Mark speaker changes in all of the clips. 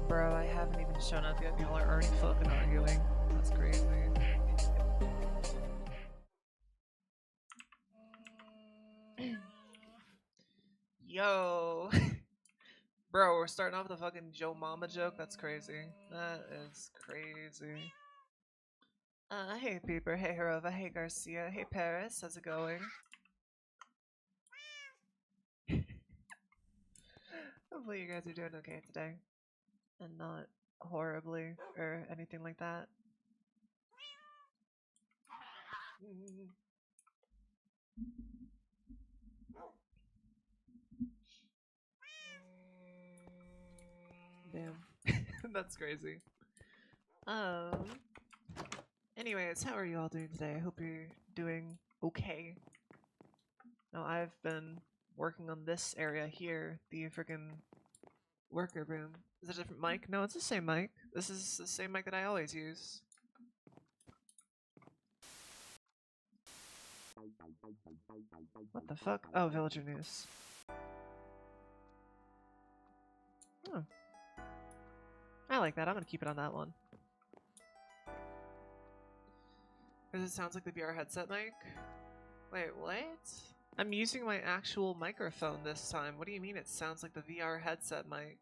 Speaker 1: Bro, I haven't even shown up yet and y'all are already fucking arguing. That's crazy. Yo! Bro, we're starting off with a fucking Joe Mama joke? That's crazy. That is crazy. Hey Peeper, hey Hirova, hey Garcia, hey Paris, how's it going? Hopefully you guys are doing okay today. And not horribly, or anything like that. Damn. That's crazy. Anyways, how are you all doing today? I hope you're doing okay. Now, I've been working on this area here, the freaking worker room. Is it a different mic? No, it's the same mic. This is the same mic that I always use. What the fuck? Oh, villager news. Oh. I like that. I'm gonna keep it on that one. Because it sounds like the VR headset mic? Wait, what? I'm using my actual microphone this time. What do you mean it sounds like the VR headset mic?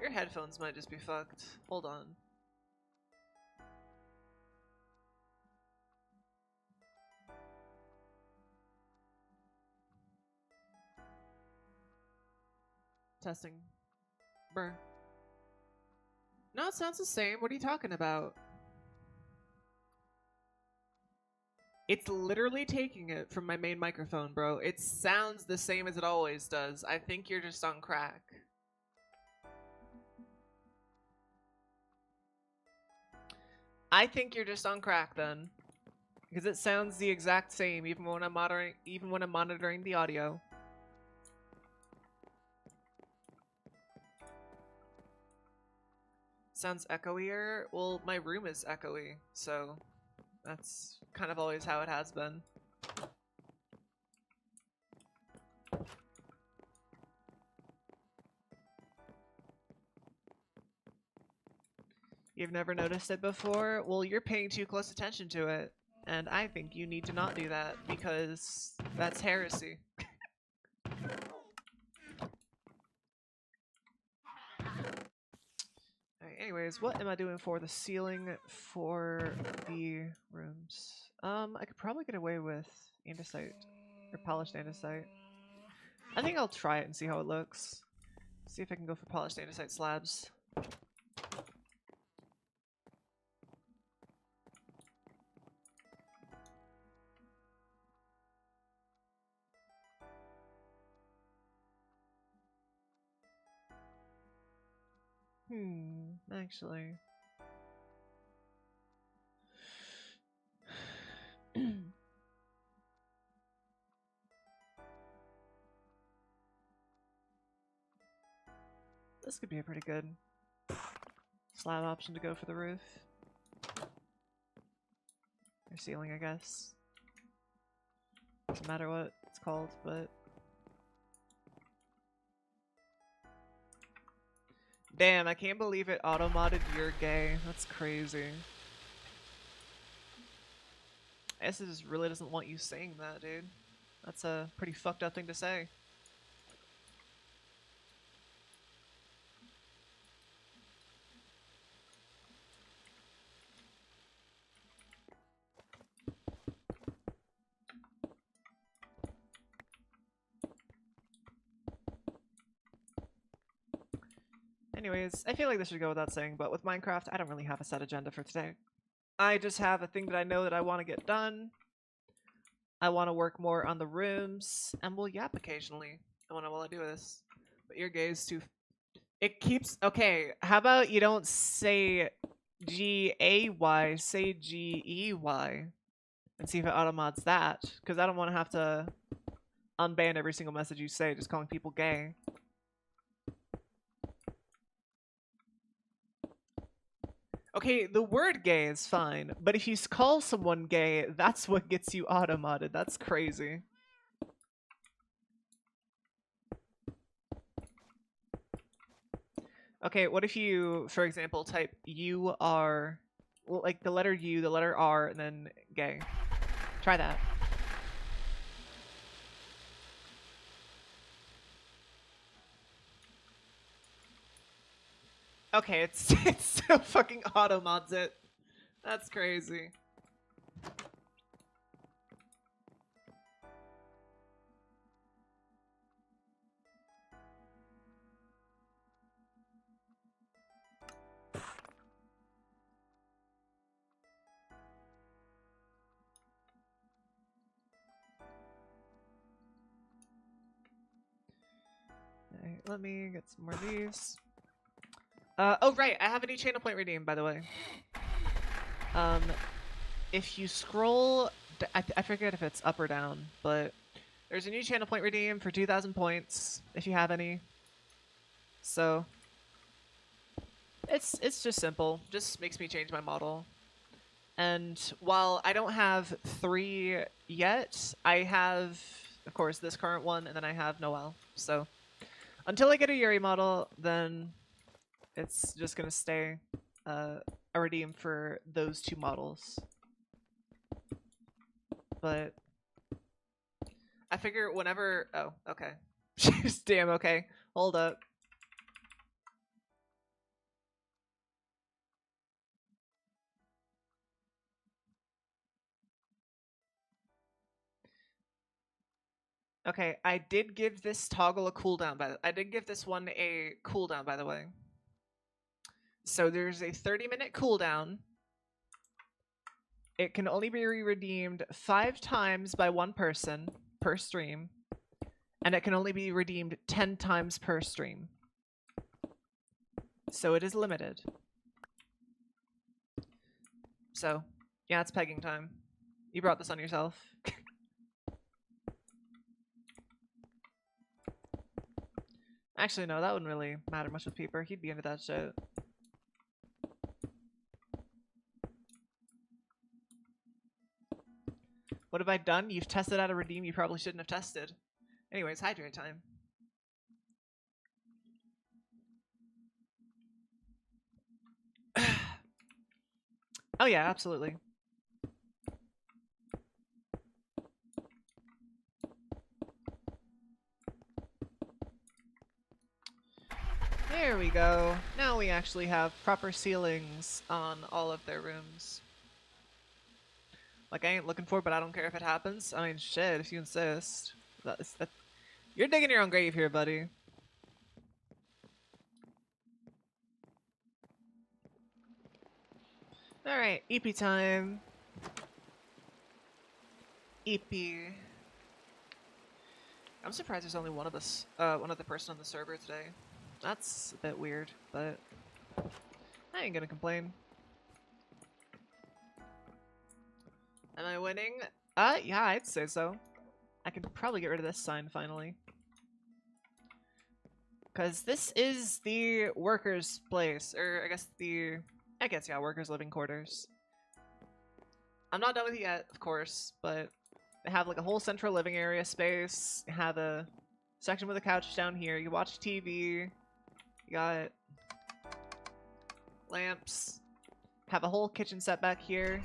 Speaker 1: Your headphones might just be fucked. Hold on. Testing. Brr. No, it sounds the same. What are you talking about? It's literally taking it from my main microphone, bro. It sounds the same as it always does. I think you're just on crack. I think you're just on crack then. Because it sounds the exact same even when I'm monitoring the audio. Sounds echoier? Well, my room is echoey, so that's kind of always how it has been. You've never noticed it before? Well, you're paying too close attention to it. And I think you need to not do that because that's heresy. Alright, anyways, what am I doing for the ceiling for the rooms? I could probably get away with andesite or polished andesite. I think I'll try it and see how it looks. See if I can go for polished andesite slabs. Actually. This could be a pretty good slab option to go for the roof. Or ceiling, I guess. Doesn't matter what it's called, but... Damn, I can't believe it auto-modded "you're gay." That's crazy. I guess it just really doesn't want you saying that, dude. That's a pretty fucked up thing to say. Anyways, I feel like this should go without saying, but with Minecraft, I don't really have a set agenda for today. I just have a thing that I know that I want to get done. I want to work more on the rooms, and we'll yap occasionally. I want to while I do this. But your gaze too. It keeps. Okay, how about you don't say G-A-Y, say G-E-Y, and see if it automods that, because I don't want to have to unban every single message you say just calling people gay. Okay, the word gay is fine, but if you call someone gay, that's what gets you auto-modded. That's crazy. Okay, what if you, for example, type U R, well, like the letter U, the letter R, and then gay. Try that. Okay, it's it still fucking auto mods it. That's crazy. Alright, let me get some more of these. Oh right, I have a new channel point redeem, by the way. If you scroll, I forget if it's up or down, but there's a new channel point redeem for 2,000 points, if you have any. So, it's just simple, just makes me change my model. And while I don't have 3 yet, I have, of course, this current one, and then I have Noelle. So, until I get a Yuri model, then it's just gonna stay a redeem for those 2 models. But I figure whenever... Oh, okay. Damn, okay. Hold up. Okay, I did give this toggle a cooldown, I did give this one a cooldown, by the way. So there's a 30-minute cooldown. It can only be redeemed 5 times by 1 person per stream. And it can only be redeemed 10 times per stream. So it is limited. So, yeah, it's pegging time. You brought this on yourself. Actually, no, that wouldn't really matter much with Peeper. He'd be into that shit. What have I done? You've tested out a redeem you probably shouldn't have tested. Anyways, hydrate time. Oh yeah, absolutely. There we go. Now we actually have proper ceilings on all of their rooms. Like, I ain't looking for it, but I don't care if it happens. I mean, shit, if you insist. You're digging your own grave here, buddy. Alright, EP time. EP. I'm surprised there's only one of us, one other person on the server today. That's a bit weird, but I ain't gonna complain. Am I winning? Yeah, I'd say so. I can probably get rid of this sign finally. Because this is the workers' place, or I guess yeah, workers' living quarters. I'm not done with it yet, of course, but they have like a whole central living area space. They have a section with a couch down here. You watch TV. You got lamps. Have a whole kitchen set back here.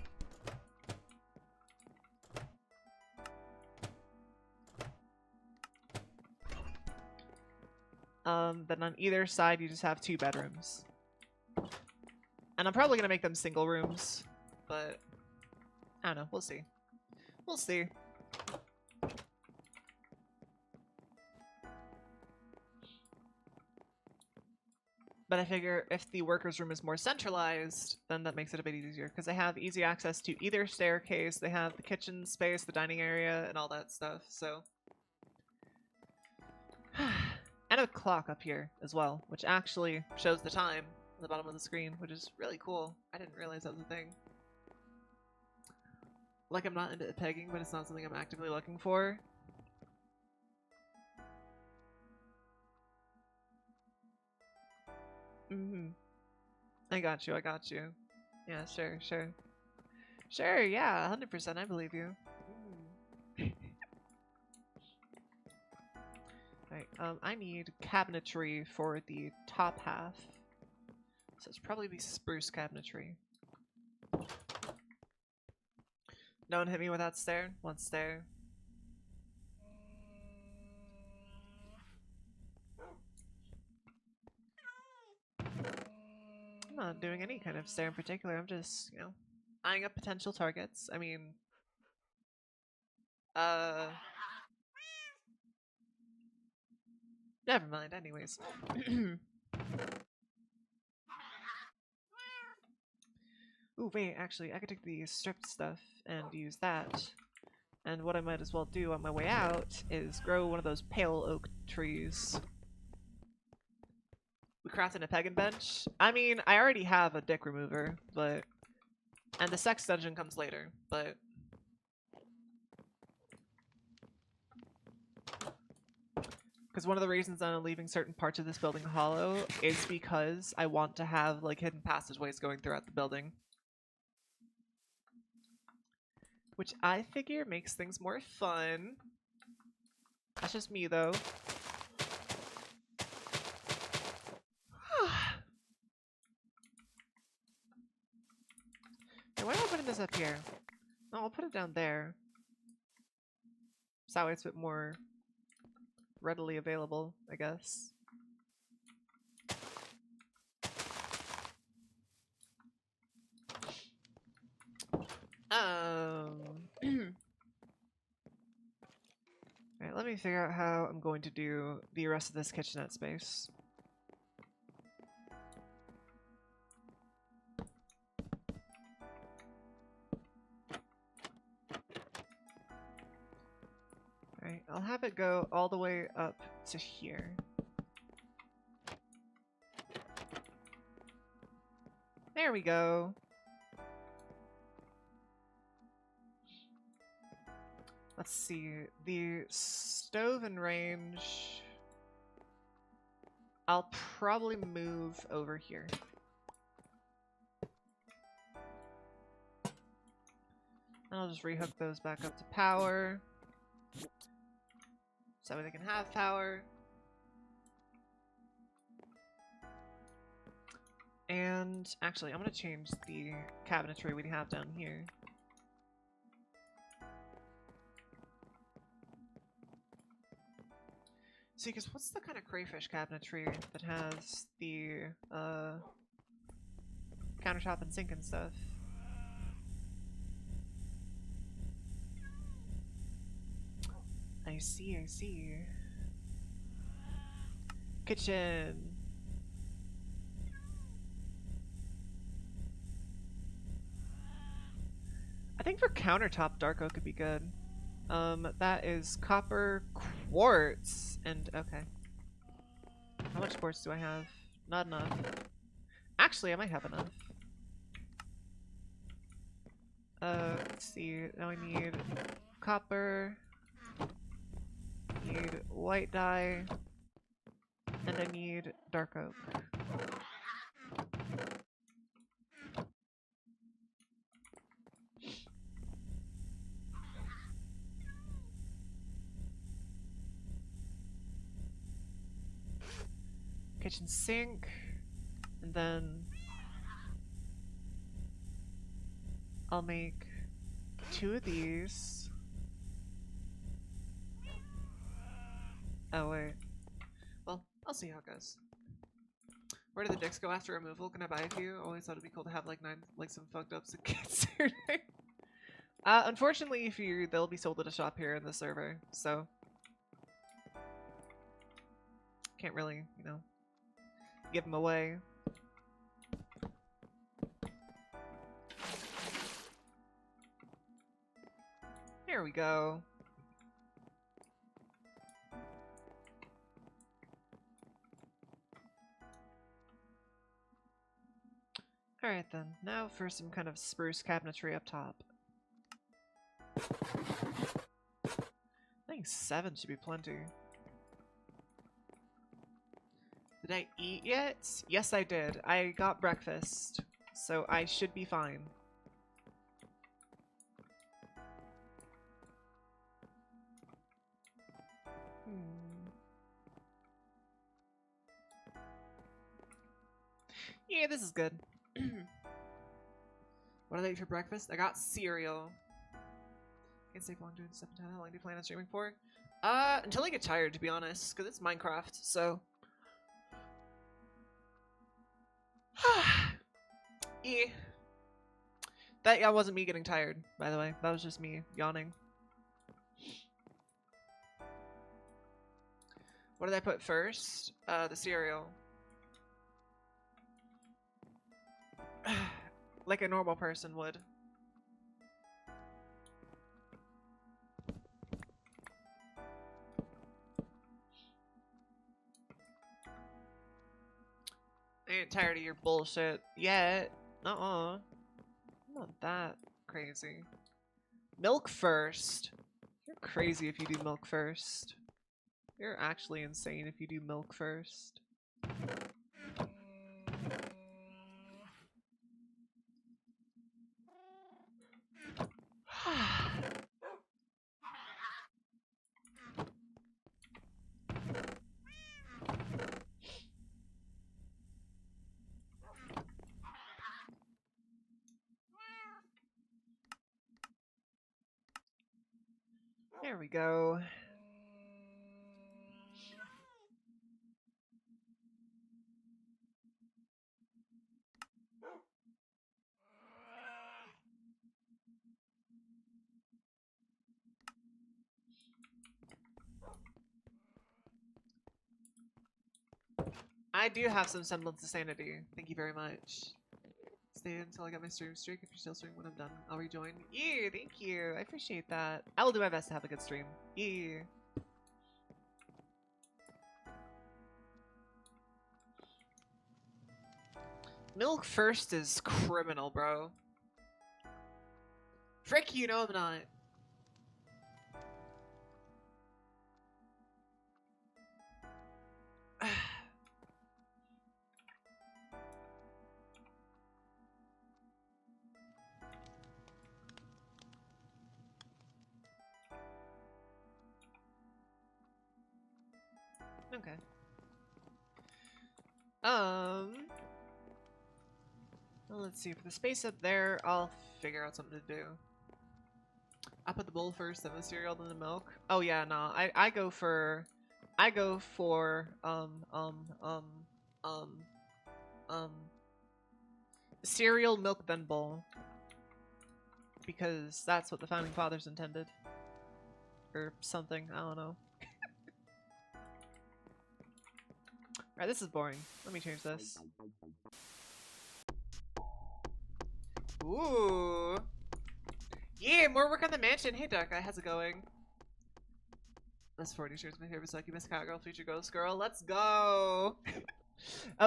Speaker 1: Then on either side, you just have 2 bedrooms. And I'm probably gonna make them single rooms, but I don't know. We'll see. We'll see. But I figure if the workers' room is more centralized, then that makes it a bit easier, because they have easy access to either staircase, they have the kitchen space, the dining area, and all that stuff, so... And a clock up here as well, which actually shows the time at the bottom of the screen, which is really cool. I didn't realize that was a thing. Like, I'm not into pegging, but it's not something I'm actively looking for. Mm-hmm. I got you, I got you. Yeah, sure, sure. Sure, yeah, 100%, I believe you. Right, I need cabinetry for the top half. So it's probably be spruce cabinetry. No one hit me with that stair. One stair. I'm not doing any kind of stair in particular. I'm just, you know, eyeing up potential targets. I mean, never mind. Anyways. Ooh, wait, actually, I could take the stripped stuff and use that. And what I might as well do on my way out is grow one of those pale oak trees. We crafted a peg and bench. I mean, I already have a dick remover, but... And the sex dungeon comes later, but... Because one of the reasons I'm leaving certain parts of this building hollow is because I want to have, like, hidden passageways going throughout the building. Which I figure makes things more fun. That's just me, though. Hey, why am I putting this up here? No, I'll put it down there. So that way it's a bit more readily available, I guess. Alright, let me figure out how I'm going to do the rest of this kitchenette space. Alright, I'll have it go all the way up to here. There we go. Let's see, the stove and range, I'll probably move over here. And I'll just rehook those back up to power. So they can have power. And actually, I'm gonna change the cabinetry we have down here. See, because what's the kind of crayfish cabinetry that has the countertop and sink and stuff? I see, I see. Kitchen. I think for countertop, dark oak could be good. That is copper quartz, and okay. How much quartz do I have? Not enough. Actually, I might have enough. Let's see. Now I need copper. Need white dye. And I need dark oak. Kitchen sink, and then I'll make 2 of these. Oh wait. Well, I'll see how it goes. Where do the dicks go after removal? Can I buy a few? Always thought it'd be cool to have like some fucked up kids. Unfortunately, if they'll be sold at a shop here in the server, so can't really, you know, give them away. Here we go. Alright then, now for some kind of spruce cabinetry up top. I think 7 should be plenty. Did I eat yet? Yes, I did. I got breakfast, so I should be fine. Yeah, this is good. What did I eat for breakfast? I got cereal. Can't stay for long doing stuff in town. How long do you plan on streaming for? Until I get tired, to be honest, because it's Minecraft, so. Yeah. That wasn't me getting tired, by the way. That was just me yawning. What did I put first? The cereal. Like a normal person would. I ain't tired of your bullshit yet. I'm not that crazy. Milk first. You're crazy if you do milk first. You're actually insane if you do milk first. There we go. I do have some semblance of sanity. Thank you very much. Stay until I get my stream streak. If you're still streaming when I'm done, I'll rejoin. Yeah, thank you. I appreciate that. I will do my best to have a good stream. Yeah. Milk first is criminal, bro. Frick you, no I'm not. Okay. Well, let's see. For the space up there, I'll figure out something to do. I put the bowl first, then the cereal, then the milk. Oh yeah, no. I go for cereal, milk, then bowl. Because that's what the founding fathers intended. Or something, I don't know. Alright, this is boring. Let me change this. Ooh. Yeah, more work on the mansion. Hey, Duck, how's it going? That's 40 shirts, my favorite succubus cat girl, future ghost girl. Let's go!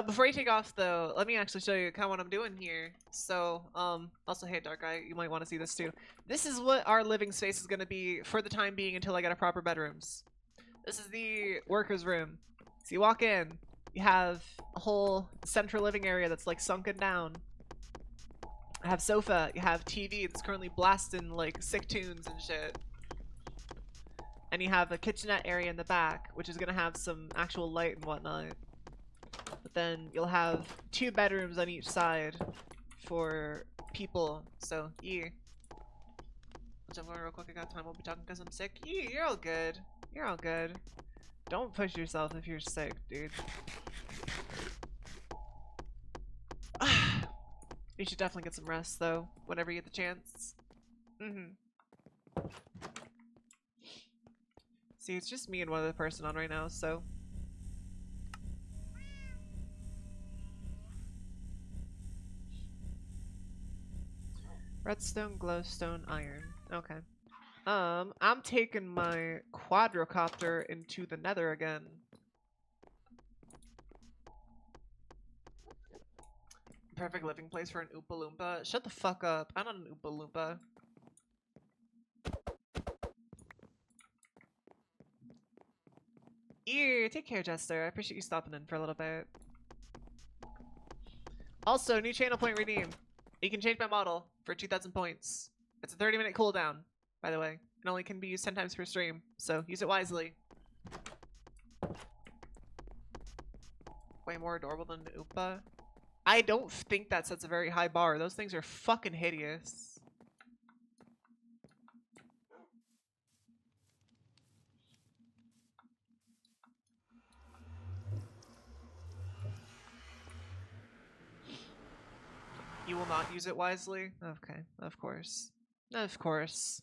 Speaker 1: Before you take off, though, let me actually show you kind of what I'm doing here. So, also, hey, Dark Eye, you might want to see this, too. This is what our living space is going to be for the time being until I get our proper bedrooms. This is the worker's room. So you walk in, you have a whole central living area that's, like, sunken down. I have sofa, you have TV that's currently blasting, like, sick tunes and shit. And you have a kitchenette area in the back, which is going to have some actual light and whatnot. But then you'll have 2 bedrooms on each side for people, so yeah. I'll jump over real quick, I got time, I'll be talking because I'm sick. Yeah, you're all good. You're all good. Don't push yourself if you're sick, dude. You should definitely get some rest, though, whenever you get the chance. See, it's just me and one other person on right now, so... Redstone, glowstone, iron. Okay. I'm taking my quadrocopter into the nether again. Perfect living place for an Oompa Loompa. Shut the fuck up. I'm not an Oompa Loompa. Ew, take care, Jester. I appreciate you stopping in for a little bit. Also, new channel point redeem. You can change my model for 2,000 points. It's a 30-minute cooldown, by the way. It only can be used 10 times per stream, so use it wisely. Way more adorable than Oompa. I don't think that sets a very high bar. Those things are fucking hideous. You will not use it wisely? Okay, of course. Of course.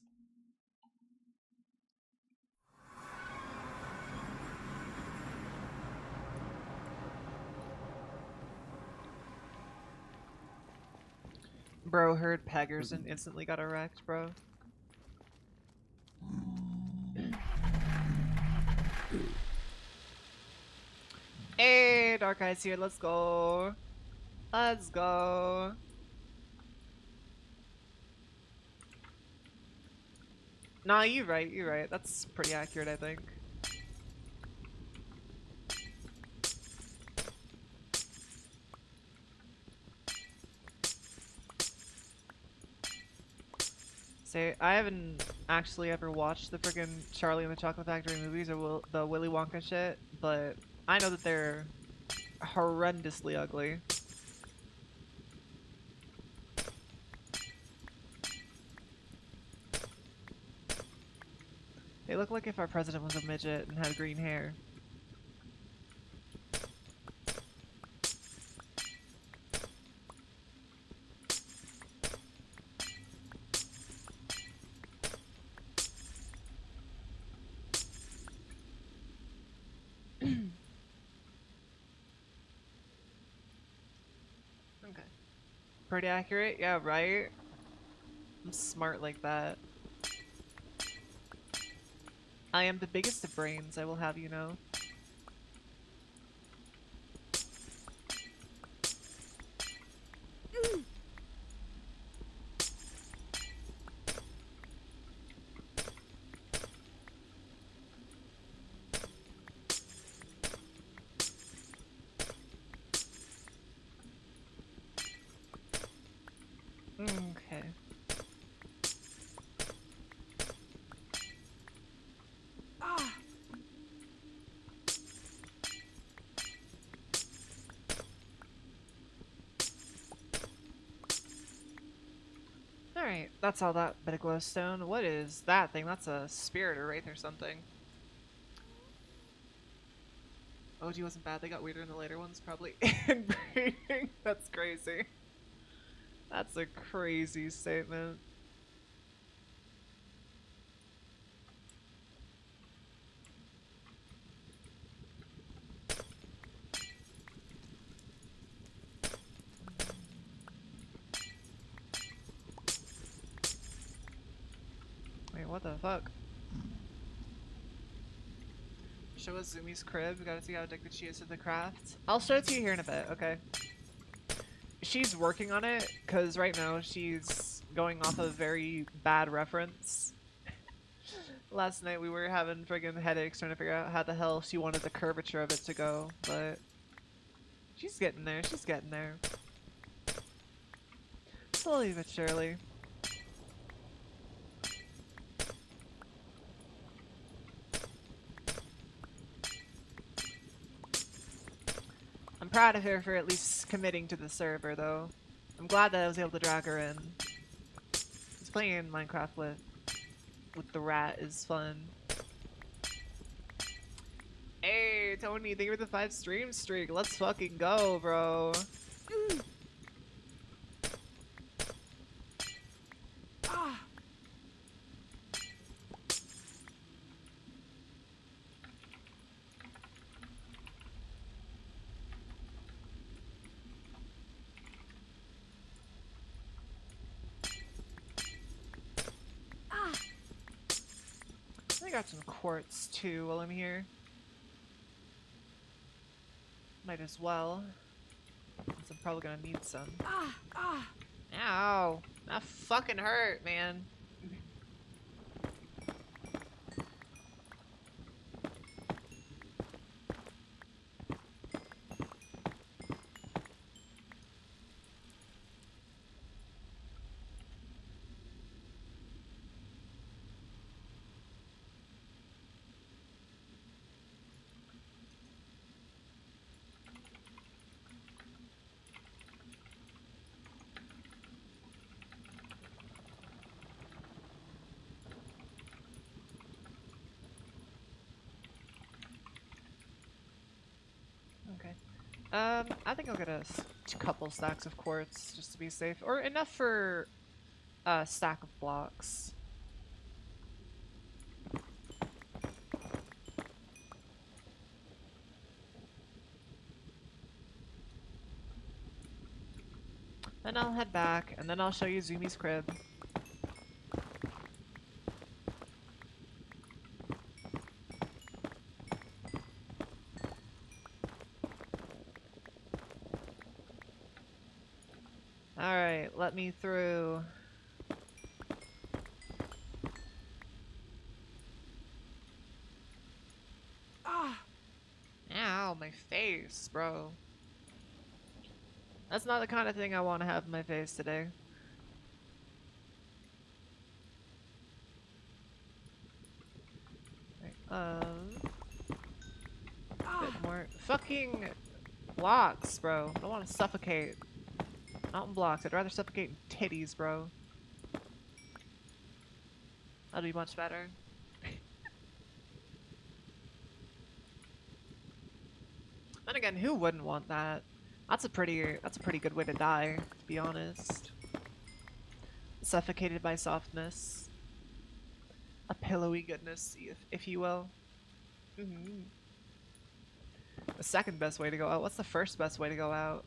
Speaker 1: Bro heard peggers and instantly got erect, bro. Hey, Dark Eyes here, let's go. Let's go. Nah, you're right, you're right. That's pretty accurate, I think. Say, I haven't actually ever watched the friggin' Charlie and the Chocolate Factory movies or the Willy Wonka shit, but I know that they're horrendously ugly. They look like if our president was a midget and had green hair. Okay. Pretty accurate? Yeah, right? I'm smart like that. I am the biggest of brains, I will have you know. Okay.
Speaker 2: Ah!
Speaker 1: Alright, that's all that bit of glowstone. What is that thing? That's a spirit or wraith or something. OG wasn't bad, they got weirder in the later ones, probably. Inbreeding? That's crazy. That's a crazy statement. Wait, what the fuck? Show us Zumi's crib. We gotta see how addicted she is to the craft. I'll show it to you here in a bit, okay? She's working on it, because right now she's going off a very bad reference. Last night we were having friggin' headaches trying to figure out how the hell she wanted the curvature of it to go, but she's getting there, she's getting there. Slowly but surely. I'm proud of her for at least committing to the server, though. I'm glad that I was able to drag her in. Just playing Minecraft with the rat is fun. Hey, Tony, thank you for the 5 stream streak. Let's fucking go, bro.
Speaker 2: Ah! Ah!
Speaker 1: I got some quartz too while I'm here. Might as well. Since I'm probably gonna need some.
Speaker 2: Ah! Ah!
Speaker 1: Ow! That fucking hurt, man. I think I'll get a couple stacks of quartz just to be safe, or enough for a stack of blocks. Then I'll head back, and then I'll show you Zumi's crib. Alright, let me through.
Speaker 2: Ah!
Speaker 1: Ow, my face, bro. That's not the kind of thing I want to have in my face today. Right, bit more fucking blocks, bro. I don't want to suffocate. Not in blocks. I'd rather suffocate in titties, bro. That'd be much better. Then again, who wouldn't want that? That's a pretty good way to die, to be honest. Suffocated by softness. A pillowy goodness, if you will. Mm-hmm. The second best way to go out. What's the first best way to go out?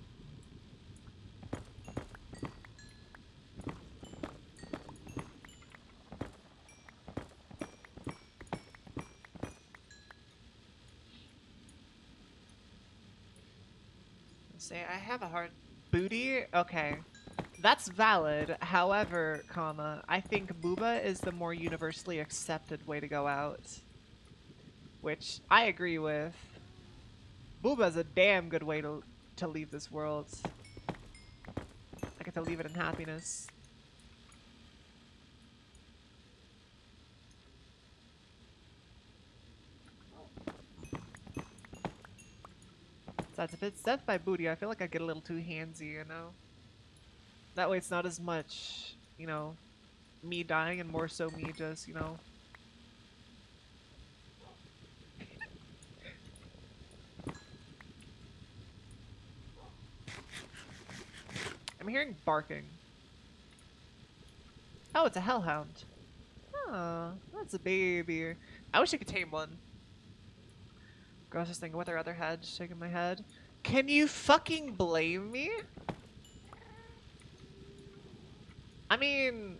Speaker 1: Say I have a hard booty. Okay, that's valid. However, comma, I think booba is the more universally accepted way to go out, which I agree with. Booba is a damn good way to leave this world. I get to leave it in happiness. Besides, if it's death by booty, I feel like I get a little too handsy, you know? That way it's not as much, you know, me dying and more so me just, you know... I'm hearing barking. Oh, it's a hellhound. Oh, that's a baby. I wish I could tame one. Grossest thing with her other head, shaking my head. Can you fucking blame me? I mean,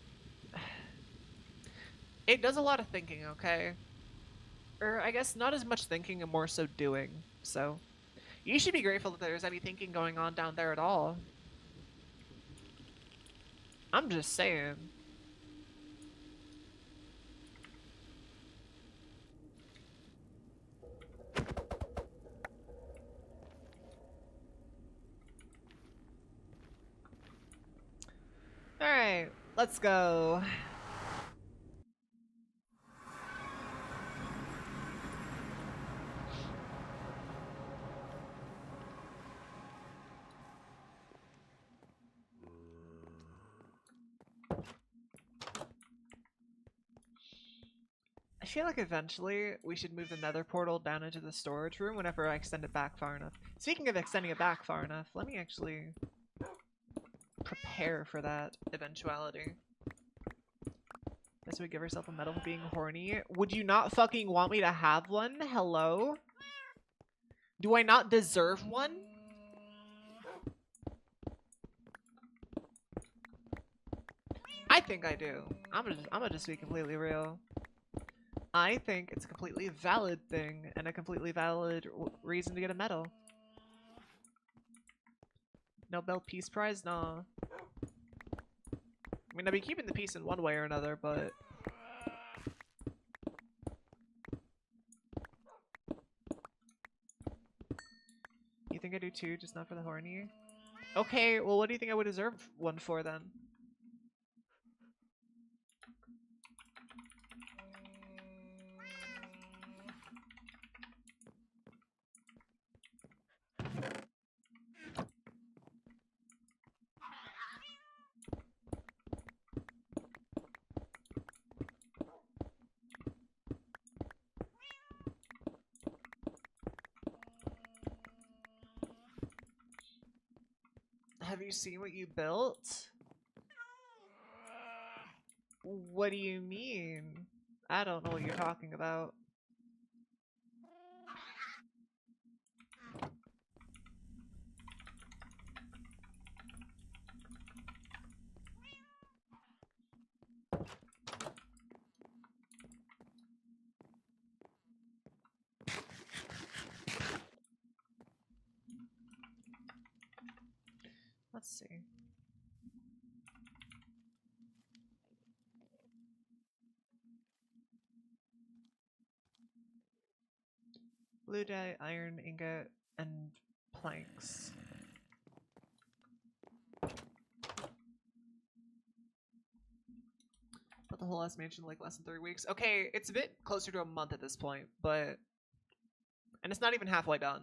Speaker 1: it does a lot of thinking, okay? Or I guess not as much thinking and more so doing. So, you should be grateful that there's any thinking going on down there at all. I'm just saying. Alright, let's go. I feel like eventually we should move the nether portal down into the storage room whenever I extend it back far enough. Speaking of extending it back far enough, let me actually prepare for that eventuality. Guess we give herself a medal for being horny. Would you not fucking want me to have one? Hello? Do I not deserve one? I think I do. I'm gonna just be completely real. I think it's a completely valid thing and a completely valid reason to get a medal. Nobel Peace Prize? Nah. I mean, I'd be keeping the peace in one way or another, but... You think I do too, just not for the horny? Okay, well what do you think I would deserve one for then? Have you seen what you built? What do you mean? I don't know what you're talking about. Let's see. Blue dye, iron ingot, and planks. But the whole estimation like less than 3 weeks. Okay, it's a bit closer to a month at this point, but and it's not even halfway done.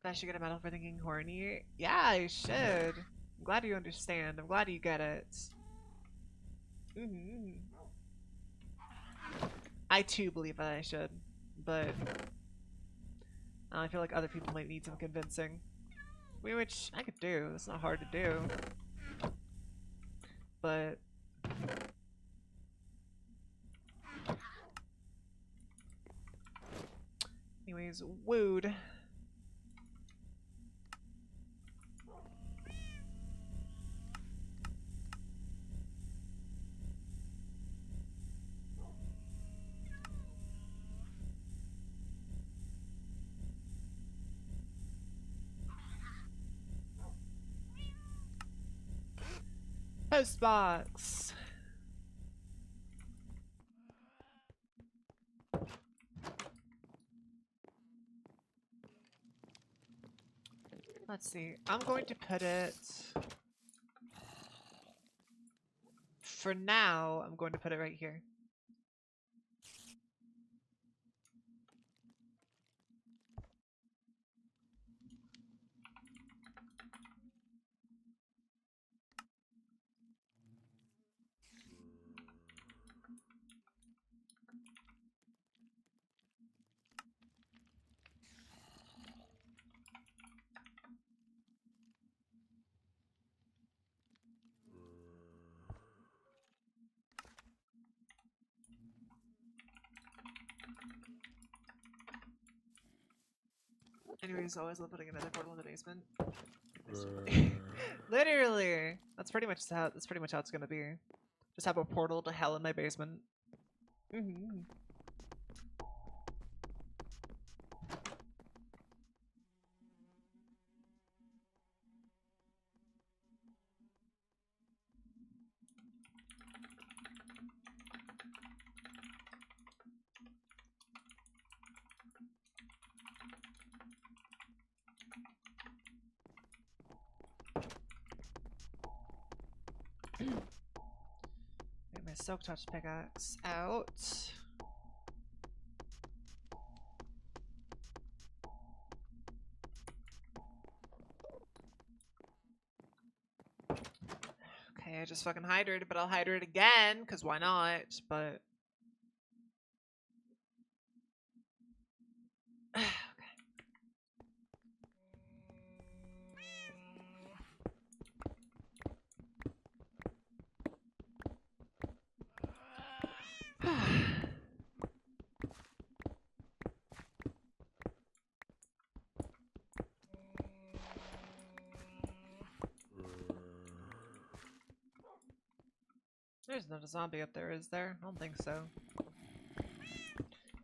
Speaker 1: I should get a medal for thinking horny. Yeah, I should. I'm glad you understand. I'm glad you get it. I too believe that I should, but I feel like other people might need some convincing. Which I could do. It's not hard to do. But anyways, wooed. Postbox. Let's see. I'm going to put it. For now, I'm going to put it right here. Anyways, always love putting another portal in the basement. Literally, that's pretty much how it's gonna be. Just have a portal to hell in my basement. Get my silk touch pickaxe out. Okay, I just fucking hydrated, but I'll hydrate again, because why not? But there's not a zombie up there, is there? I don't think so.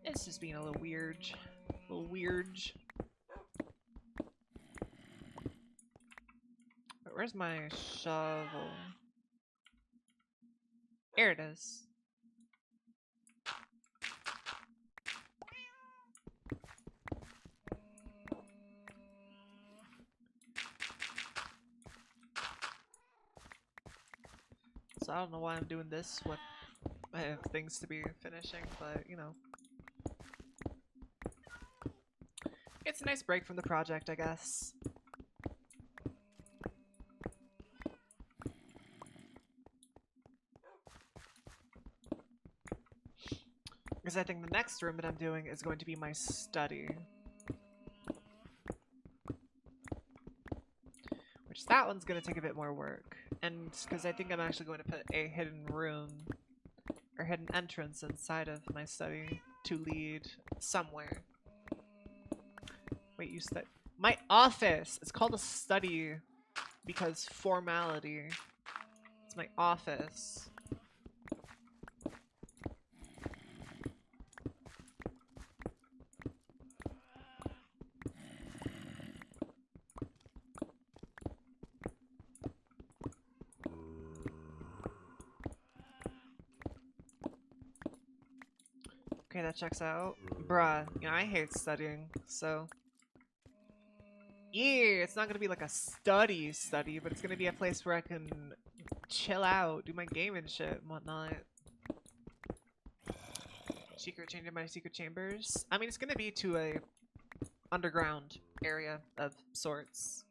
Speaker 1: It's just being a little weird. A little weird. But where's my shovel? Here it is. So I don't know why I'm doing this when I have things to be finishing, but you know. It's a nice break from the project, I guess. Because I think the next room that I'm doing is going to be my study. Which that one's going to take a bit more work. And because I think I'm actually going to put a hidden room or hidden entrance inside of my study to lead somewhere. Wait, you said my office! It's called a study because formality. It's my office. Okay, that checks out. Bruh, you know, I hate studying, so... Yeah, it's not gonna be like a study, but it's gonna be a place where I can chill out, do my game and shit and whatnot. Secret chamber, my secret chambers. I mean, it's gonna be to a underground area of sorts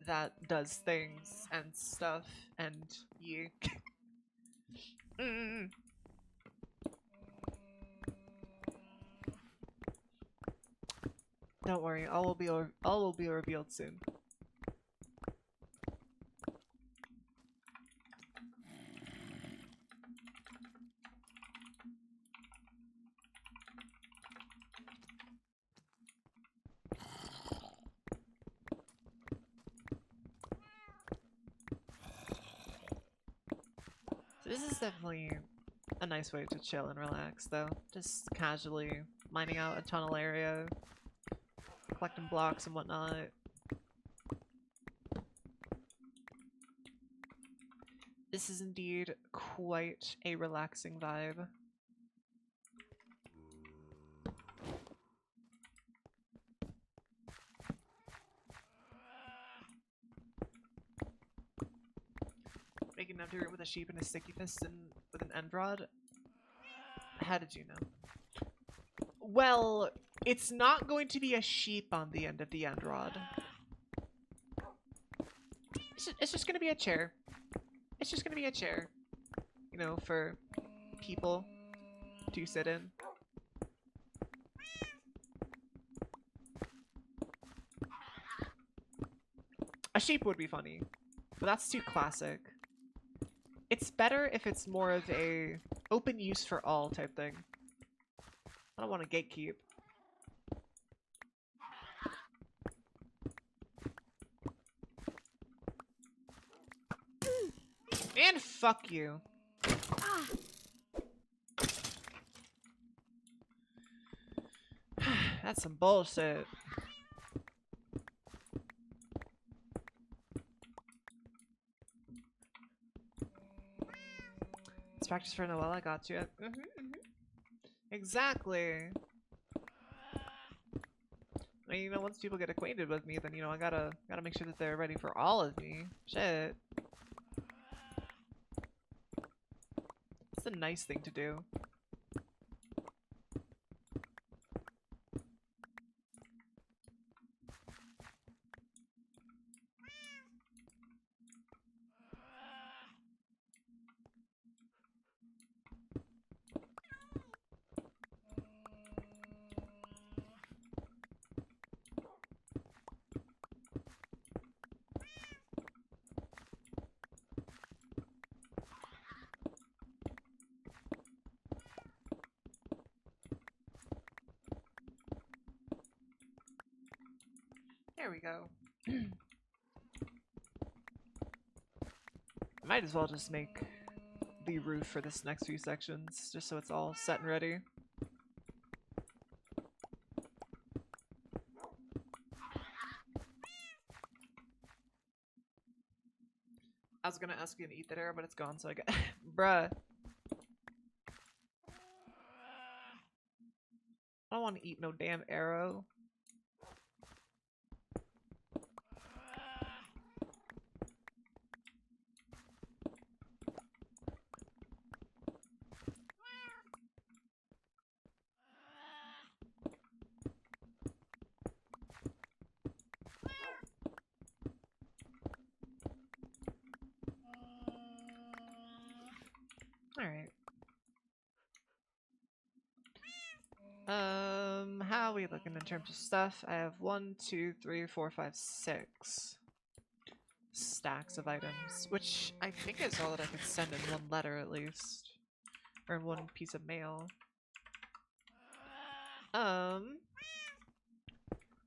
Speaker 1: that does things and stuff, and yeah. Don't worry, all will be revealed soon. So this is definitely a nice way to chill and relax, though. Just casually mining out a tunnel area, collecting blocks and whatnot. This is indeed quite a relaxing vibe. Making an empty room with a sheep and a sticky fist and with an end rod? How did you know? Well, it's not going to be a sheep on the end of the end rod. It's just gonna be a chair. It's just gonna be a chair. You know, for people to sit in. A sheep would be funny, but that's too classic. It's better if it's more of a open use for all type thing. I don't want to gatekeep. And fuck you. That's some bullshit. It's practice for Noelle, I got you. Exactly. I mean, you know, once people get acquainted with me, then, you know, I gotta make sure that they're ready for all of me. Shit. It's a nice thing to do. There we go. Might as well just make the roof for this next few sections, just so it's all set and ready. I was gonna ask you to eat that arrow, but it's gone, so I get bruh. I don't want to eat no damn arrow. Alright. we looking in terms of stuff? I have 1, 2, 3, 4, 5, 6 stacks of items, which I think is all that I could send in one letter at least. Or in one piece of mail. I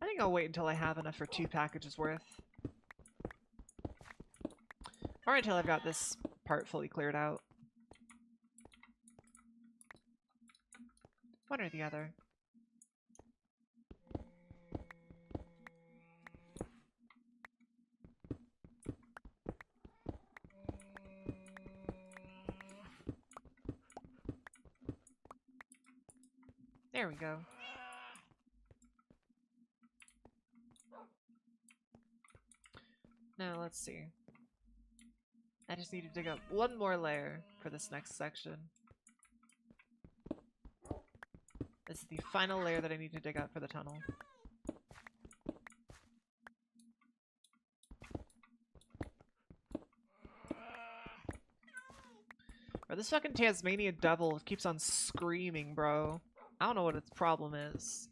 Speaker 1: think I'll wait until I have enough for 2 packages worth. Or until I've got this part fully cleared out. One or the other. There we go. Now let's see. I just need to dig up one more layer for this next section. This is the final layer that I need to dig up for the tunnel. Bro, this fucking Tasmanian devil keeps on screaming, bro. I don't know what its problem is.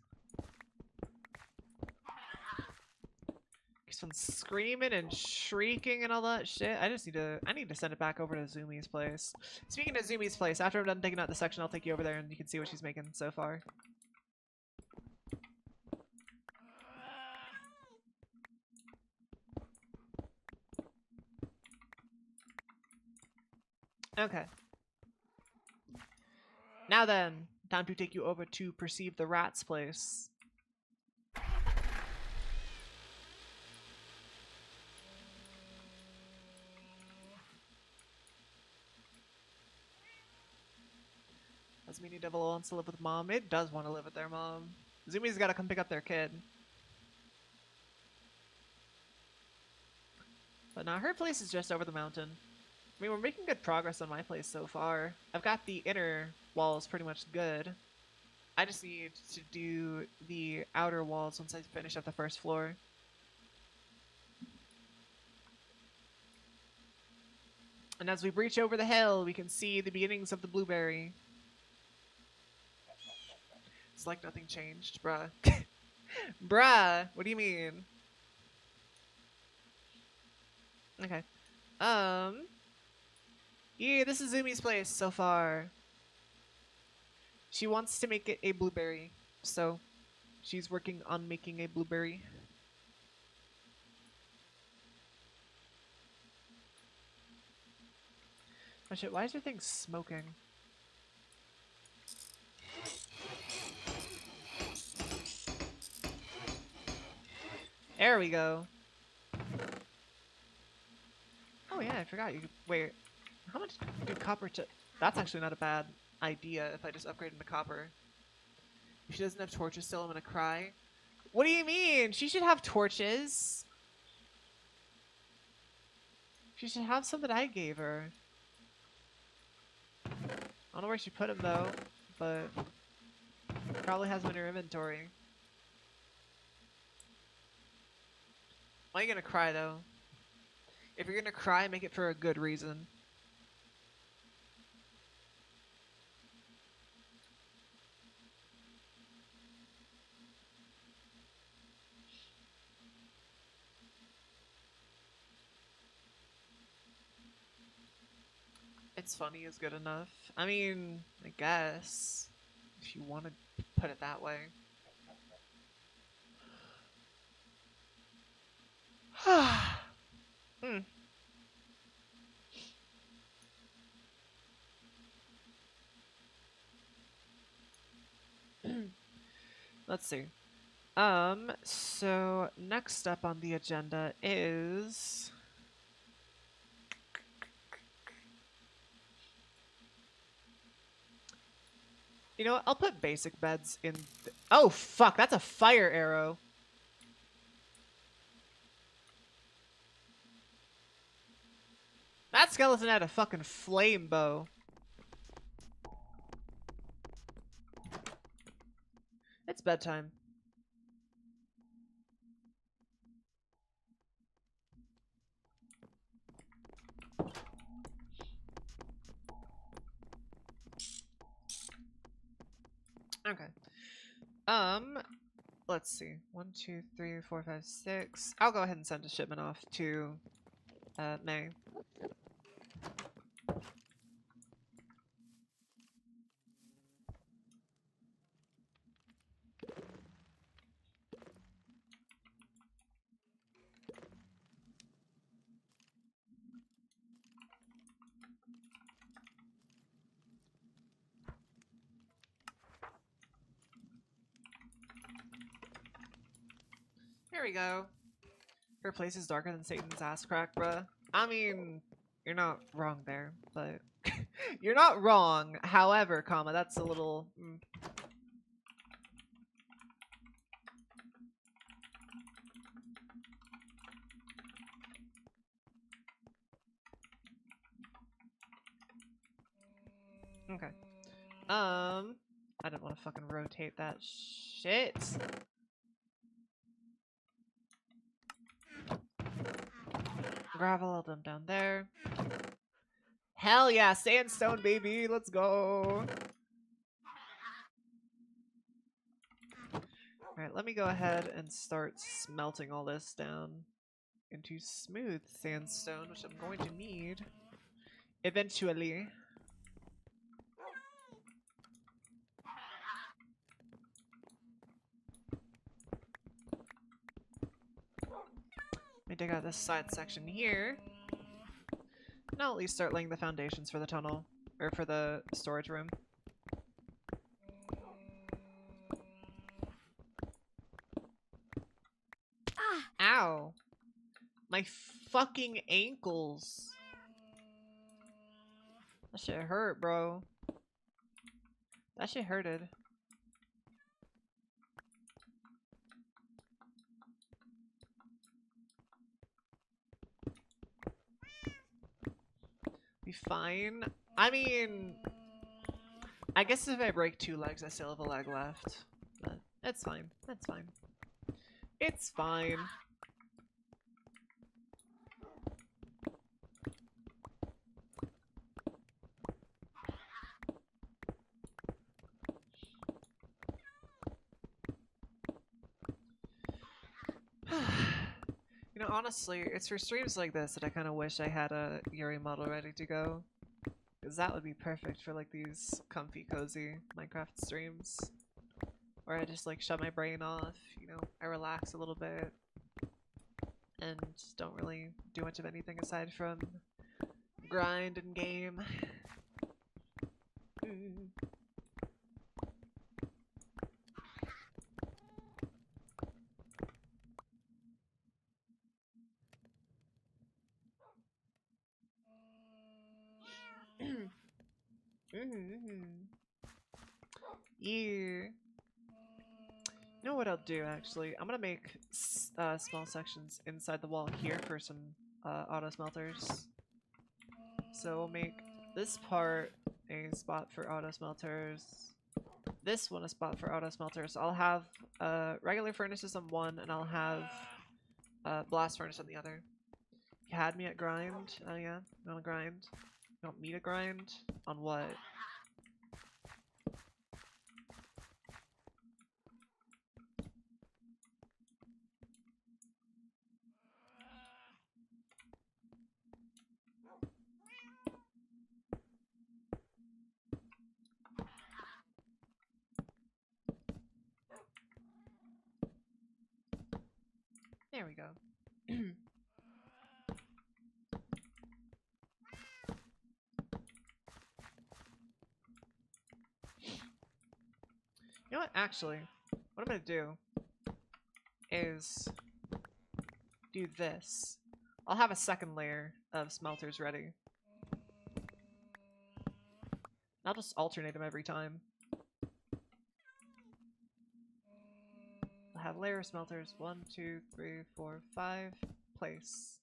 Speaker 1: Keeps on screaming and shrieking and all that shit. I need to send it back over to Zumi's place. Speaking of Zumi's place, after I'm done digging out the section, I'll take you over there and you can see what she's making so far. Okay. Now then, time to take you over to Perceive the Rat's place. Tasmanian devil wants to live with mom. It does want to live with their mom. Zumi's gotta come pick up their kid. But now her place is just over the mountain. I mean, we're making good progress on my place so far. I've got the inner walls pretty much good. I just need to do the outer walls once I finish up the first floor. And as we breach over the hill, we can see the beginnings of the blueberry. It's like nothing changed, bruh. Bruh, what do you mean? Okay. Yeah, this is Zumi's place so far. She wants to make it a blueberry, so she's working on making a blueberry. Oh shit, why is your thing smoking? There we go. Oh yeah, I forgot you could, wait. How much do copper to... That's actually not a bad idea if I just upgrade into copper. If she doesn't have torches still, I'm gonna cry. What do you mean? She should have torches. She should have some that I gave her. I don't know where she put them though, but probably has them in her inventory. Why are you gonna cry though? If you're gonna cry, make it for a good reason. It's funny is good enough. I mean, I guess, if you want to put it that way. Hmm. Let's see. So next up on the agenda is... You know what? I'll put basic beds in... Oh, fuck! That's a fire arrow! That skeleton had a fucking flame bow. It's bedtime. Okay. let's see. 1, 2, 3, 4, 5, 6. I'll go ahead and send a shipment off to May. Here we go. Her place is darker than Satan's ass crack, bruh. I mean, you're not wrong there, but you're not wrong. However, comma, that's a little. Okay. I didn't want to fucking rotate that shit. Gravel, I'll dump down there. Hell yeah, sandstone, baby. Let's go. Alright, let me go ahead and start smelting all this down into smooth sandstone, which I'm going to need eventually. Let me dig out this side section here. And I'll at least start laying the foundations for the tunnel, or for the storage room. Ow! My fucking ankles! That shit hurt, bro. That shit hurted. Be fine. I mean, I guess if I break 2 legs, I still have a leg left. But it's fine. That's fine. It's fine. You know, honestly, it's for streams like this that I kind of wish I had a Yuri model ready to go. Because that would be perfect for like these comfy, cozy Minecraft streams. Where I just like shut my brain off, you know, I relax a little bit. And don't really do much of anything aside from grind and game. Yeah. You know what I'll do, actually? I'm gonna make small sections inside the wall here for some auto smelters. So we'll make this part a spot for auto smelters. This one a spot for auto smelters. I'll have regular furnaces on one, and I'll have blast furnace on the other. You had me at grind. Oh yeah, you want to grind? You want me to grind? On what? There we go. You know what? Actually, what I'm gonna do is do this. I'll have a second layer of smelters ready. I'll just alternate them every time. I'll have layer smelters 1, 2, 3, 4, 5. Place.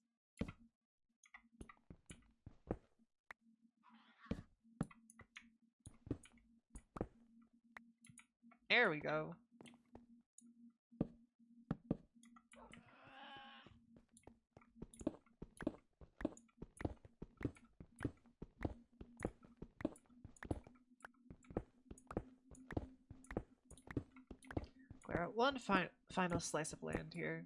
Speaker 1: There we go. Clear out one, fine. final slice of land here.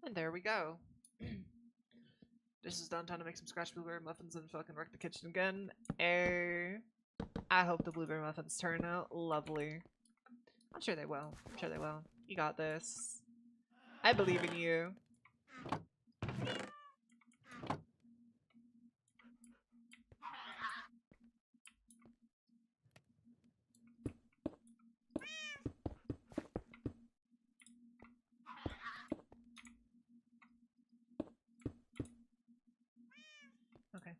Speaker 1: And there we go. This is done. Time to make some scratch blueberry muffins and fucking wreck the kitchen again. I hope the blueberry muffins turn out lovely. I'm sure they will. I'm sure they will. You got this. I believe in you. Okay.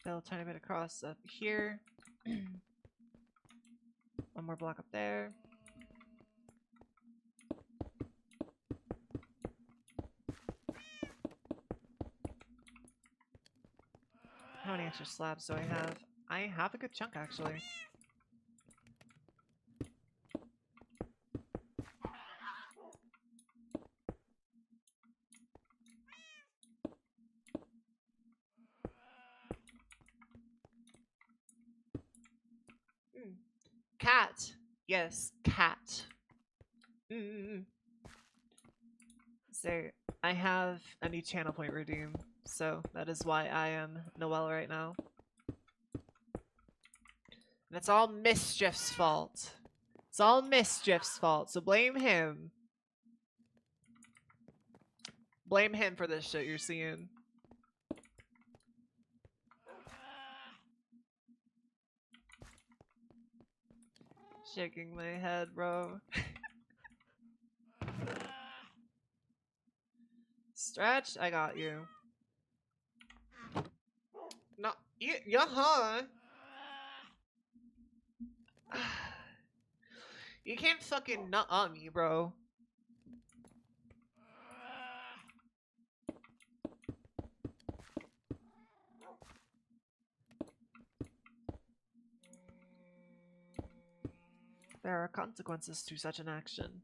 Speaker 1: Build a tiny bit across up here. One more block up there. How many extra slabs do I have? I have a good chunk, actually. Cat! Yes, cat. So, I have a new channel point redeem, so that is why I am Noelle right now. And it's all Mischief's fault. It's all Mischief's fault, so blame him. Blame him for this shit you're seeing. Shaking my head, bro. Stretch, I got you. No, huh? You can't fucking nut on me, bro. There are consequences to such an action,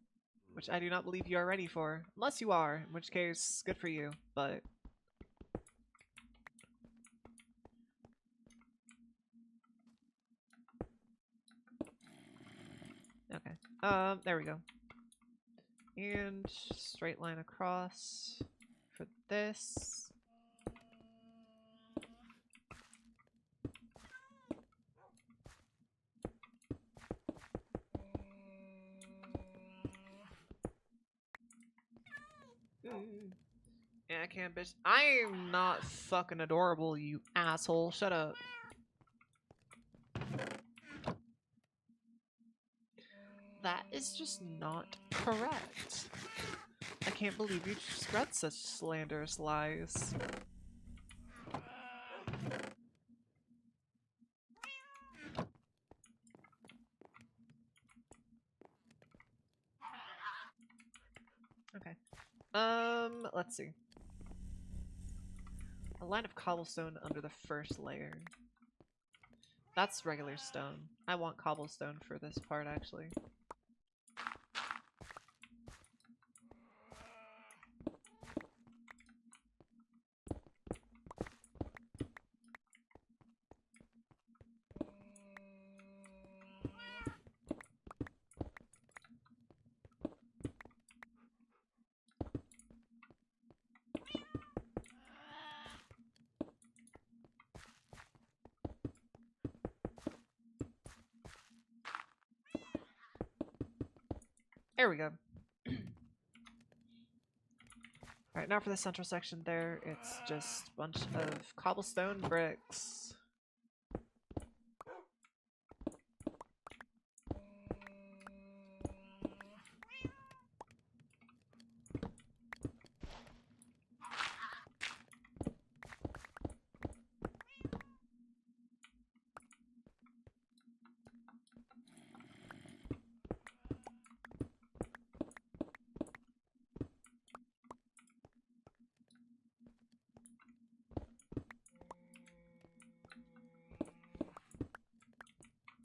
Speaker 1: which I do not believe you are ready for. Unless you are, in which case, good for you, but... Okay. There we go. And straight line across for this. Yeah, I can't, bitch. I am not fucking adorable, you asshole. Shut up. That is just not correct. I can't believe you spread such slanderous lies. Okay. Let's see. A line of cobblestone under the first layer. That's regular stone. I want cobblestone for this part, actually. There we go. Alright, now for the central section there, it's just a bunch of cobblestone bricks.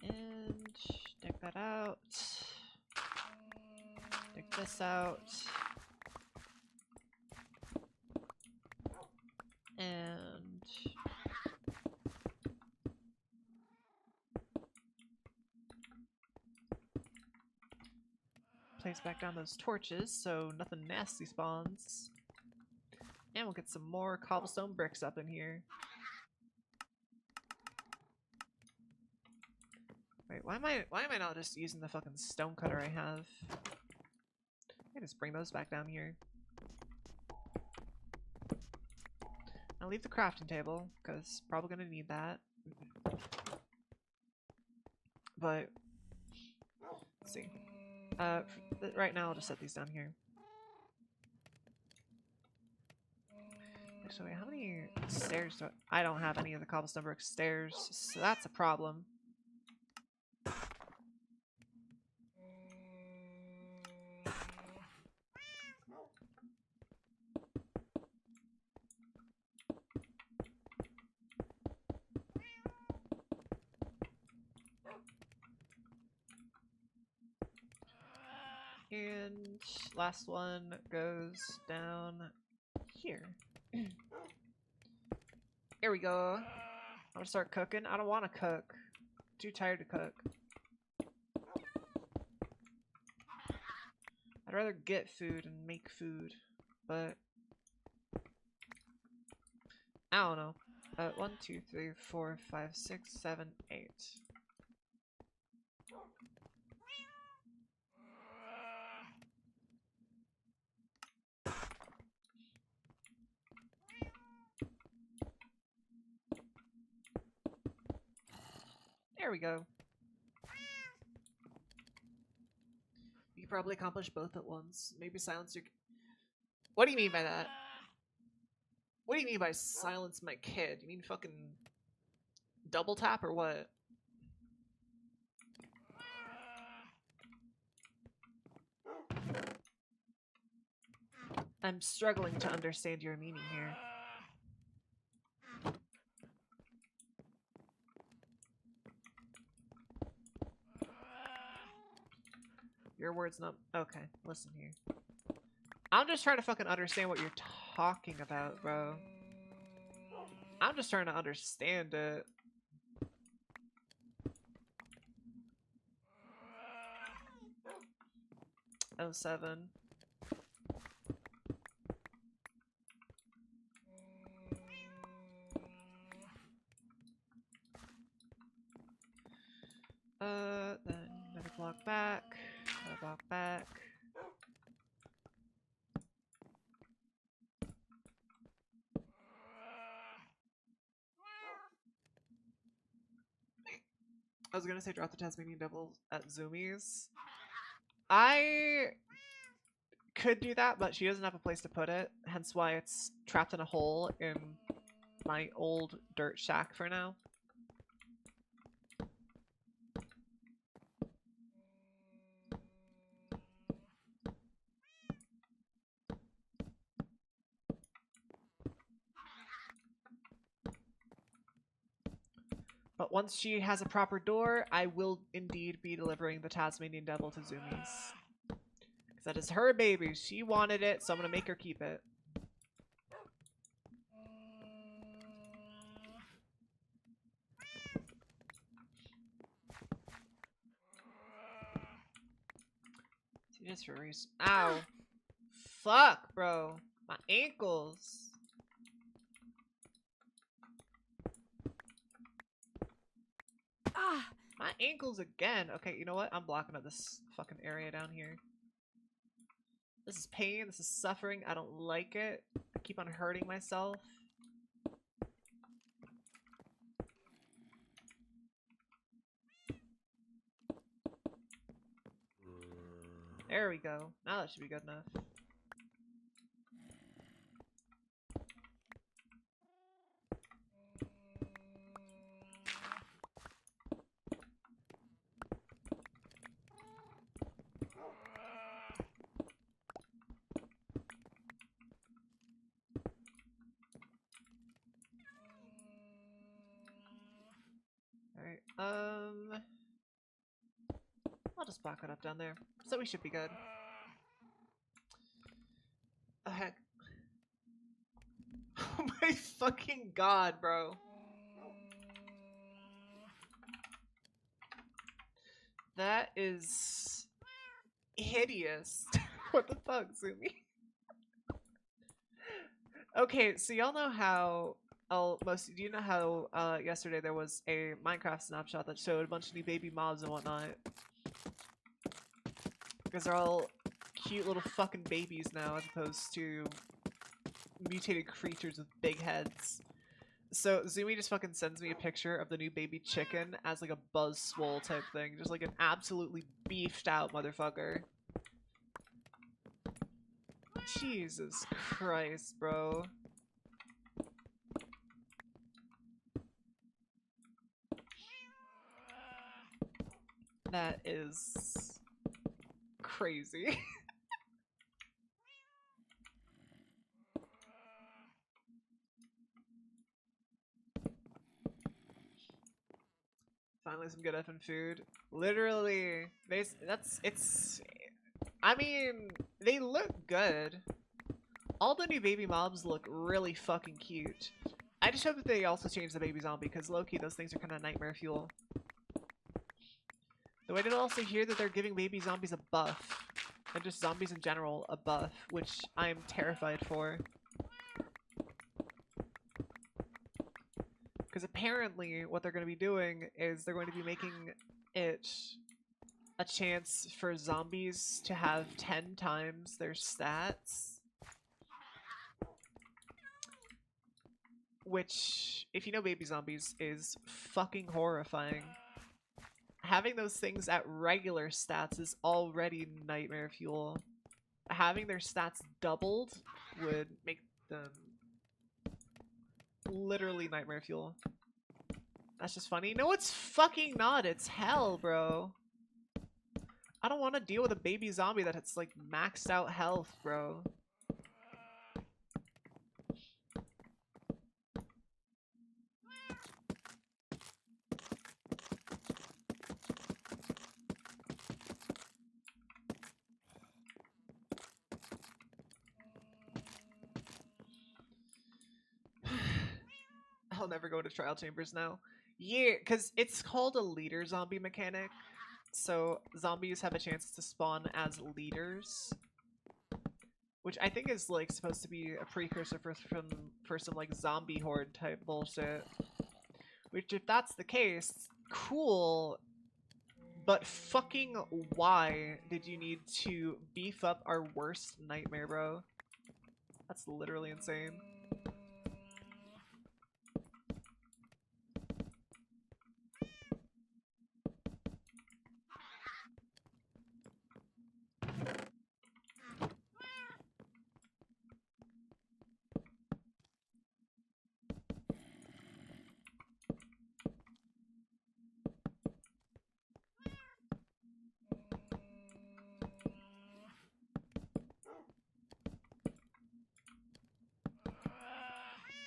Speaker 1: And dig that out. Dig this this out. And place back down those torches so nothing nasty spawns. And we'll get some more cobblestone bricks up in here. Wait, why am I not just using the fucking stone cutter I have? I just bring those back down here. I'll leave the crafting table, because probably gonna need that. But let's see. Right now I'll just set these down here. Actually, how many stairs do I don't have any of the cobblestone brick stairs, so that's a problem. And last one goes down here. Here we go. I'm gonna start cooking. I don't want to cook. Too tired to cook. I'd rather get food and make food, but I don't know. 1, 2, 3, 4, 5, 6, 7, 8. There we go. You could probably accomplish both at once. Maybe silence your... What do you mean by that? What do you mean by silence my kid? You mean fucking double tap or what? I'm struggling to understand your meaning here. Your words not... Okay, listen here. I'm just trying to fucking understand what you're talking about, bro. I'm just trying to understand it. Oh, 7. Then another block back. Another block back. I was gonna say drop the Tasmanian Devil at Zoomies. I could do that, but she doesn't have a place to put it, hence why it's trapped in a hole in my old dirt shack for now. But once she has a proper door, I will indeed be delivering the Tasmanian Devil to Zoomies. Because that is her baby. She wanted it, so I'm going to make her keep it. See, just for reason. Ow. Fuck, bro. My ankles. My ankles again. Okay, you know what? I'm blocking up this fucking area down here. This is pain. This is suffering. I don't like it. I keep on hurting myself. There we go. Now that should be good enough. Alright, I'll just block it up down there. So we should be good. The heck? Oh my fucking god, bro. That is hideous. What the fuck, Zumi? Okay, so y'all know how do you know how yesterday there was a Minecraft snapshot that showed a bunch of new baby mobs and whatnot? Because they're all cute little fucking babies now as opposed to mutated creatures with big heads. So Zumi just fucking sends me a picture of the new baby chicken as like a buzz swole type thing. Just like an absolutely beefed out motherfucker. Jesus Christ, bro. That is crazy. Finally some good effing food. Literally, I mean, they look good. All the new baby mobs look really fucking cute. I just hope that they also change the baby zombie, because low-key, those things are kind of nightmare fuel. Though I did also hear that they're giving baby zombies a buff. And just zombies in general a buff, which I am terrified for. Because apparently what they're going to be doing is they're going to be making it a chance for zombies to have 10 times their stats. Which, if you know baby zombies, is fucking horrifying. Having those things at regular stats is already nightmare fuel. Having their stats doubled would make them literally nightmare fuel. That's just funny. No, it's fucking not. It's hell, bro. I don't want to deal with a baby zombie that's like maxed out health, bro. I'll never go to trial chambers now. Yeah, because it's called a leader zombie mechanic. So zombies have a chance to spawn as leaders. Which I think is like supposed to be a precursor for some like zombie horde type bullshit. Which if that's the case, cool. But fucking why did you need to beef up our worst nightmare, bro? That's literally insane.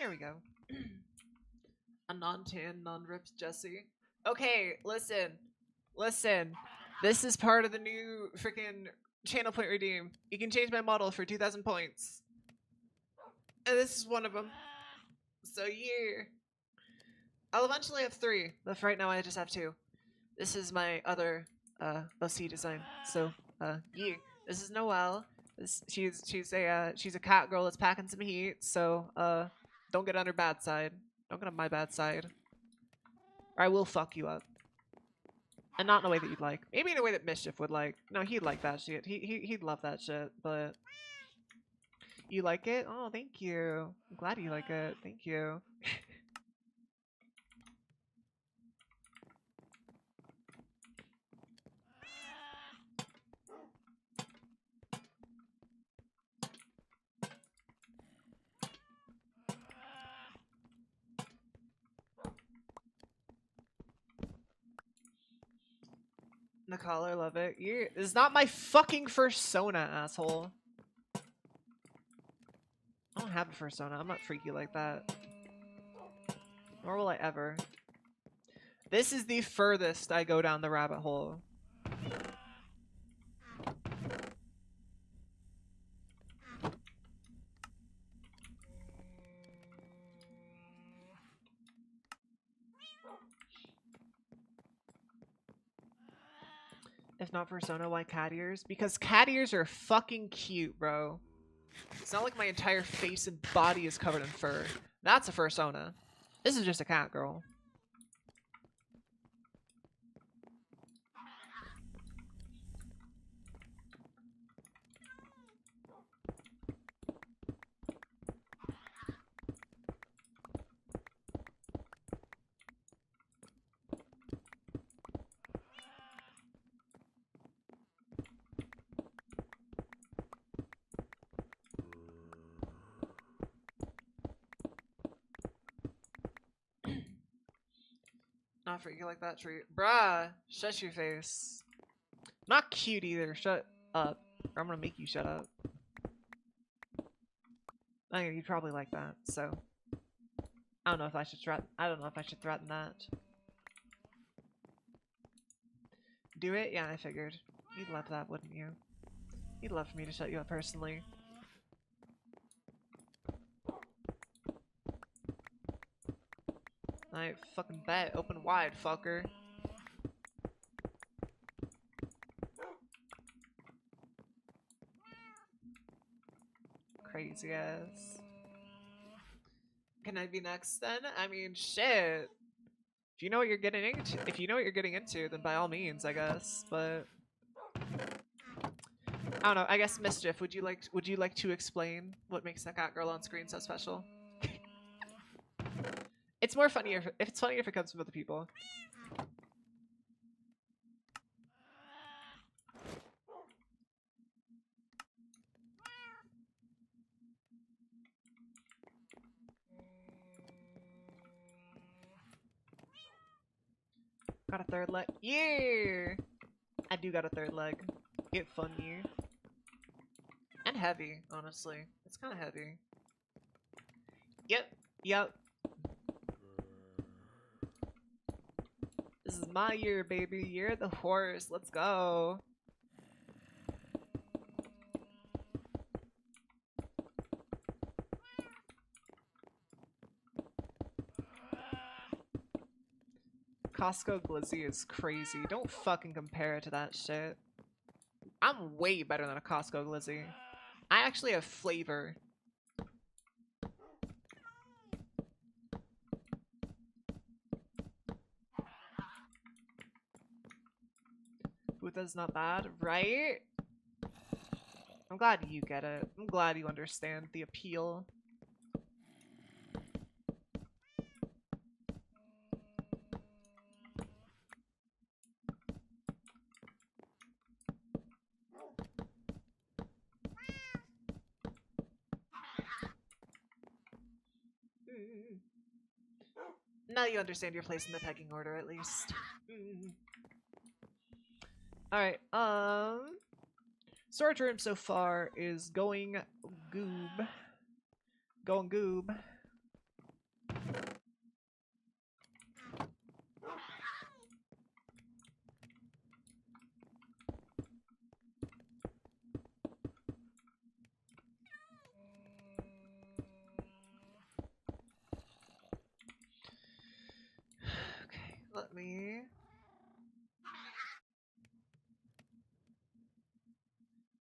Speaker 1: There we go. A non-tan, non-ripped Jesse. Okay, listen. Listen. This is part of the new freaking channel point redeem. You can change my model for 2,000 points. And this is one of them. So yeah. I'll eventually have 3, but for right now I just have 2. This is my other OC design. So yeah. This is Noelle. She's a cat girl that's packing some heat, so don't get on her bad side. Don't get on my bad side. Or I will fuck you up. And not in a way that you'd like. Maybe in a way that Mischief would like. No, he'd like that shit. He'd love that shit, but... You like it? Oh, thank you. I'm glad you like it. Thank you. Nicole, I love it. This is not my fucking fursona, asshole. I don't have a fursona. I'm not freaky like that. Nor will I ever. This is the furthest I go down the rabbit hole. If not for Sona, why cat ears? Because cat ears are fucking cute, bro. It's not like my entire face and body is covered in fur. That's a fursona. This is just a cat girl. Not for you like that treat. Bruh, shut your face. Not cute either. Shut up. Or I'm gonna make you shut up. I mean, you'd probably like that, so. I don't know if I should threaten that. Do it? Yeah, I figured. You'd love that, wouldn't you? You'd love for me to shut you up personally. I fucking bet. Open wide, fucker. Crazy ass. Can I be next then? I mean, shit. If you know what you're getting into, then by all means, I guess. But I don't know. I guess Mischief. Would you like to explain what makes that cat girl on screen so special? It's more funnier if it's funnier if it comes from other people. Got a third leg. Yeah! I do got a third leg. Get funny. And heavy, honestly. It's kind of heavy. Yep. Yep. This is my year, baby. You're the horse. Let's go. Costco Glizzy is crazy. Don't fucking compare it to that shit. I'm way better than a Costco Glizzy. I actually have flavor. Butha's not bad, right? I'm glad you get it. I'm glad you understand the appeal. Now you understand your place in the pecking order, at least. Alright, storage room so far is going goob. Going goob. Okay, let me...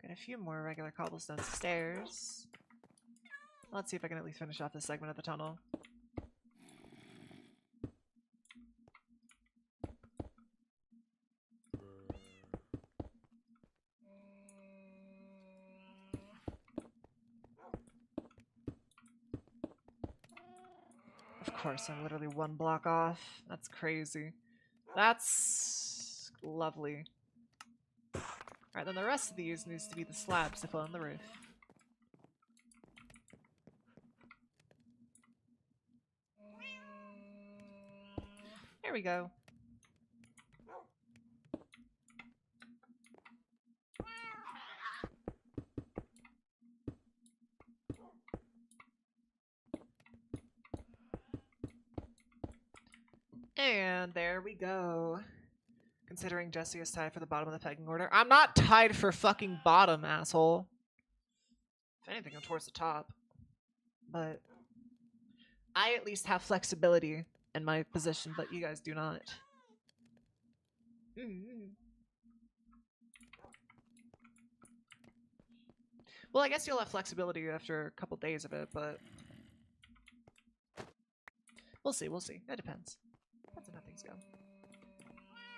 Speaker 1: Get a few more regular cobblestone stairs. Let's see if I can at least finish off this segment of the tunnel. Of course, I'm literally one block off. That's crazy. That's lovely. Alright, then the rest of these needs to be the slabs to fill in the roof. There we go. And there we go. Considering Jesse is tied for the bottom of the pecking order. I'm not tied for fucking bottom, asshole. If anything, I'm towards the top. But I at least have flexibility in my position, but you guys do not. Well, I guess you'll have flexibility after a couple days of it, but we'll see. We'll see. That depends. Depends on how things go.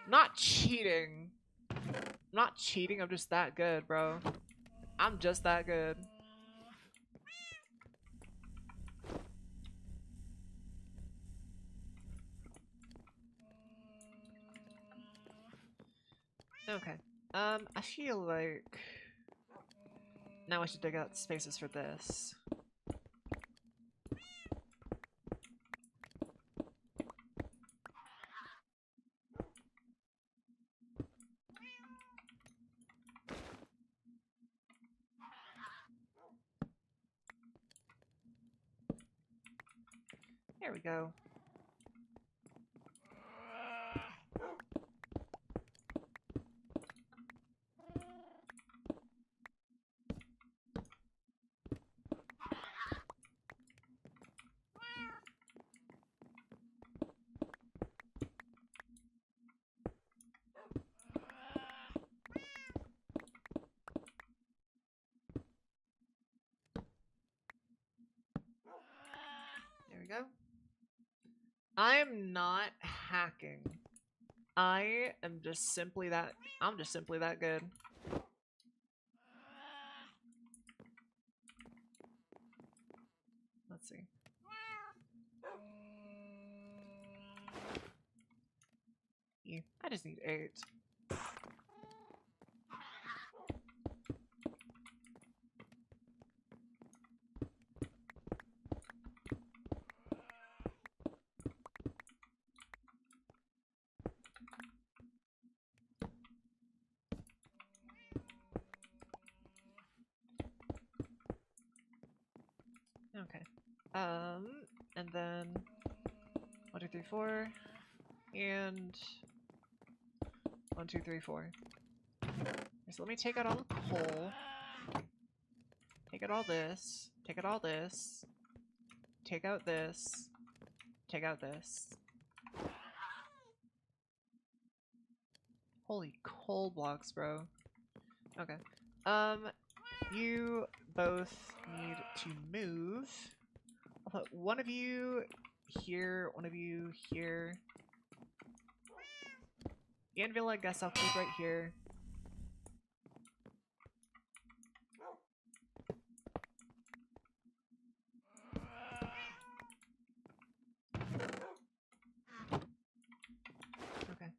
Speaker 1: Not cheating. I'm not cheating. I'm just that good, bro. I'm just that good. Okay. I feel like now I should dig out spaces for this. There we go. There we go. I'm not hacking. I am just simply that. I'm just simply that good. Let's see. Yeah, I just need 8. Okay. And then 1, 2, 3, 4, and 1, 2, 3, 4. So let me take out all the coal. Take out all this. Take out all this. Take out this. Take out this. Holy coal blocks, bro. Okay. You both need to move. I'll put one of you here, one of you here. The anvil, I guess I'll keep right here. Okay.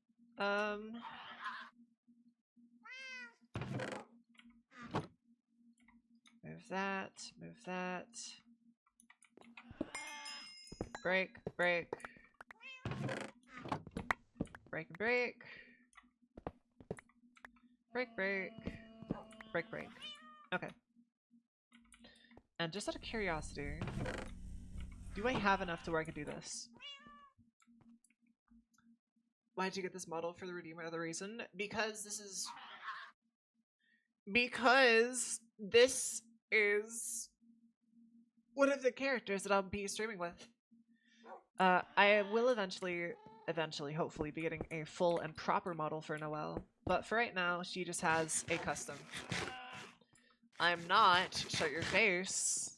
Speaker 1: Move that, move that. Break, break. Break and break. Break, break. Break, break. Okay. And just out of curiosity, do I have enough to where I can do this? Why did you get this model for the redeemer? Other reason? Because this is one of the characters that I'll be streaming with. I will eventually, hopefully, be getting a full and proper model for Noelle. But for right now, she just has a custom. I'm not. Shut your face.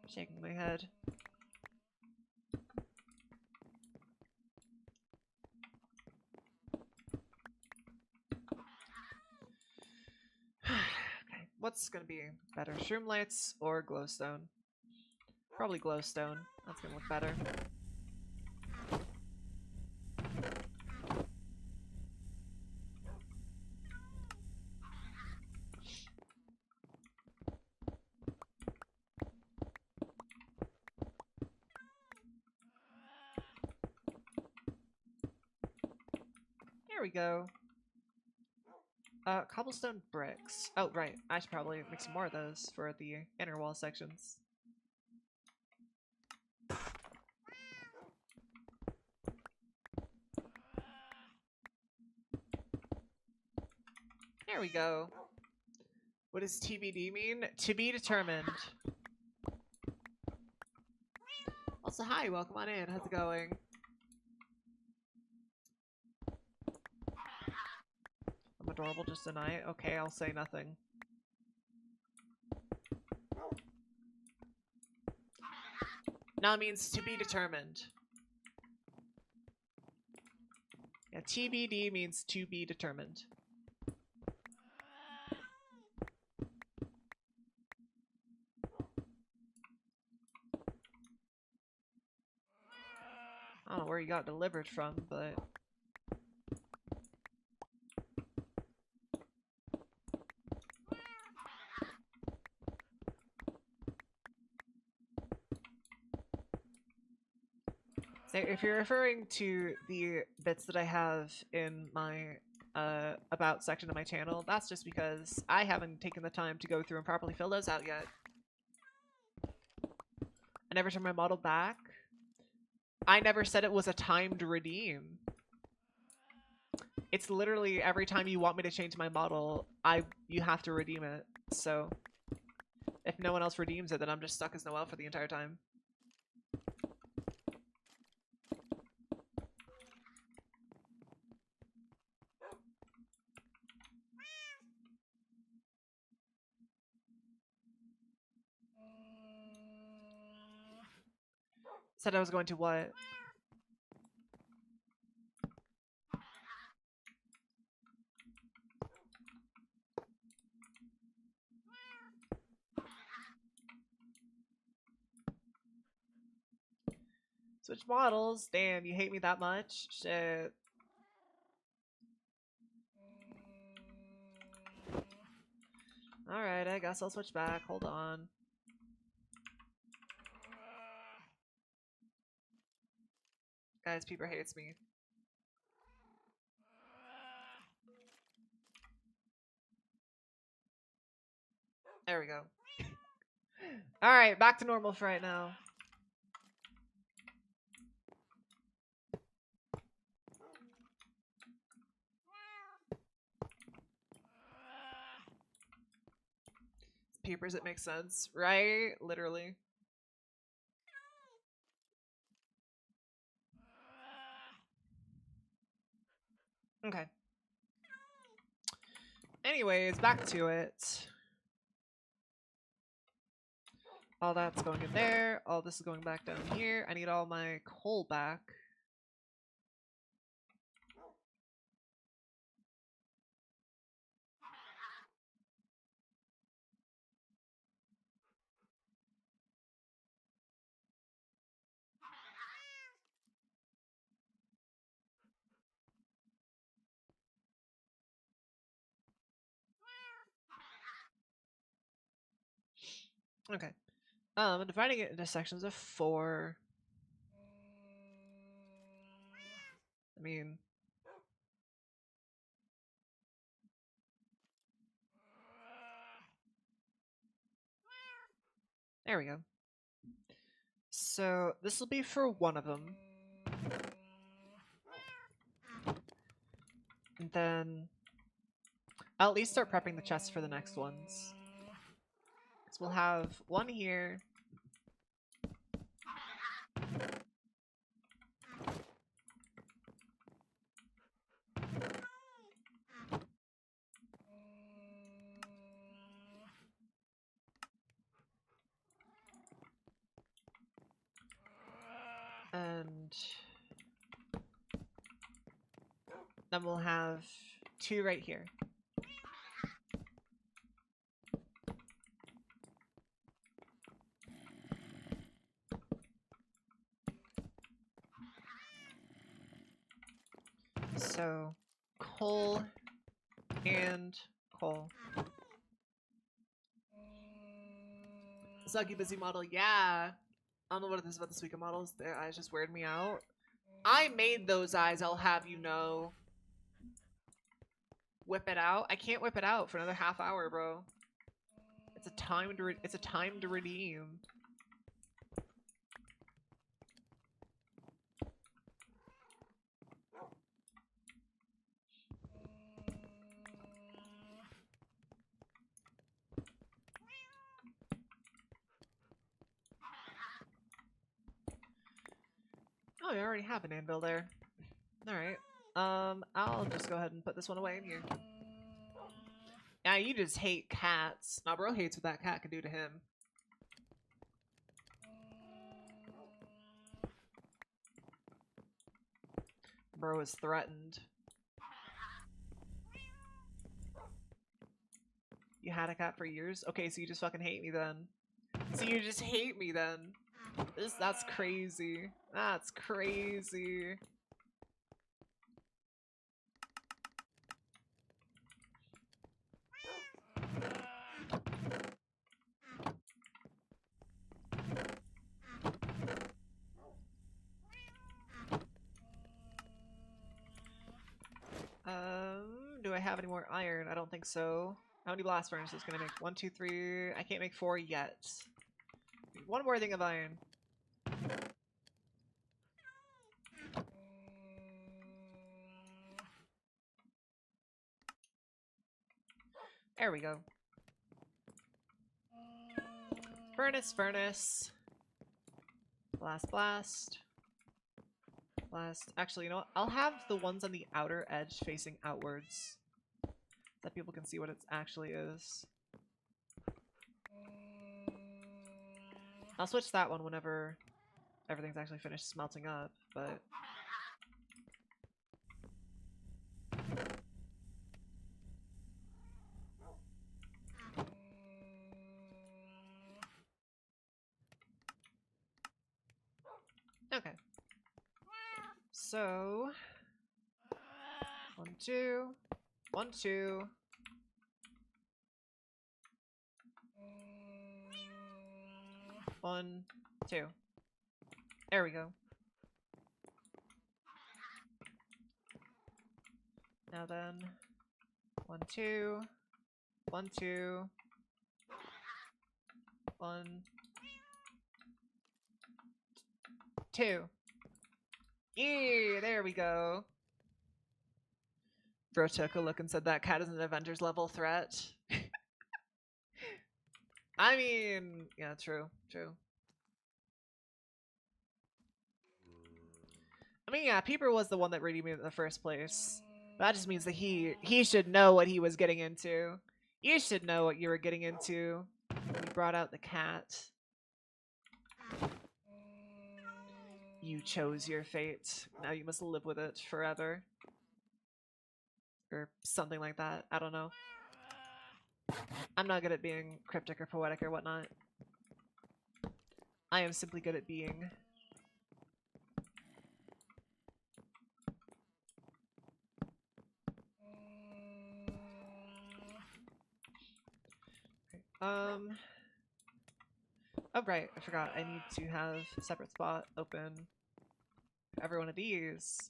Speaker 1: Shaking my head. Okay, what's gonna be better? Shroom lights or glowstone? Probably glowstone. That's gonna look better. There we go. Cobblestone bricks. Oh, right. I should probably make some more of those for the inner wall sections. There we go. What does TBD mean? To be determined. Also, hi, welcome on in. How's it going? I'm normal, just deny it? Okay, I'll say nothing. Now means to be determined. Yeah, TBD means to be determined. I don't know where you got delivered from, but... So if you're referring to the bits that I have in my about section of my channel, that's just because I haven't taken the time to go through and properly fill those out yet. I never turned my model back. I never said it was a timed redeem. It's literally every time you want me to change my model, you have to redeem it. So if no one else redeems it, then I'm just stuck as Noelle for the entire time. Said I was going to what? Switch models? Damn, you hate me that much? Shit. Alright, I guess I'll switch back. Hold on. Guys, Peeper hates me. There we go. Alright, back to normal for right now. Peepers, it makes sense, right? Literally. Okay. Anyways, back to it. All that's going in there. All this is going back down here. I need all my coal back. Okay. Dividing it into sections of 4. I mean... There we go. So, this will be for one of them. And then... I'll at least start prepping the chests for the next ones. So we'll have one here. And then we'll have 2 right here. So, coal and coal. Sucky busy model, yeah. I don't know what it is about this week of models. Their eyes just weirded me out. I made those eyes, I'll have you know. Whip it out? I can't whip it out for another half hour, bro. It's a time to redeem. Oh, you already have an anvil there. Alright. I'll just go ahead and put this one away in here. Yeah, you just hate cats. Nah, bro hates what that cat can do to him. Bro is threatened. You had a cat for years? Okay, so you just fucking hate me then. So you just hate me then. That's crazy. That's crazy. Do I have any more iron? I don't think so. How many blast furnaces can I make? 1, 2, 3. I can't make 4 yet. One more thing of iron. There we go. Furnace, furnace. Blast, blast. Blast. Actually, you know what? I'll have the ones on the outer edge facing outwards. So that people can see what it actually is. I'll switch that one whenever everything's actually finished smelting up, but... Okay. So... 1, 2... 1, 2... 1, 2. There we go. Now then, 1, 2, 1, 2, 1, 2. Yeah, there we go. Bro took a look and said that cat is an Avengers level threat. I mean, yeah, true, true. I mean, yeah, Peeper was the one that redeemed me in the first place. That just means that he should know what he was getting into. You should know what you were getting into when you brought out the cat. You chose your fate. Now you must live with it forever. Or something like that. I don't know. I'm not good at being cryptic or poetic or whatnot. I am simply good at being. Okay. Oh right, I forgot. I need to have a separate spot open for every one of these.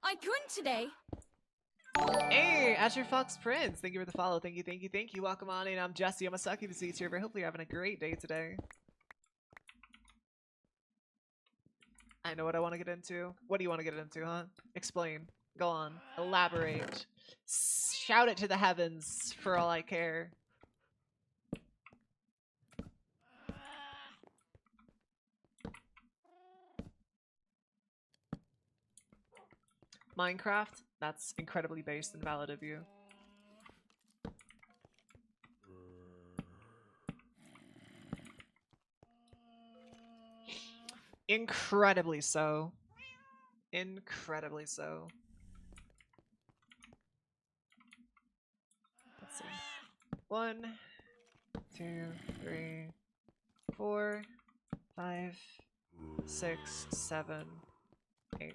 Speaker 2: I couldn't today.
Speaker 1: Hey, Azure Fox Prince, thank you for the follow. Thank you, thank you, thank you. Welcome on in. I'm Jesse. I'm a sucky the YouTuber. Hopefully you're having a great day today. I know what I want to get into. What do you want to get into, huh? Explain. Go on. Elaborate. Shout it to the heavens for all I care. Minecraft? That's incredibly based and valid of you. Incredibly so. Incredibly so. Let's see. 1, 2, 3, 4, 5, 6, 7, 8.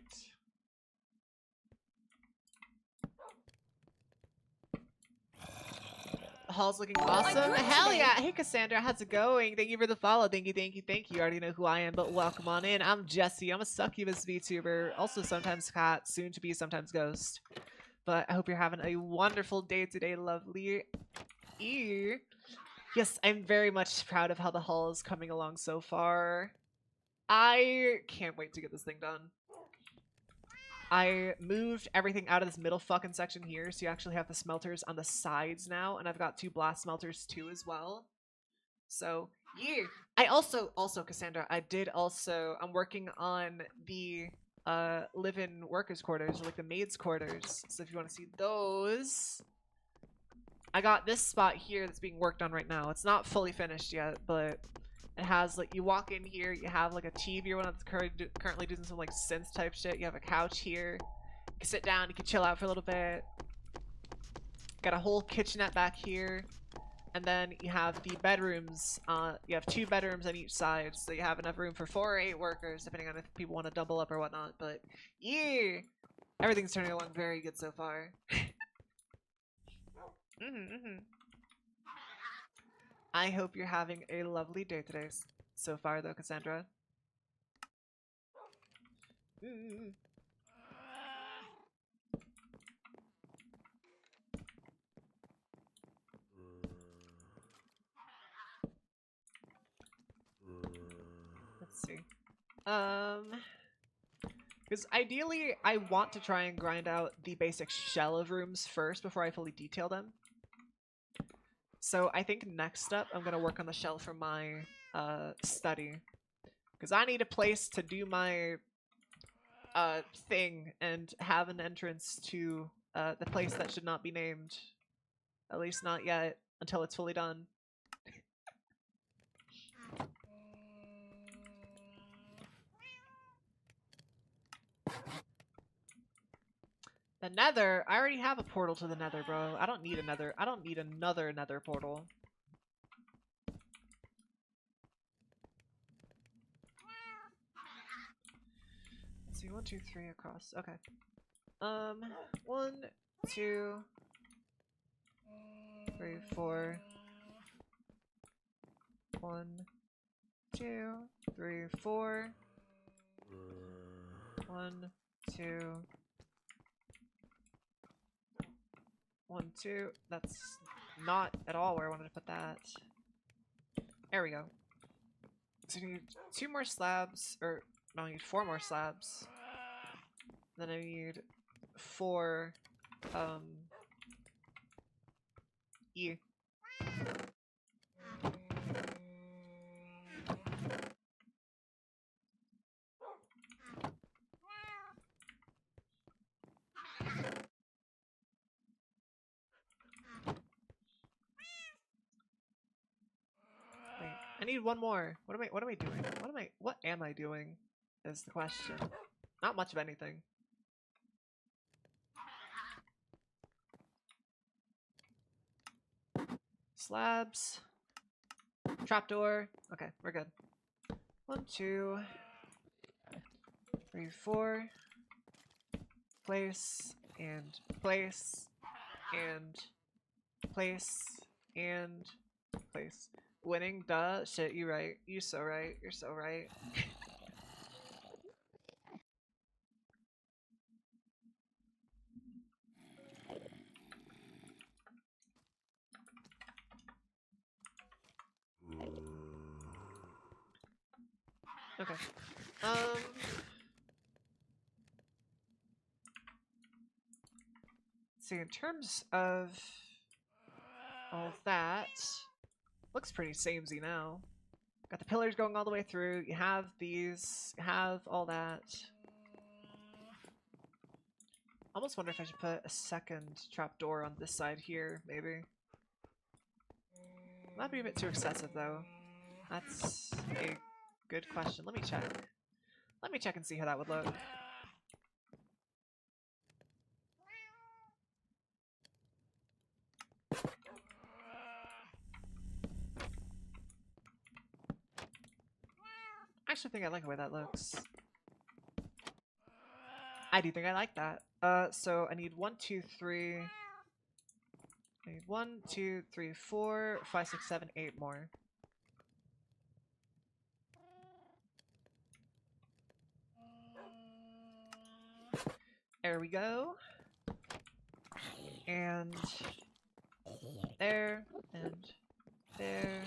Speaker 1: Hall's looking awesome. Hell yeah! Hey Cassandra, how's it going? Thank you for the follow. Thank you, thank you, thank you. You already know who I am, but welcome on in. I'm Jesse. I'm a succubus VTuber, also sometimes cat, soon to be sometimes ghost. But I hope you're having a wonderful day today, lovely. Yes, I'm very much proud of how the Hall is coming along so far. I can't wait to get this thing done. I moved everything out of this middle fucking section here, so you actually have the smelters on the sides now, and I've got 2 blast smelters too as well. So, yeah. I also Cassandra, I'm working on the live-in workers' quarters, or like the maids' quarters. So if you want to see those, I got this spot here that's being worked on right now. It's not fully finished yet, but it has like, you walk in here, you have like a TV or one that's currently doing some like synth type shit. You have a couch here. You can sit down, you can chill out for a little bit. Got a whole kitchenette back here. And then you have the bedrooms. You have 2 bedrooms on each side, so you have enough room for 4 or 8 workers, depending on if people want to double up or whatnot. But yeah, everything's turning along very good so far. I hope you're having a lovely day today so far, though, Cassandra. Let's see. Because ideally, I want to try and grind out the basic shell of rooms first before I fully detail them. So I think next up, I'm going to work on the shell for my study. Because I need a place to do my thing and have an entrance to the place that should not be named. At least not yet, until it's fully done. The Nether? I already have a portal to the Nether, bro. I don't need another. I don't need another Nether portal. Let's see, 1, 2, 3 across. Okay. 1, 2, 3, 4. 1, 2, 3, 4. 1, 2. 1, 2. That's not at all where I wanted to put that. There we go. So I need 2 more slabs, or no, I need 4 more slabs. Then I need 4, E. I need 1 more. What am I doing? What am I doing? Is the question. Not much of anything. Slabs. Trapdoor. Okay, we're good. 1, 2, 3, 4. Place and place and place and place. Winning, duh. Shit, you right. You so right. You're so right. Okay. See, in terms of all that, looks pretty samey now. Got the pillars going all the way through. You have these. You have all that. Almost wonder if I should put a second trapdoor on this side here, maybe. Might be a bit too excessive, though. That's a good question. Let me check. Let me check and see how that would look. I actually think I like the way that looks. I do think I like that. So I need 1, 2, 3. I need 1, 2, 3, 4, 5, 6, 7, 8 more. There we go. And there, and there.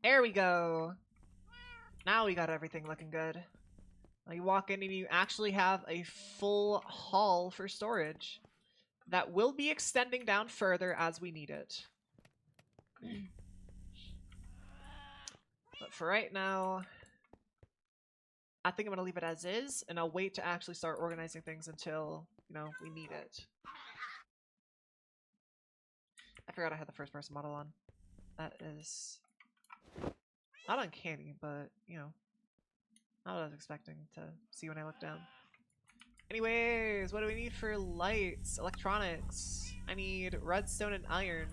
Speaker 1: There we go. Now we got everything looking good. Now you walk in and you actually have a full hall for storage that will be extending down further as we need it. But for right now, I think I'm gonna leave it as is, and I'll wait to actually start organizing things until, you know, we need it. I forgot I had the first person model on. That is not uncanny, but, you know, not what I was expecting to see when I looked down. Anyways, what do we need for lights? Electronics. I need redstone and iron.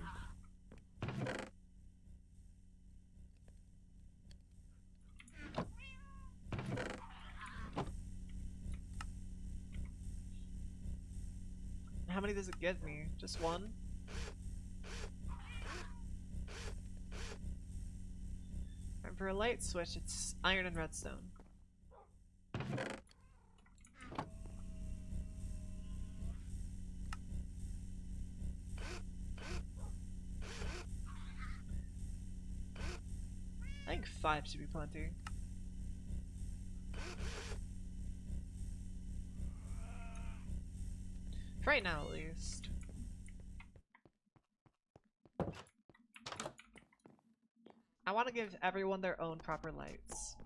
Speaker 1: How many does it give me? Just one? And for a light switch, it's iron and redstone. I think 5 should be plenty. For right now, at least. I want to give everyone their own proper lights.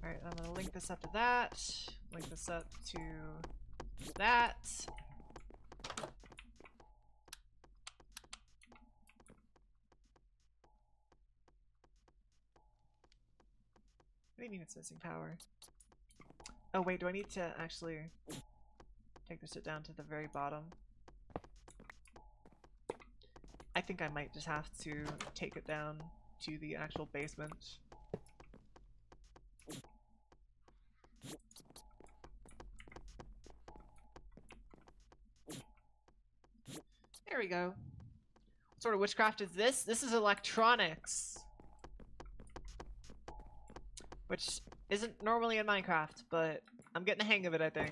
Speaker 1: Alright, I'm gonna link this up to that. Link this up to that. What do you mean it's missing power? Oh wait, do I need to actually take this shit down to the very bottom? I think I might just have to take it down to the actual basement. There we go. What sort of witchcraft is this? This is electronics. Which isn't normally in Minecraft, but I'm getting the hang of it, I think.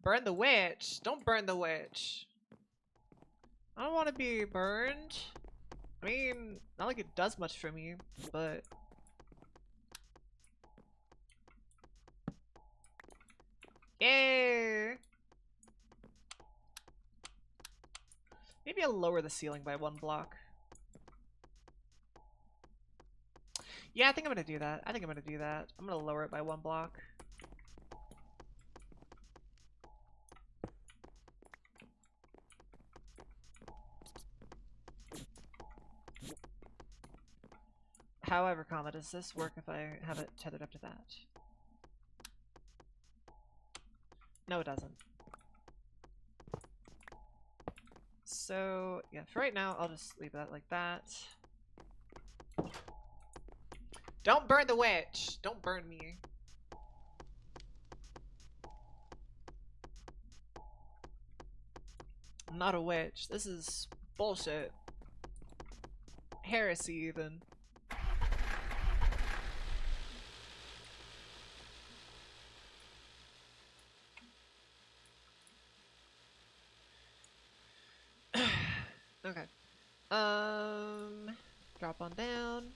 Speaker 1: Burn the witch! Don't burn the witch! I don't want to be burned. I mean, not like it does much for me, but... Yay! Maybe I'll lower the ceiling by 1 block. Yeah, I think I'm gonna do that. I'm gonna lower it by 1 block. However, does this work if I have it tethered up to that? No, it doesn't. So, yeah, for right now, I'll just leave that like that. Don't burn the witch! Don't burn me. I'm not a witch. This is bullshit. Heresy, even. Okay. Drop on down.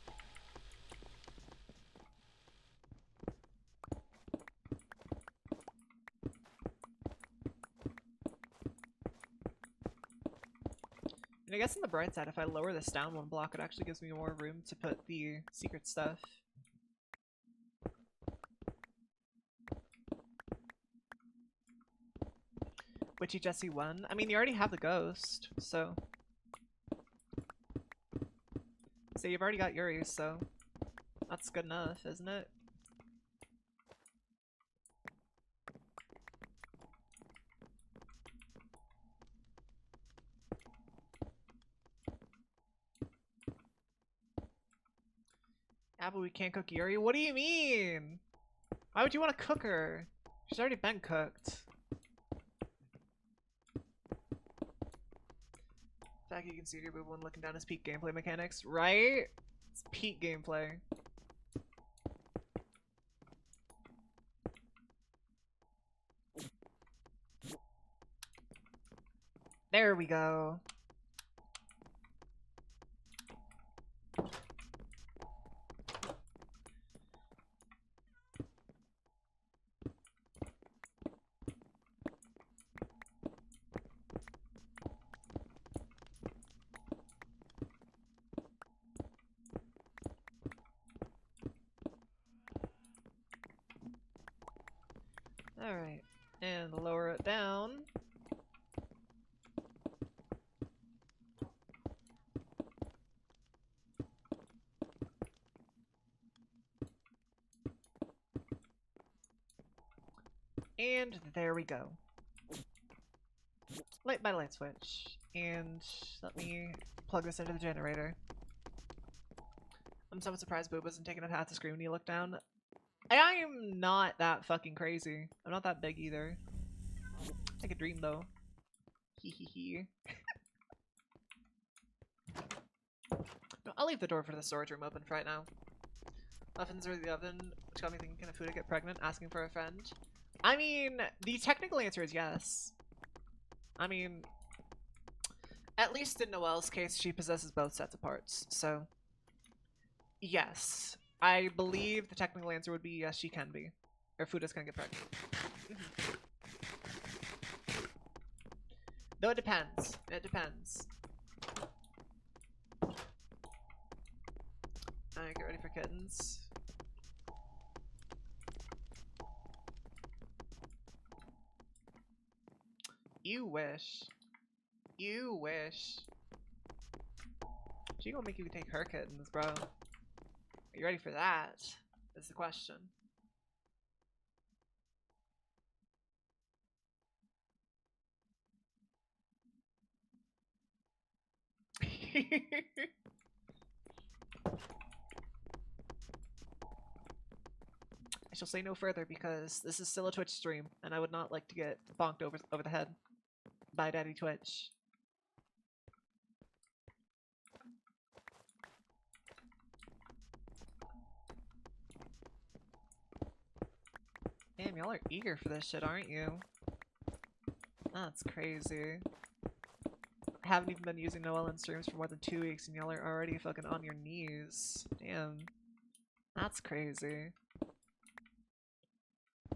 Speaker 1: And I guess on the bright side, if I lower this down 1 block, it actually gives me more room to put the secret stuff. Witchy Jesse 1. I mean, you already have the ghost, so... So you've already got Yuri, so... That's good enough, isn't it? Yeah, but we can't cook Yuri? What do you mean? Why would you want to cook her? She's already been cooked. In fact, you can see your boob when looking down his peak gameplay mechanics, right? It's peak gameplay. There we go. Alright, and lower it down. And there we go. Light by light switch. And let me plug this into the generator. I'm somewhat surprised Boob wasn't taking a path to scream when you look down. I am not that fucking crazy. I'm not that big either. I could dream though. Hee hee hee. No, I'll leave the door for the storage room open for right now. Muffins are in the oven, which got me thinking, can a food get pregnant? Asking for a friend. I mean, the technical answer is yes. I mean, at least in Noelle's case, she possesses both sets of parts, so yes. I believe the technical answer would be yes, she can be. Or Fuda's gonna get pregnant. Though it depends. It depends. Alright, get ready for kittens. You wish. You wish. She gonna make you take her kittens, bro. Are you ready for that? Is the question. I shall say no further because this is still a Twitch stream, and I would not like to get bonked over the head by Daddy Twitch. Damn, y'all are eager for this shit, aren't you? That's crazy. I haven't even been using Noelle in streams for more than 2 weeks, and y'all are already fucking on your knees. Damn. That's crazy.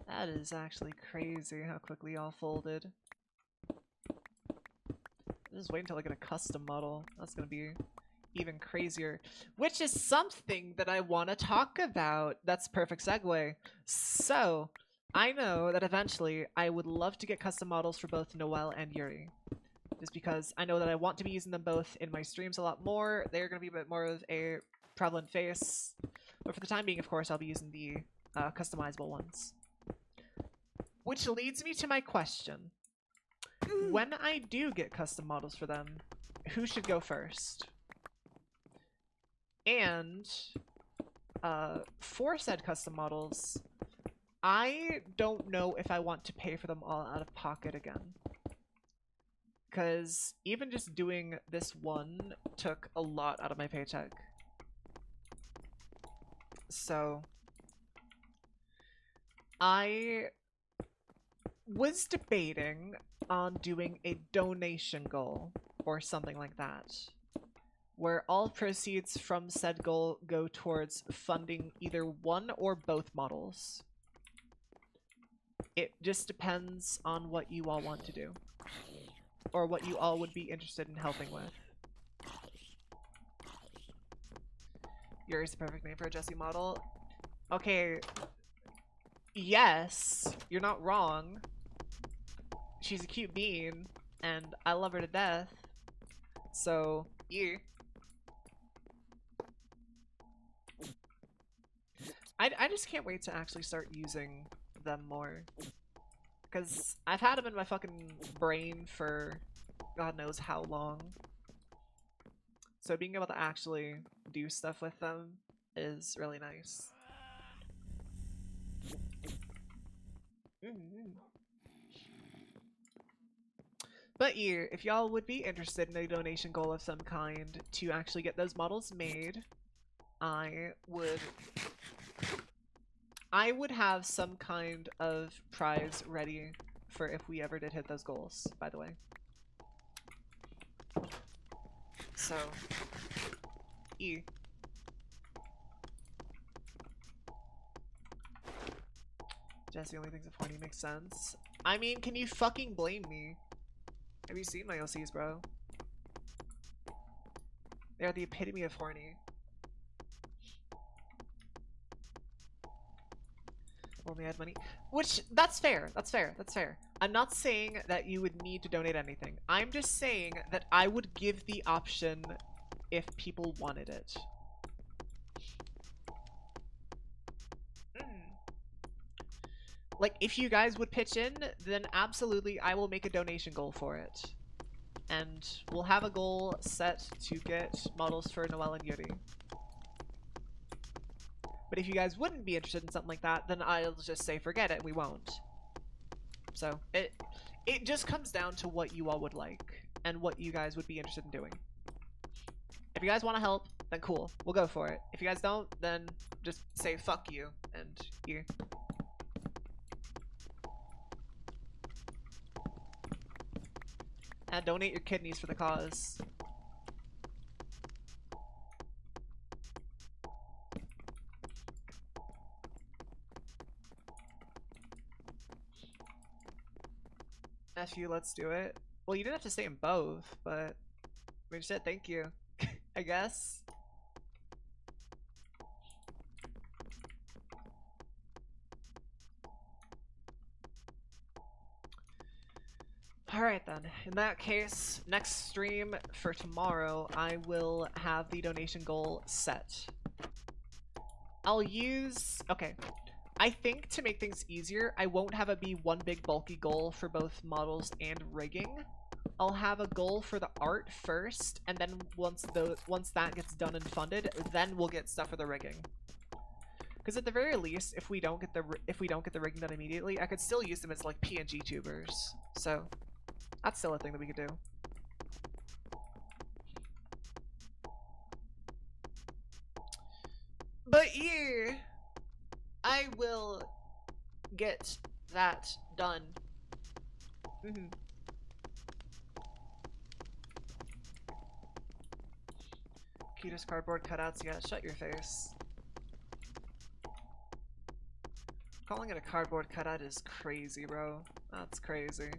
Speaker 1: That is actually crazy how quickly y'all folded. Just wait until I get a custom model. That's gonna be even crazier. Which is something that I want to talk about. That's perfect segue. So, I know that eventually I would love to get custom models for both Noelle and Yuri. Just because I know that I want to be using them both in my streams a lot more. They're going to be a bit more of a prevalent face. But for the time being, of course, I'll be using the customizable ones. Which leads me to my question. When I do get custom models for them, who should go first? And for said custom models, I don't know if I want to pay for them all out of pocket again. Because even just doing this one took a lot out of my paycheck. So I was debating on doing a donation goal or something like that, where all proceeds from said goal go towards funding either one or both models. It just depends on what you all want to do, or what you all would be interested in helping with. Yuri's the perfect name for a Jessie model. Okay, yes, you're not wrong. She's a cute bean, and I love her to death. So, you. I just can't wait to actually start using them more. Because I've had them in my fucking brain for God knows how long. So being able to actually do stuff with them is really nice. Mm. But yeah, if y'all would be interested in a donation goal of some kind to actually get those models made, I would have some kind of prize ready for if we ever did hit those goals, by the way. So, Jesse only thinks if horny makes sense. I mean, can you fucking blame me? Have you seen my OCs, bro? They are the epitome of horny. Only had money. Which, that's fair. That's fair. That's fair. I'm not saying that you would need to donate anything. I'm just saying that I would give the option if people wanted it. Like, if you guys would pitch in, then absolutely I will make a donation goal for it. And we'll have a goal set to get models for Noelle and Yuri. But if you guys wouldn't be interested in something like that, then I'll just say forget it, we won't. So, it just comes down to what you all would like, and what you guys would be interested in doing. If you guys want to help, then cool, we'll go for it. If you guys don't, then just say fuck you, and here. And donate your kidneys for the cause. F you, let's do it. Well, you didn't have to stay in both, but we just said thank you, I guess. Alright then, in that case, next stream for tomorrow, I will have the donation goal set. I'll use... okay. I think to make things easier, I won't have it be one big bulky goal for both models and rigging. I'll have a goal for the art first, and then once that gets done and funded, then we'll get stuff for the rigging. Because at the very least, if we don't get the rigging done immediately, I could still use them as like PNG tubers. So that's still a thing that we could do. But yeah, I will get that done. Cutest cardboard cutouts yet. Shut your face. Calling it a cardboard cutout is crazy, bro. That's crazy.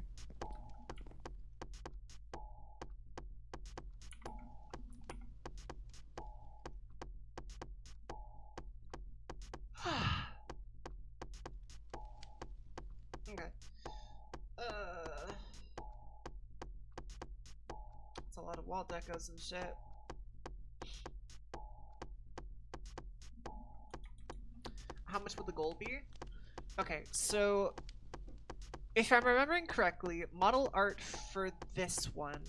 Speaker 1: Okay. It's a lot of wall decos and shit. How much would the goal be? Okay, so if I'm remembering correctly, model art for this one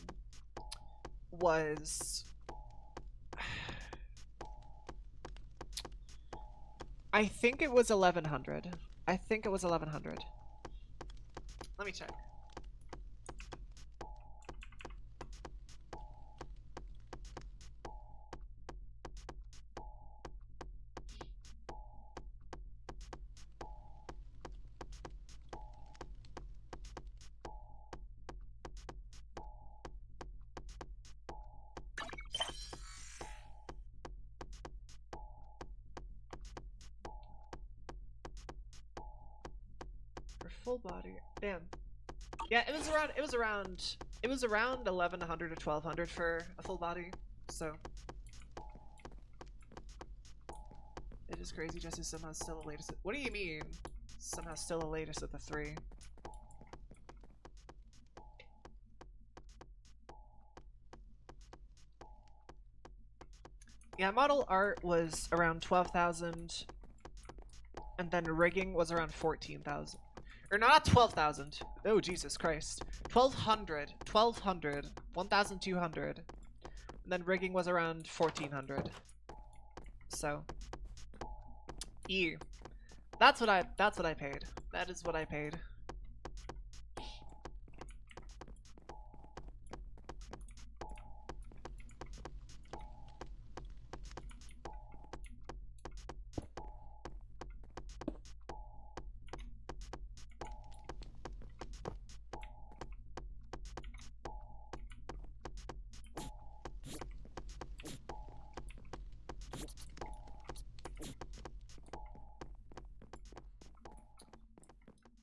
Speaker 1: was... I think it was 1100. I think it was 1100. Let me check. For full body, damn. Yeah, it was around 1100 to 1200 for a full body. So it is crazy. Just is somehow still the latest. What do you mean? Somehow still the latest of the three. Yeah, model art was around 12,000, and then rigging was around 14,000. Or not 12,000. Oh, Jesus Christ. 1,200, 1,200. And then rigging was around 1,400. So, That's what I paid. That is what I paid.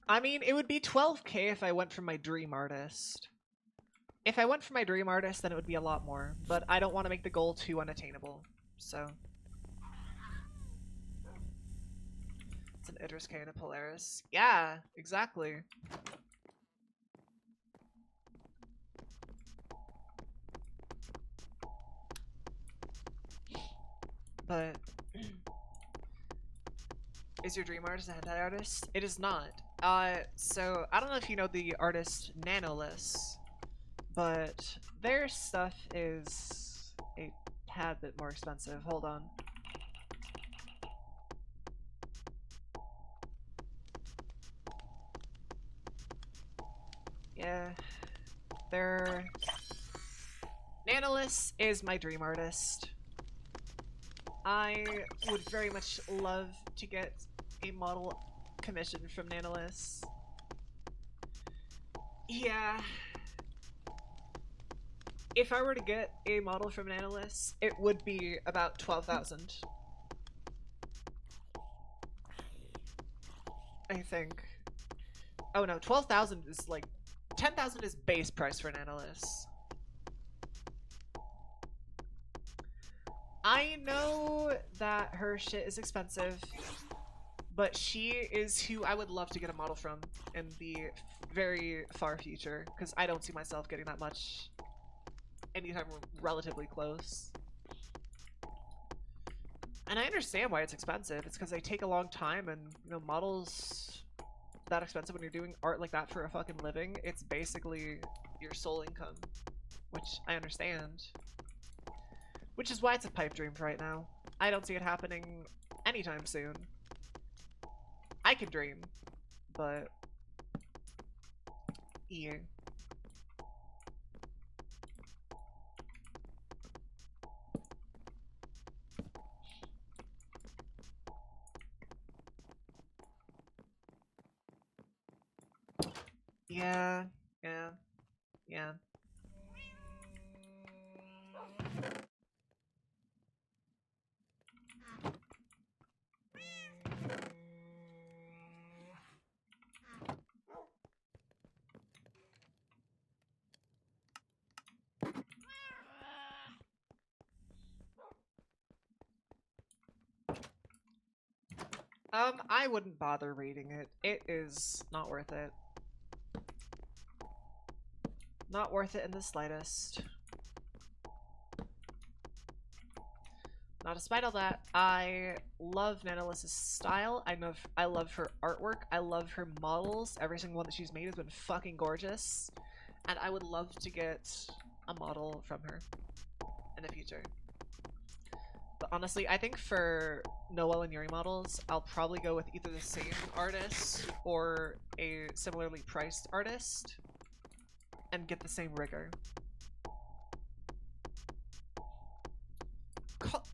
Speaker 1: I mean, it would be 12K if I went for my dream artist. If I went for my dream artist, then it would be a lot more. But I don't want to make the goal too unattainable. So. It's an Idris K and a Polaris. Yeah, exactly. But. Is your dream artist a hentai artist? It is not. So I don't know if you know the artist Nanoless, but their stuff is a tad bit more expensive. Hold on. Yeah. Nanoless is my dream artist. I would very much love to get a model commissioned from Nanoless. Yeah. If I were to get a model from Nanoless, it would be about 12,000. I think. Oh no, 12,000 is like 10,000 is base price for Nanoless. I know that her shit is expensive, but she is who I would love to get a model from in the very far future, because I don't see myself getting that much anytime relatively close. And I understand why it's expensive. It's because they take a long time, and you know, models that expensive when you're doing art like that for a fucking living, it's basically your sole income, which I understand. Which is why it's a pipe dream for right now. I don't see it happening anytime soon. I can dream, but yeah. Yeah, yeah, yeah. I wouldn't bother reading it. It is not worth it. Not worth it in the slightest. Now, despite all that, I love Nanoliss's style. I love her artwork. I love her models. Every single one that she's made has been fucking gorgeous. And I would love to get a model from her in the future. But honestly, I think for Noelle and Yuri models, I'll probably go with either the same artist or a similarly priced artist and get the same rigor.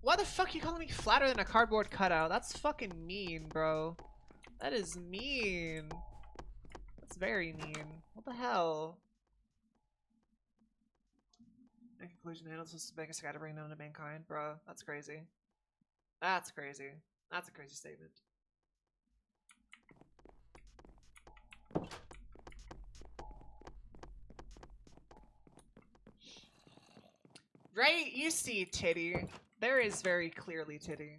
Speaker 1: Why the fuck are you calling me flatter than a cardboard cutout? That's fucking mean, bro. That is mean. That's very mean. What the hell? In conclusion, Handles was the biggest guy to bring known to mankind. Bro, that's crazy. That's crazy. That's a crazy statement. Right? You see titty. There is very clearly titty.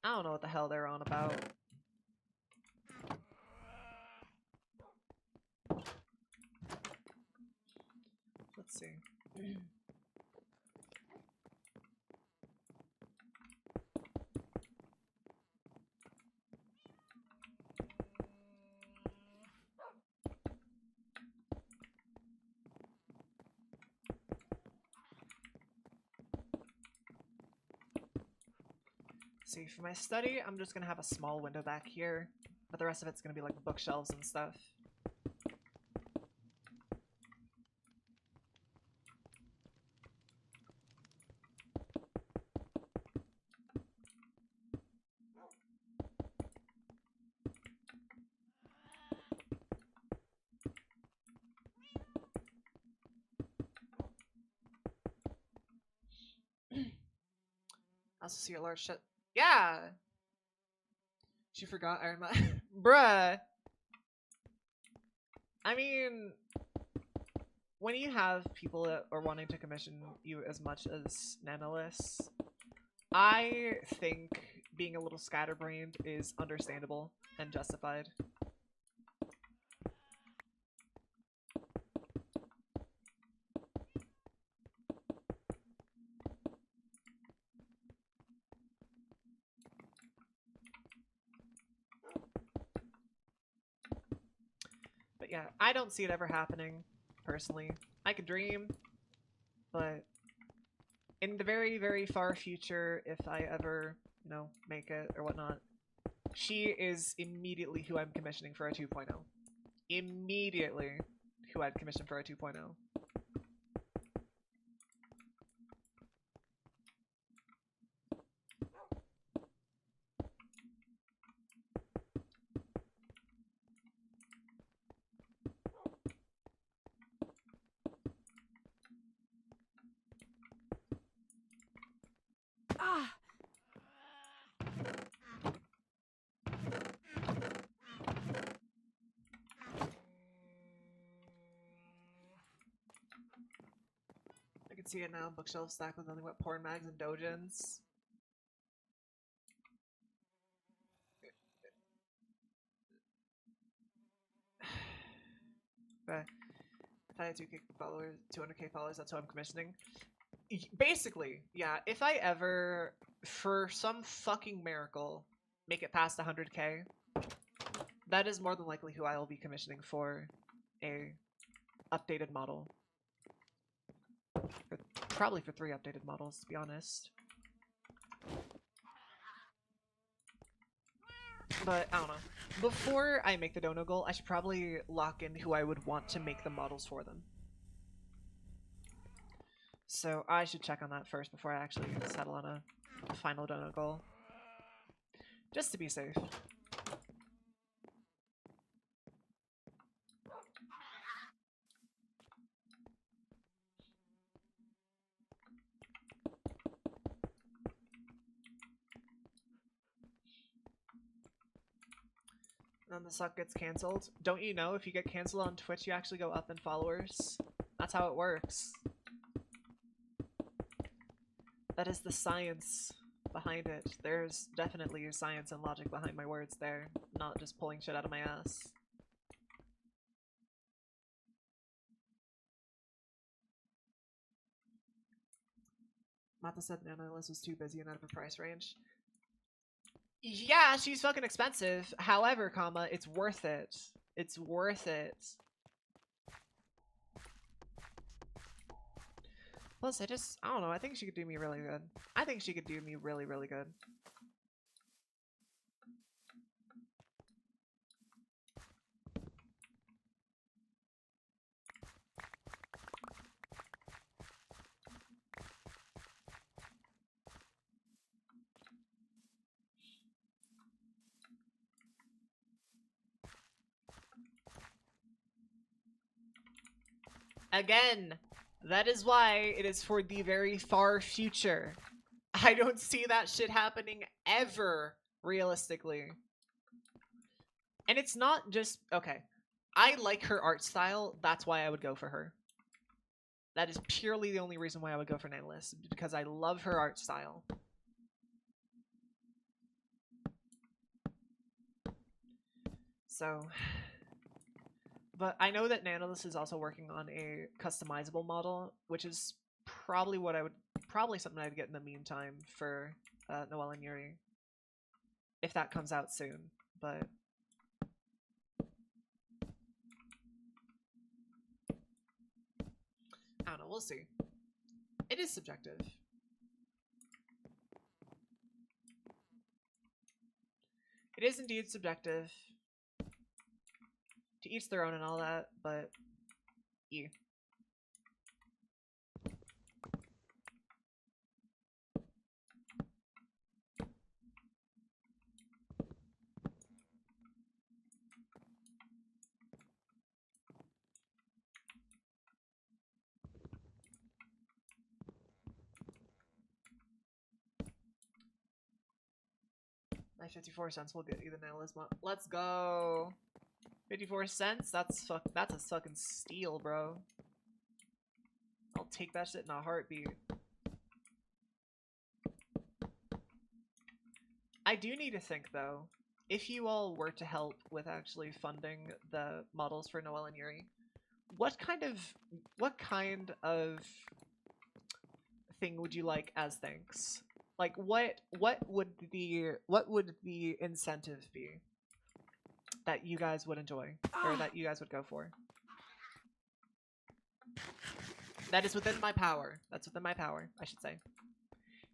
Speaker 1: I don't know what the hell they're on about. Let's see. See, for my study, I'm just gonna have a small window back here, but the rest of it's gonna be like bookshelves and stuff. I also see a large shit. Yeah! She forgot Iron Man. Bruh! I mean, when you have people that are wanting to commission you as much as Nanolis, I think being a little scatterbrained is understandable and justified. But yeah, I don't see it ever happening, personally. I could dream, but in the very, very far future, if I ever, you know, make it or whatnot, she is immediately who I'm commissioning for a 2.0. Immediately who I'd commission for a 2.0.
Speaker 2: Ah!
Speaker 1: I can see it now, bookshelf stacked with nothing but porn mags and dojins. But if I had 2K followers, 200K followers, that's who I'm commissioning. Basically, yeah, if I ever, for some fucking miracle, make it past 100K, that is more than likely who I will be commissioning for a updated model. Probably for 3 updated models, to be honest. But I don't know. Before I make the dono goal, I should probably lock in who I would want to make the models for them. So I should check on that first before I actually settle on a final dono goal. Just to be safe. Then the suck gets cancelled. Don't you know if you get cancelled on Twitch, you actually go up in followers? That's how it works. That is the science behind it. There's definitely science and logic behind my words there, not just pulling shit out of my ass. Mata said Nanolis was too busy and out of her price range. Yeah, she's fucking expensive. However, comma, it's worth it. It's worth it. Plus, I don't know, I think she could do me really good. I think she could do me really, really good. Again, that is why it is for the very far future. I don't see that shit happening ever, realistically. And it's not just, okay, I like her art style, that's why I would go for her. That is purely the only reason why I would go for Nanolis, because I love her art style. So, but I know that Nanolis is also working on a customizable model, which is probably what I would, probably something I'd get in the meantime for Noelle and Yuri. If that comes out soon, but... I don't know, we'll see. It is subjective. It is indeed subjective. To each their own and all that, but yeah. My 54 cents will get you the nihilism. Let's go. 54 cents? That's a fucking steal, bro. I'll take that shit in a heartbeat. I do need to think though, if you all were to help with actually funding the models for Noelle and Yuri, what kind of thing would you like as thanks? Like what would the incentive be that you guys would enjoy or that you guys would go for? That is within my power. That's within my power, I should say.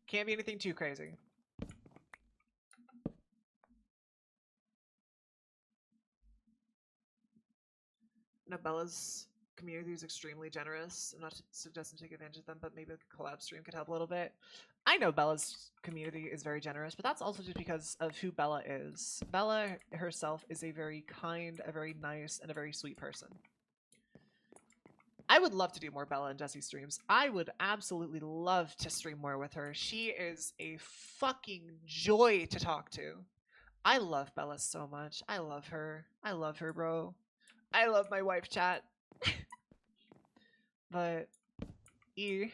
Speaker 1: Can't be anything too crazy. No, Bella's community is extremely generous. I'm not suggesting take advantage of them, but maybe a collab stream could help a little bit. I know Bella's community is very generous, but that's also just because of who Bella is. Bella herself is a very kind, a very nice, and a very sweet person. I would love to do more Bella and Jessie streams. I would absolutely love to stream more with her. She is a fucking joy to talk to. I love Bella so much. I love her. I love her, bro. I love my wife, chat. But E.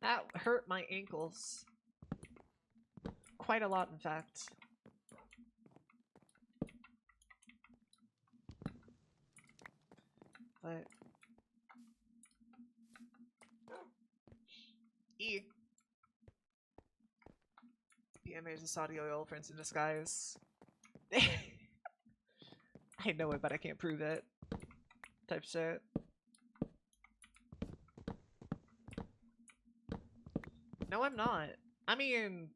Speaker 1: That hurt my ankles. Quite a lot, in fact. But E. PMA is a Saudi oil prince in disguise. I know it, but I can't prove it. Type shit. No, I'm not. I mean,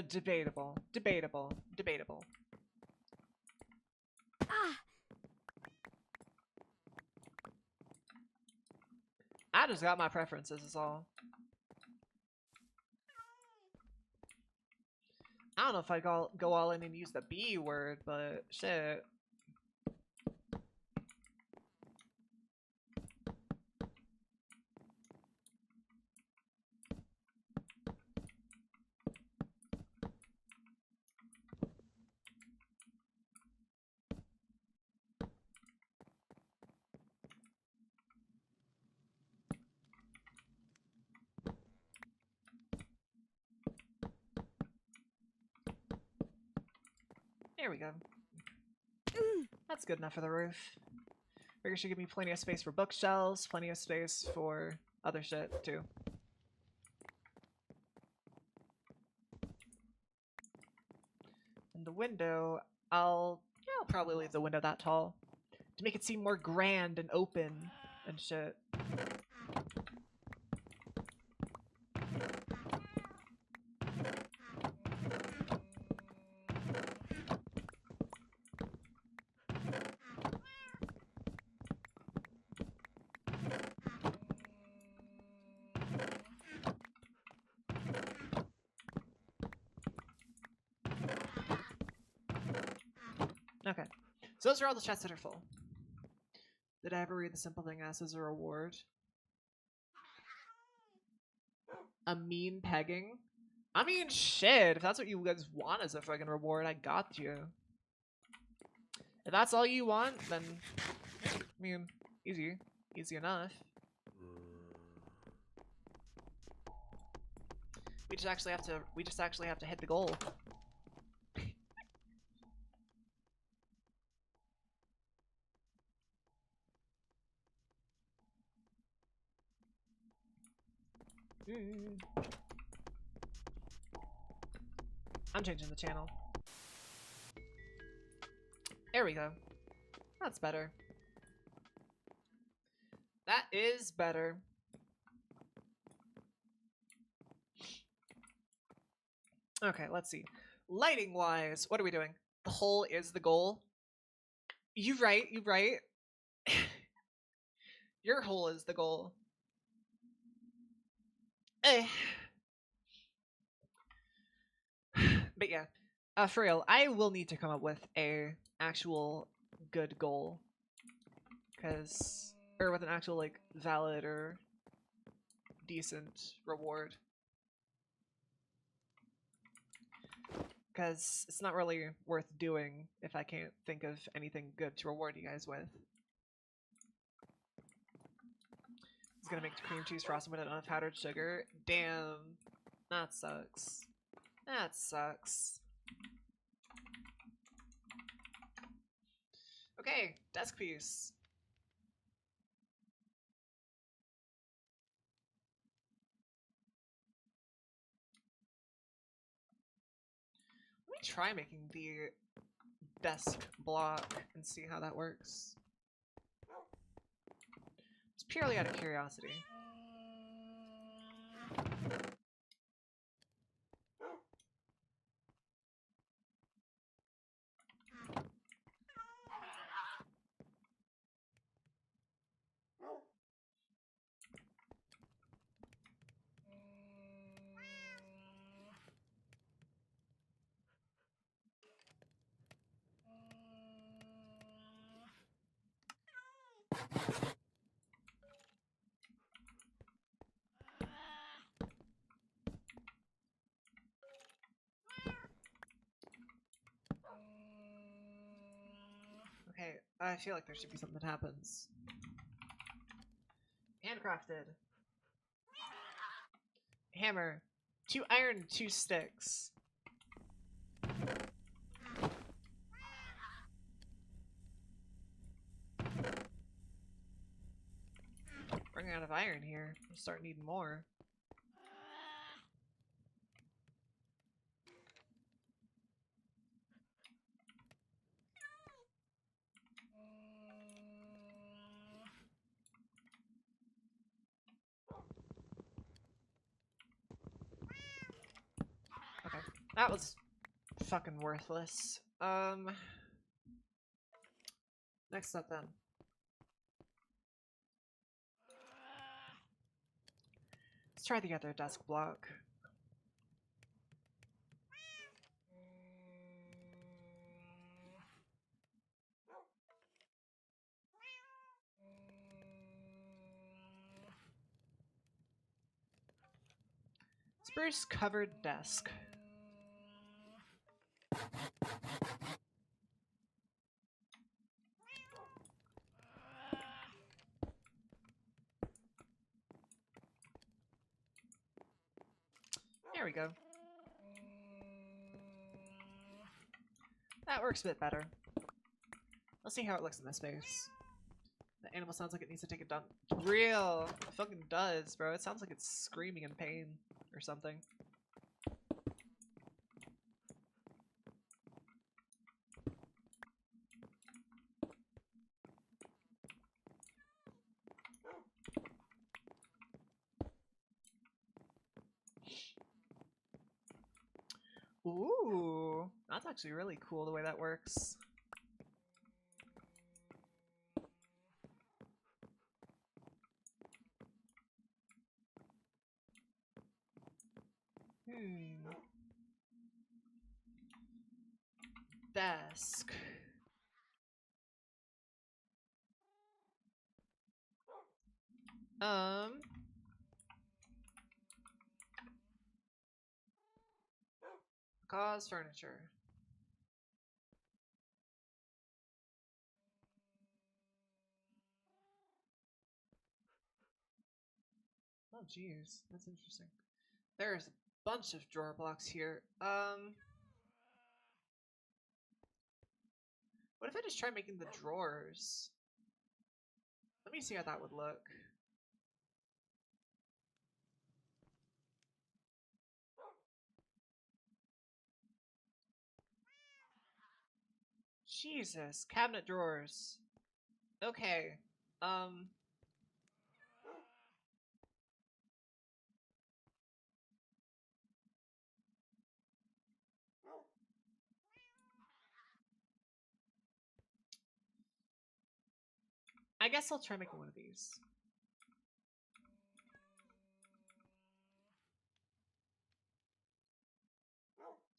Speaker 1: debatable. Debatable. Debatable. I just got my preferences, is all. I don't know if I go all in and use the B word, but shit. There we go. That's good enough for the roof. Figure should give me plenty of space for bookshelves, plenty of space for other shit, too. And the window, I'll probably leave the window that tall to make it seem more grand and open and shit. Okay, so those are all the chests that are full. Did I ever read The Simple Thing as a reward? A mean pegging? I mean, shit, if that's what you guys want as a fucking reward, I got you. If that's all you want, then, I mean, easy. Easy enough. We just actually have to hit the goal. I'm changing the channel. There we go. That's better. That is better. Okay, let's see. Lighting wise, what are we doing? The hole is the goal. You right, you right. Your hole is the goal. Eh. But yeah, for real, I will need to come up with a actual good goal, or with an actual like valid or decent reward, because it's not really worth doing if I can't think of anything good to reward you guys with. It's gonna make cream cheese frosting with enough powdered sugar. Damn, that sucks. That sucks. Okay, desk piece. Let me try making the desk block and see how that works. It's purely out of curiosity. Okay, I feel like there should be something that happens. Handcrafted. Hammer. 2 iron, 2 sticks. Running out of iron here. I'm starting needing more. Okay, that was fucking worthless. Next up then. Let's try the other desk block. Spruce covered desk. There we go. That works a bit better. Let's see how it looks in this space. The animal sounds like it needs to take a dump. Real! It fucking does, bro. It sounds like it's screaming in pain or something. Ooh, that's actually really cool the way that works. Desk. Cause furniture. Oh, jeez, that's interesting. There's a bunch of drawer blocks here. What if I just try making the drawers? Let me see how that would look. Jesus, cabinet drawers. Okay. I guess I'll try making one of these.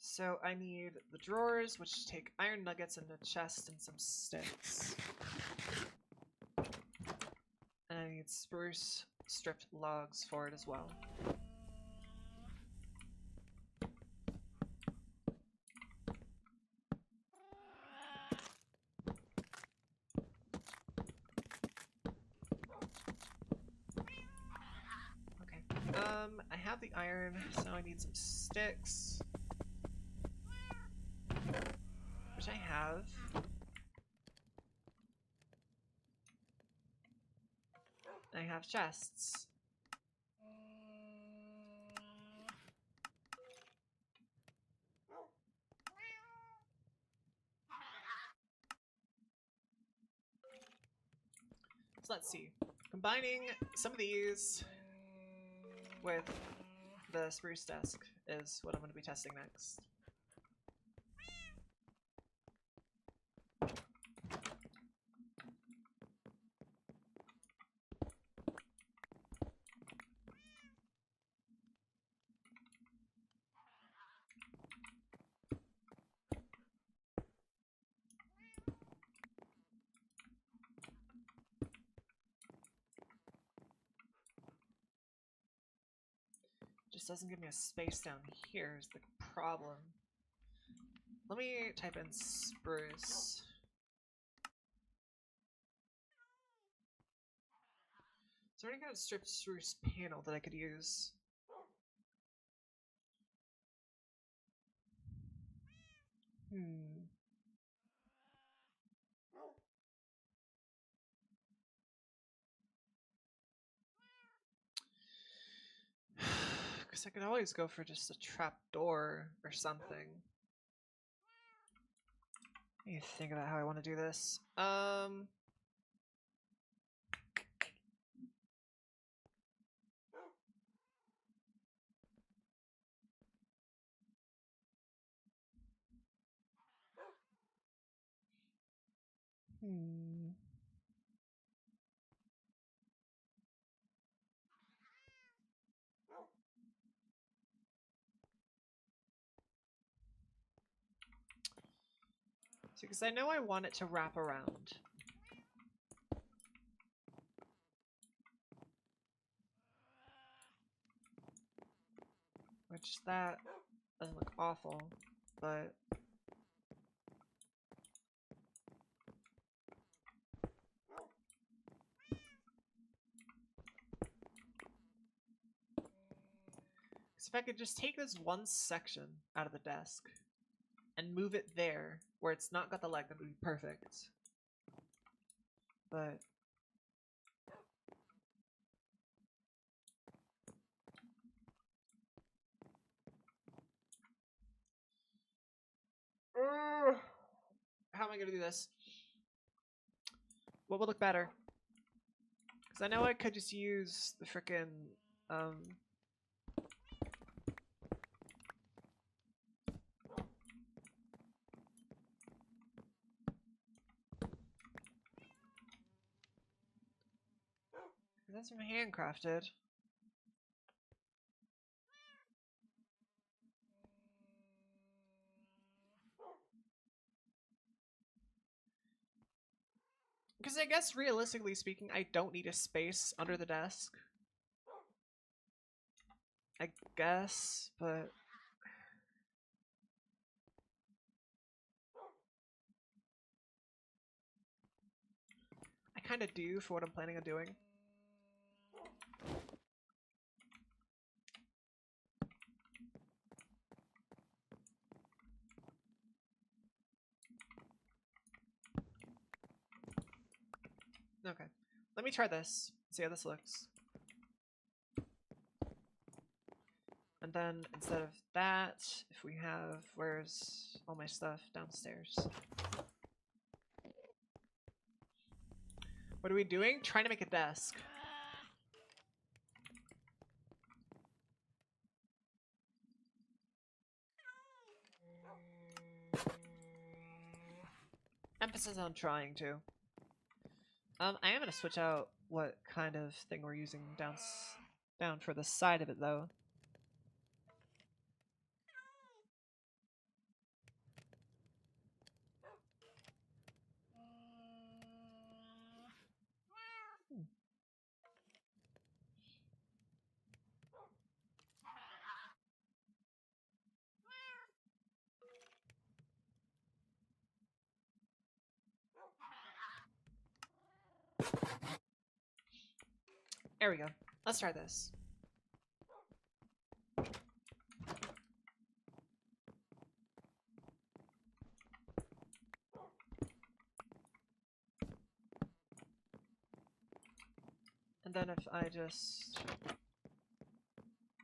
Speaker 1: So I need the drawers, which take iron nuggets and a chest and some sticks. And I need spruce stripped logs for it as well. Okay. I have the iron, so I need some sticks. Which I have. I have chests. So let's see. Combining some of these with the spruce desk is what I'm going to be testing next. Just doesn't give me a space down here is the problem. Let me type in spruce. Is there any kind of stripped spruce panel that I could use? Because I could always go for just a trap door or something. Let me think about how I want to do this. Because I know I want it to wrap around. Which that doesn't look awful, but if I could just take this one section out of the desk and move it there where it's not got the leg, that would be perfect. But how am I gonna do this? What would look better? Because I know I could just use the frickin' that's from handcrafted. Because I guess realistically speaking, I don't need a space under the desk. I guess, but I kind of do for what I'm planning on doing. Okay, let me try this, see how this looks. And then instead of that, if we have, where's all my stuff? Downstairs. What are we doing? Trying to make a desk. Emphasis on trying to. I am gonna switch out what kind of thing we're using down for the side of it though. There we go. Let's try this. And then if I just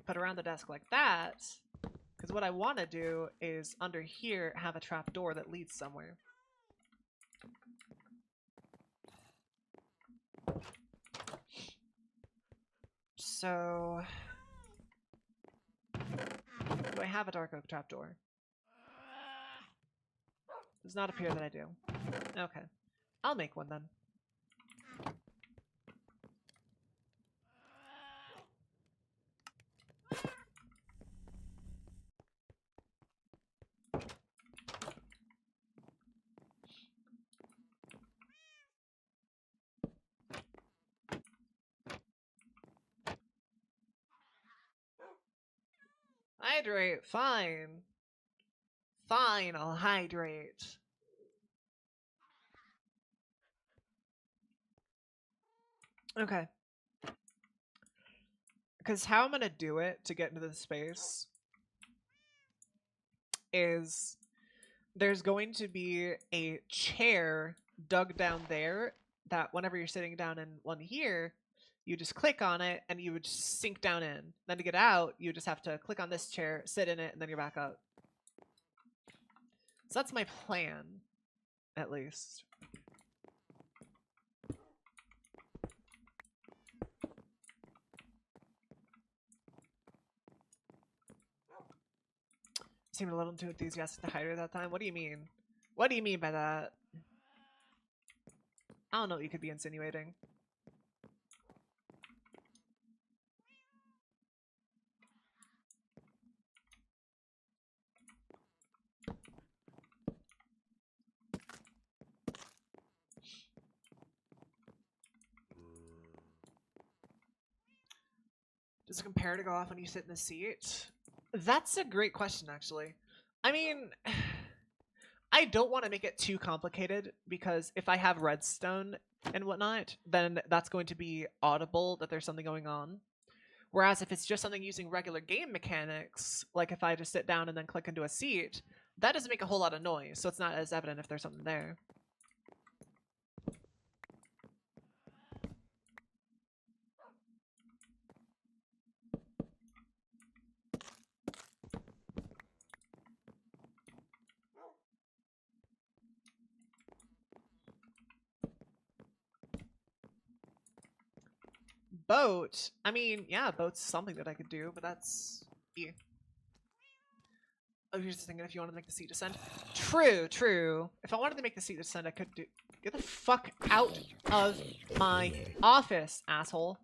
Speaker 1: put around the desk like that, because what I want to do is under here have a trap door that leads somewhere. So, do I have a dark oak trapdoor? Does not appear that I do. Okay. I'll make one then. Hydrate, fine. Fine, I'll hydrate. Okay. Because how I'm gonna do it to get into this space is there's going to be a chair dug down there that whenever you're sitting down in one here, you just click on it and you would just sink down in. Then to get out, you just have to click on this chair, sit in it, and then you're back up. So that's my plan, at least. Seemed a little too enthusiastic to hydrate that time. What do you mean? What do you mean by that? I don't know what you could be insinuating. Does it compare to go off when you sit in the seat? That's a great question, actually. I mean, I don't want to make it too complicated because if I have redstone and whatnot, then that's going to be audible that there's something going on. Whereas if it's just something using regular game mechanics, like if I just sit down and then click into a seat, that doesn't make a whole lot of noise, so it's not as evident if there's something there. Boat? I mean, yeah, boat's something that I could do, but that's... Yeah. Oh, here's the thing, if you want to make the seat descend. True, true. If I wanted to make the seat descend, I could do... Get the fuck out of my office, asshole.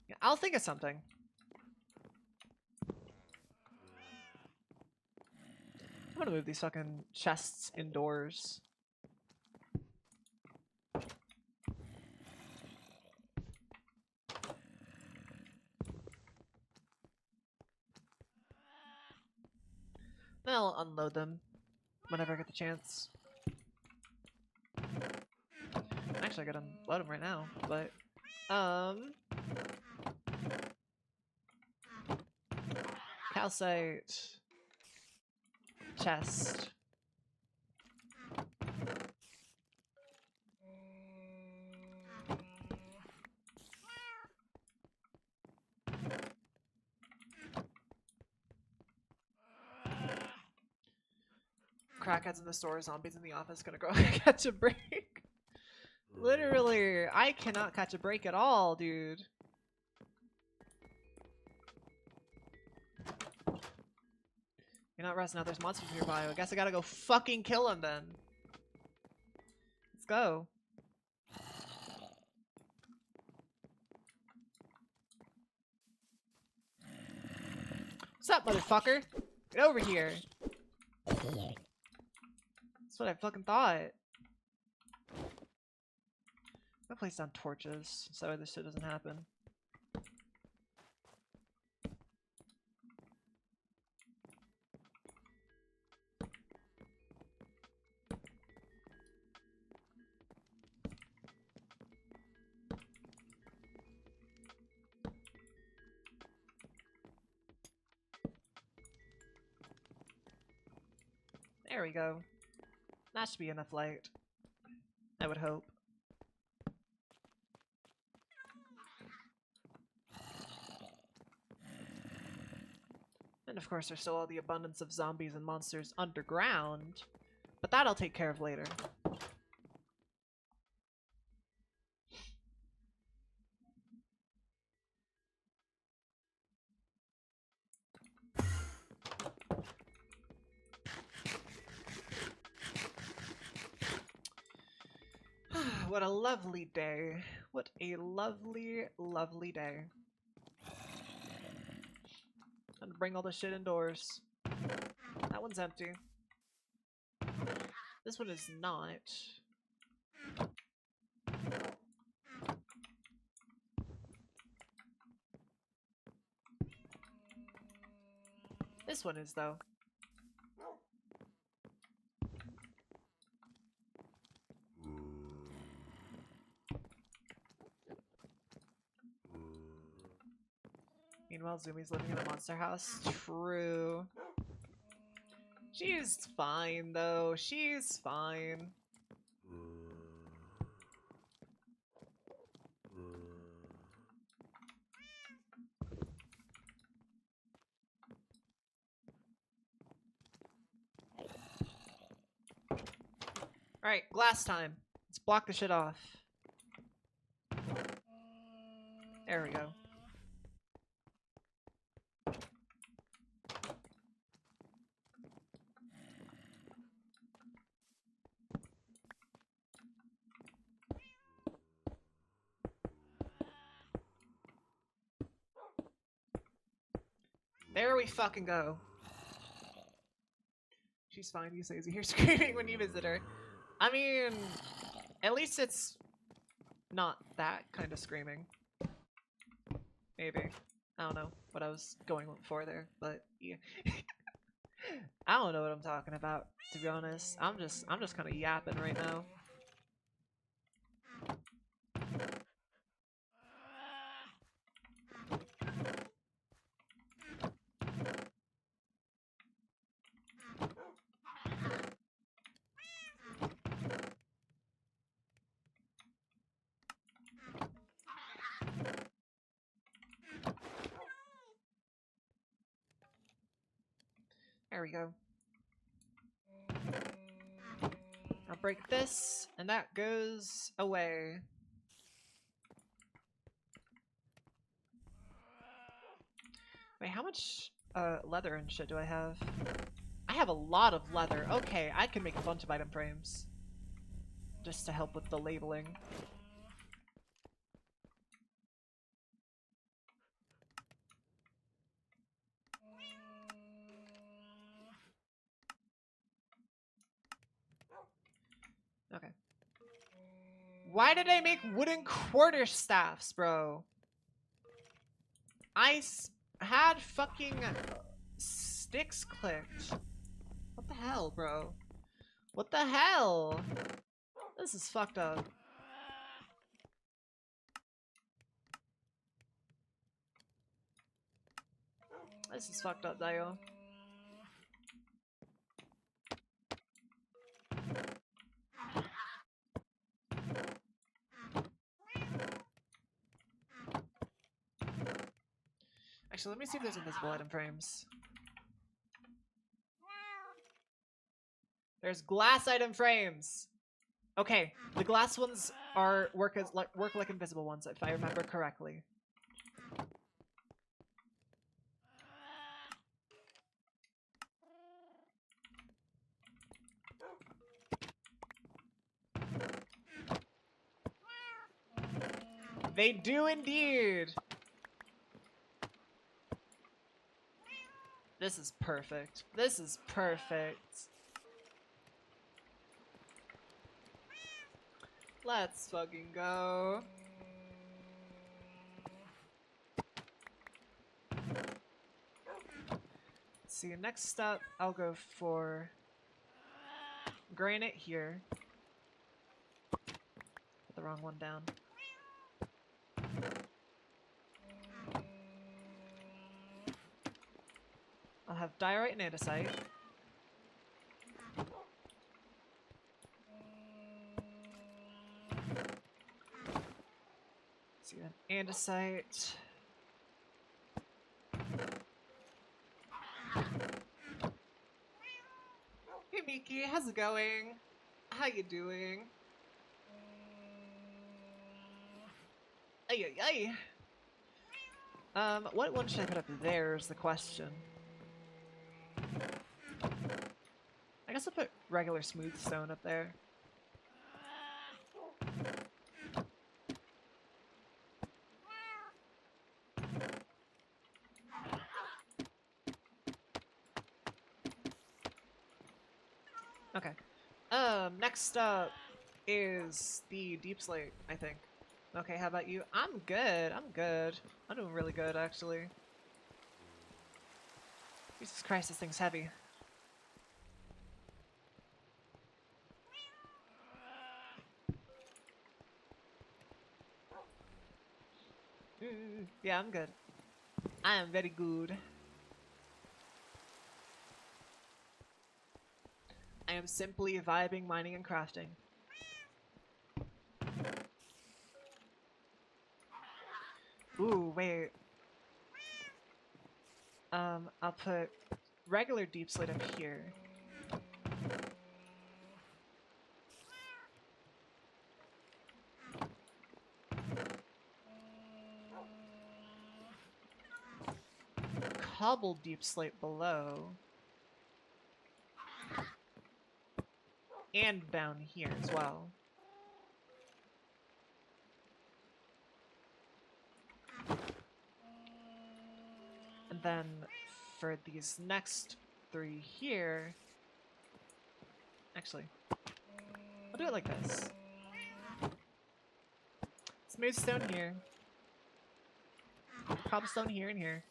Speaker 1: Yeah, I'll think of something. I'm gonna move these fucking chests indoors. Then I'll unload them whenever I get the chance. Actually, I gotta unload them right now, but... Calcite. Chest. Crackheads in the store, zombies in the office, gonna go catch a break. Literally, I cannot catch a break at all, dude. You're not resting out, there's monsters nearby. I guess I gotta go fucking kill them then. Let's go. What's up, motherfucker? Get over here. That's what I fucking thought. I'm gonna place down torches so this shit doesn't happen. There we go. That should be enough light. I would hope. And of course there's still all the abundance of zombies and monsters underground. But that I'll take care of later. What a lovely day. What a lovely, lovely day. Time to bring all this shit indoors. That one's empty. This one is not. This one is, though. Meanwhile, Zumi's living in a monster house. True. She's fine, though. She's fine. Alright, glass time. Let's block the shit off. There we go. There we fucking go. She's fine, you say as you hear screaming when you visit her. I mean, at least it's not that kind of screaming. Maybe. I don't know what I was going for there, but yeah. I don't know what I'm talking about, to be honest. I'm just kind of yapping right now. There we go. I'll break this, and that goes away. Wait, how much leather and shit do I have? I have a lot of leather. Okay, I can make a bunch of item frames. Just to help with the labeling. Okay. Why did I make wooden quarterstaffs, bro? I had fucking sticks clicked. What the hell, bro? What the hell? This is fucked up. This is fucked up, Dio. Actually, let me see if there's invisible item frames. There's glass item frames! Okay, the glass ones are work like invisible ones, if I remember correctly. They do indeed. This is perfect. This is perfect. Let's fucking go. See, next up, I'll go for granite here. Put the wrong one down. I'll have diorite and andesite. See, then andesite. Hey Miki, how's it going? How you doing? Ay ay ay. What one should I put up there is the question. I guess I'll put regular smooth stone up there. Okay. Next up is the deep slate, I think. Okay, how about you? I'm good. I'm good. I'm doing really good, actually. Jesus Christ, this thing's heavy. Yeah, I'm good. I am very good. I am simply vibing, mining, and crafting. Ooh, wait. I'll put regular deep slate up here. Cobble deep slate below. And down here as well. And then for these next three here, actually, I'll do it like this. Smooth stone here. Cobblestone here and here.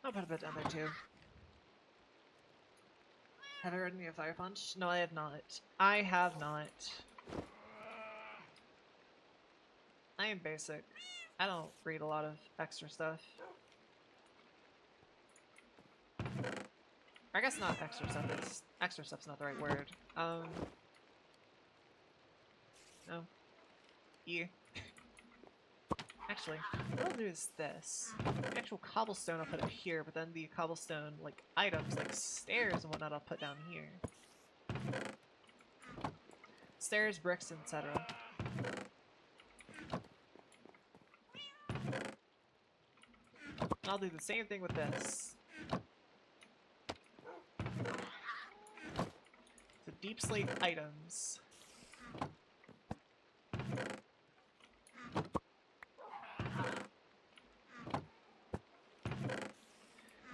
Speaker 1: I'll put a bit down there too. Have I read any of Fire Punch? No, I have not. I have not. I am basic. I don't read a lot of extra stuff. Or I guess not extra stuff, it's extra stuff's not the right word. No. Yeah. Actually, what I'll do is this. The actual cobblestone I'll put up here, but then the cobblestone, like, items, like stairs and whatnot, I'll put down here. Stairs, bricks, etc. And I'll do the same thing with this. So deep slate items.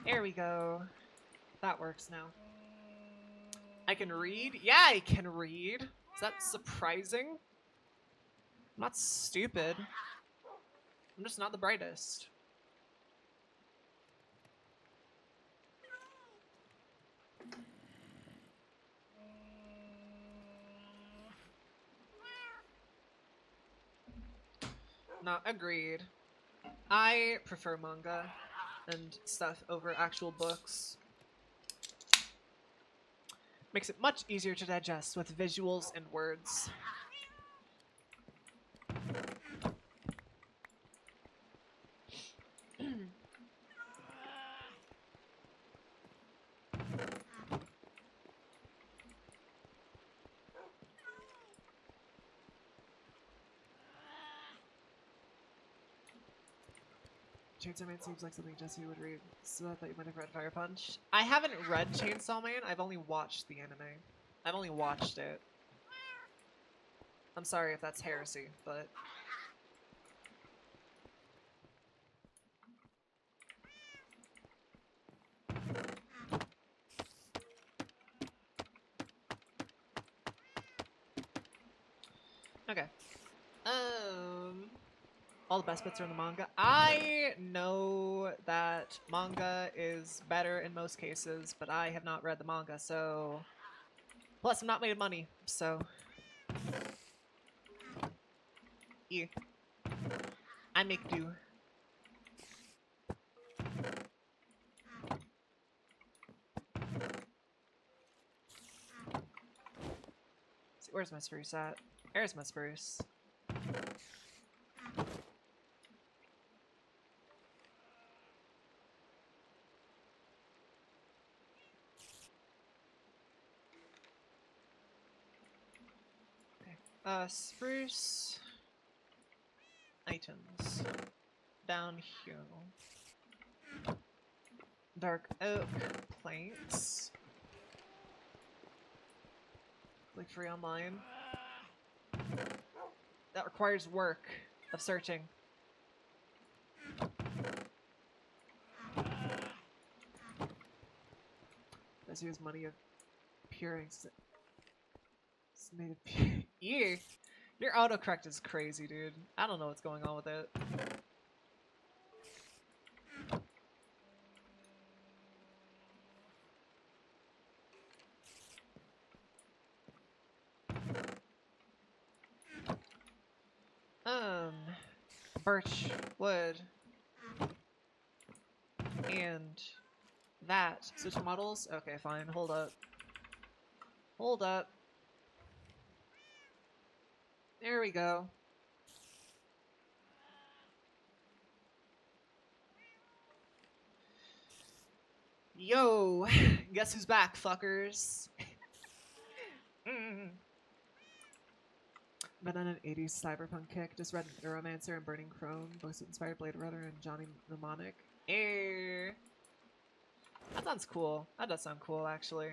Speaker 1: There we go. That works now. I can read? Yeah, I can read. Is that surprising? I'm not stupid. I'm just not the brightest. No, agreed. I prefer manga and stuff over actual books. Makes it much easier to digest with visuals and words. Chainsaw Man seems like something Jesse would read, so I thought you might have read Fire Punch. I haven't read Chainsaw Man, I've only watched the anime. I've only watched it. I'm sorry if that's heresy, but... Okay. All the best bits are in the manga. I know that manga is better in most cases, but I have not read the manga, so... Plus, I'm not made money, so... Yeah. I make do. See, where's my spruce at? There's my spruce. Spruce items down here. Dark oak planks. Click free online. That requires work of searching. Does use money appearing. It's made appear. Yeah. Your autocorrect is crazy, dude. I don't know what's going on with it. Birch wood and that. Switch models? Okay, fine. Hold up. Hold up. There we go. Yo! Guess who's back, fuckers? Been on an 80s cyberpunk kick. Just read Neuromancer and Burning Crone. Books that inspired Blade Runner and Johnny Mnemonic. That sounds cool. That does sound cool, actually.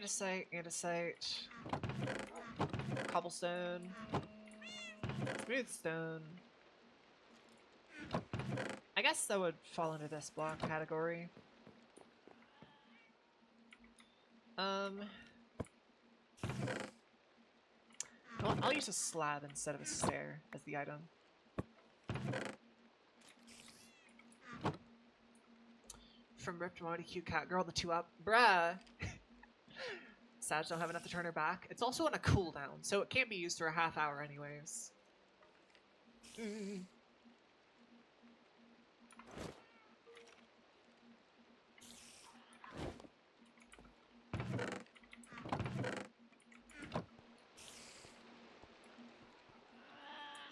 Speaker 1: So, andesite, cobblestone, smooth stone. I guess that would fall under this block category. I'll use a slab instead of a stair as the item. From Ripped Mommy to Cute Cat Girl, the 2-up. Bruh! Sag don't have enough to turn her back. It's also on a cooldown, so it can't be used for a half hour anyways.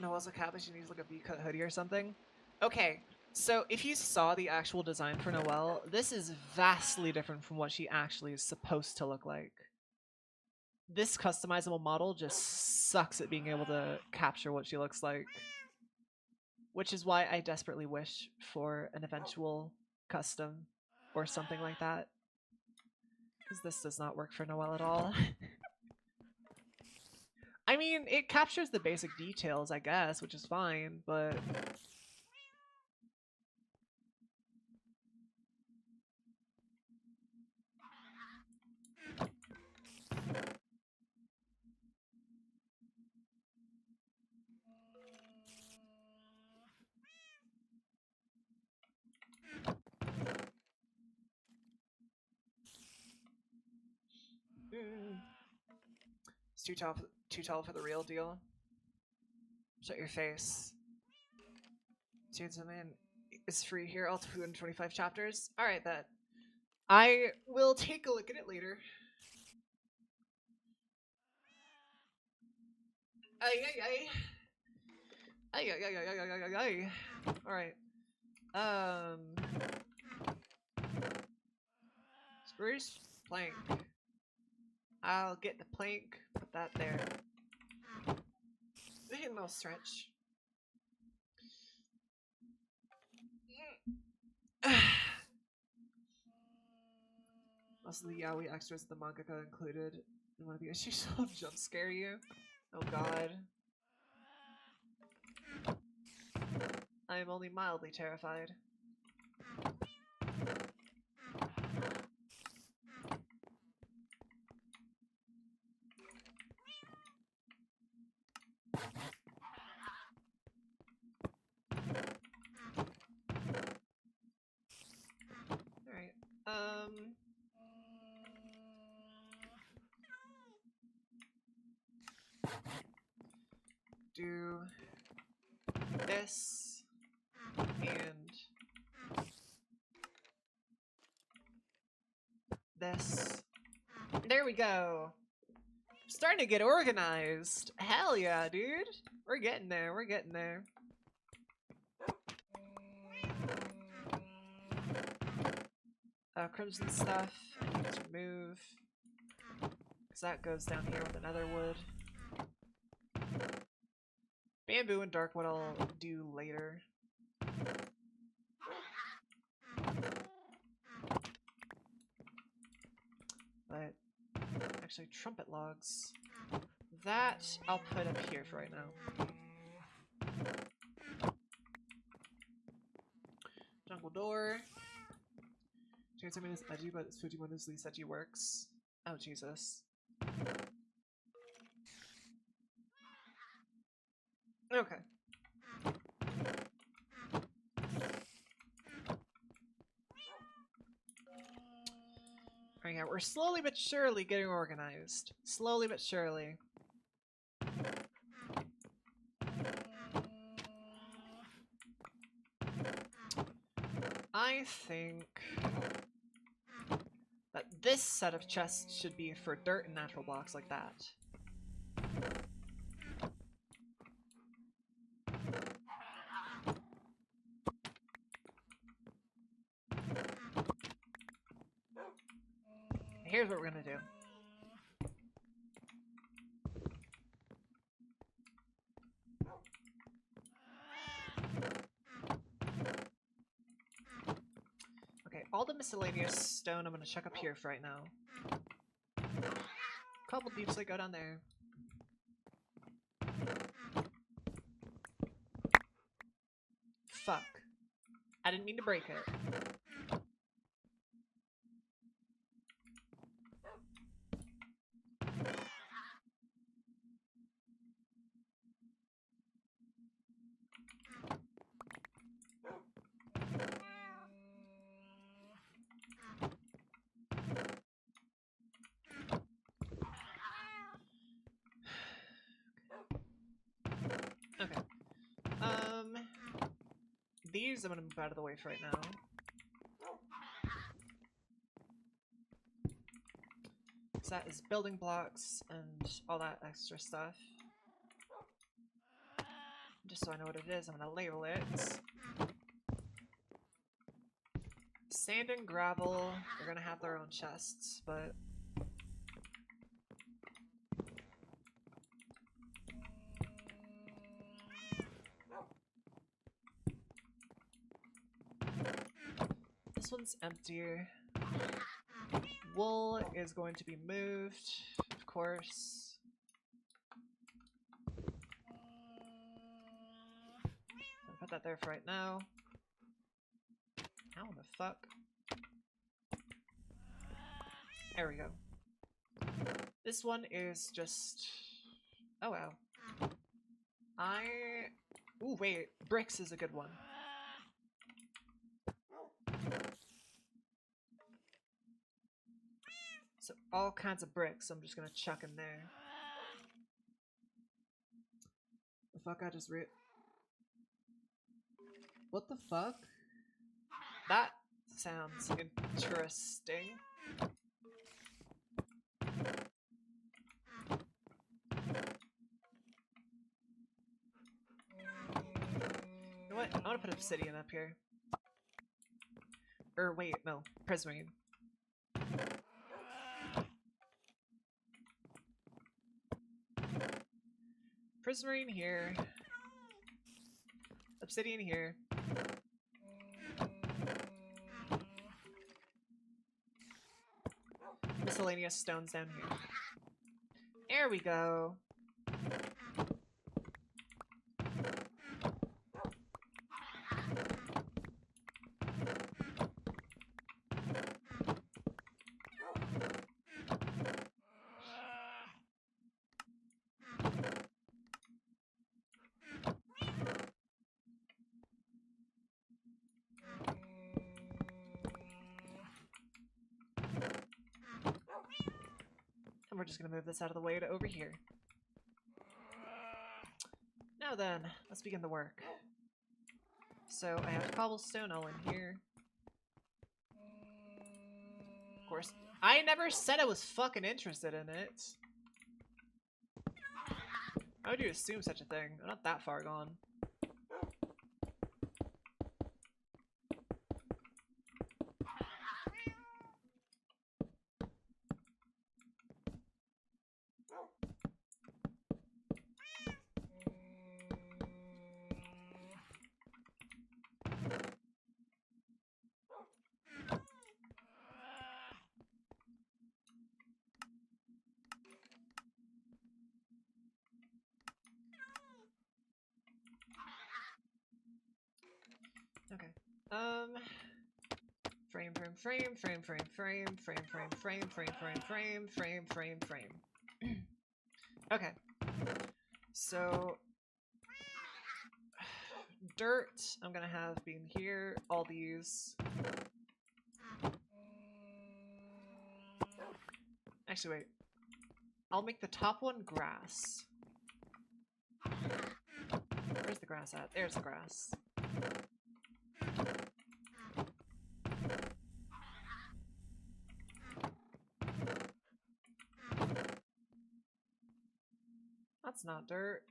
Speaker 1: Noelle's a cat, but she needs like a V-cut hoodie or something. Okay, so if you saw the actual design for Noelle, this is vastly different from what she actually is supposed to look like. This customizable model just sucks at being able to capture what she looks like. Which is why I desperately wish for an eventual custom or something like that. Because this does not work for Noelle at all. I mean, it captures the basic details, I guess, which is fine, but... It's too tall for the real deal. Shut your face. Chainsaw Man is free here, all 225 chapters. Alright, that. I will take a look at it later. Ay, ay, ay. Ay, ay, ay, ay, ay, ay, ay, ay. Alright. Spruce plank. I'll get the plank, put that there. No stretch. Also, the yaoi extras the mangaka included in one of the issues will jump scare you. Oh god. I am only mildly terrified. Alright, do this and this. There we go. Starting to get organized. Hell yeah, dude. We're getting there. We're getting there. Crimson stuff. I need to move. Because that goes down here with another wood. Bamboo and darkwood I'll do later. But actually, trumpet logs. That I'll put up here for right now. Jungle door. Chainsaw Man is edgy, but Fujimon is least edgy works. Oh, Jesus. Okay. Alright, yeah, we're slowly but surely getting organized. Slowly but surely. I think that this set of chests should be for dirt and natural blocks like that. Here's what we're gonna do. Okay, all the miscellaneous stone I'm gonna chuck up here for right now. Cobble deeps that go down there. Fuck. I didn't mean to break it. Okay. These I'm gonna move out of the way for right now. So that is building blocks and all that extra stuff. Just so I know what it is, I'm gonna label it. Sand and gravel, they're gonna have their own chests, but... This one's empty. Wool is going to be moved, of course. I'll put that there for right now. How the fuck? There we go. This one is just... Oh wow. Ooh, wait. Bricks is a good one. So all kinds of bricks I'm just gonna chuck in there. The fuck I just What the fuck? That sounds interesting. You know what? I want to put obsidian up here. Or wait, no, prismarine. Prismarine here. Obsidian here. Miscellaneous stones down here. There we go. And we're just gonna move this out of the way to over here. Now then, let's begin the work. So I have cobblestone all in here. Of course, I never said I was fucking interested in it. How would you assume such a thing? I'm not that far gone. Okay. Frame. Okay. So dirt, I'm gonna have being here, all these. Actually, wait. I'll make the top one grass. Where's the grass at? There's the grass. That's not dirt.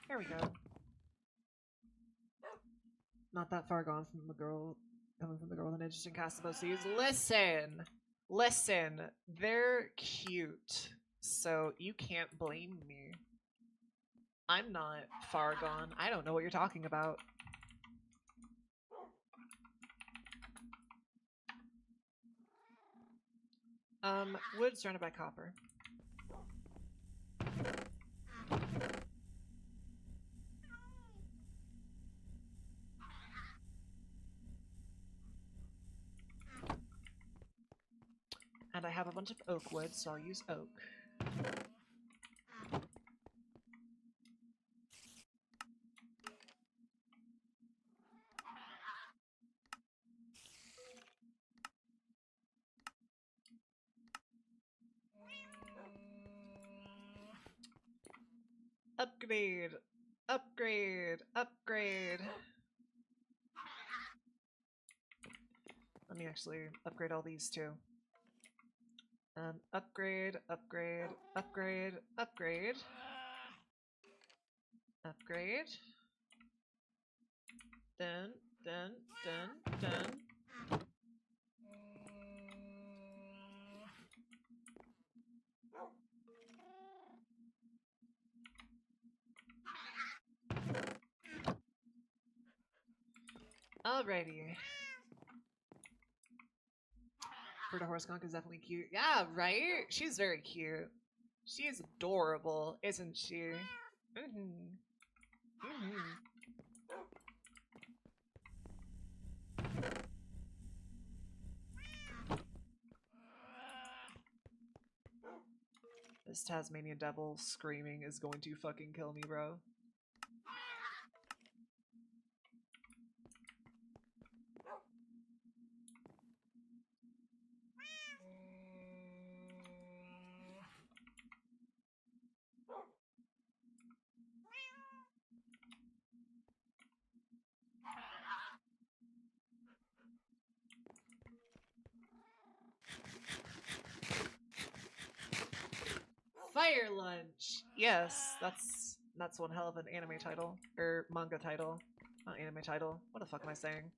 Speaker 1: There we go. Not that far gone from the girl, coming from the girl with an interesting cast of OCs. Listen! Listen! They're cute, so you can't blame me. I'm not far gone. I don't know what you're talking about. Wood surrounded by copper. And I have a bunch of oak wood, so I'll use oak. Upgrade! Upgrade! Upgrade! Let me actually upgrade all these too. Upgrade, upgrade, upgrade, upgrade. Upgrade. Done. Alrighty. Berta Horse Conk is definitely cute. Yeah, right? She's very cute. She is adorable, isn't she? This Tasmanian devil screaming is going to fucking kill me, bro. Fire Lunch! Yes, that's one hell of an anime title. Or manga title. Not anime title. What the fuck am I saying?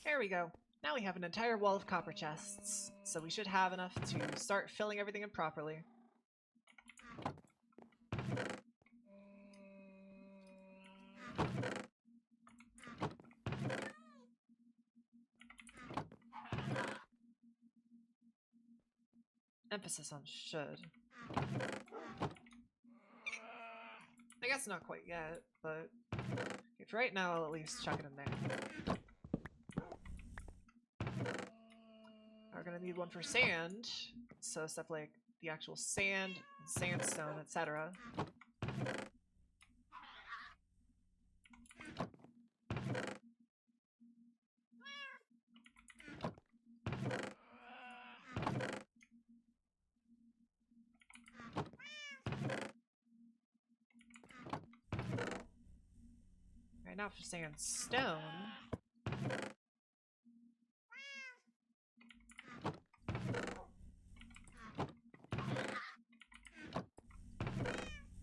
Speaker 1: There we go. Now we have an entire wall of copper chests, so we should have enough to start filling everything in properly. Emphasis on should. I guess not quite yet, but for right now I'll at least chuck it in there. We're gonna need one for sand, so stuff like the actual sand, sandstone, etc. Right now for sandstone.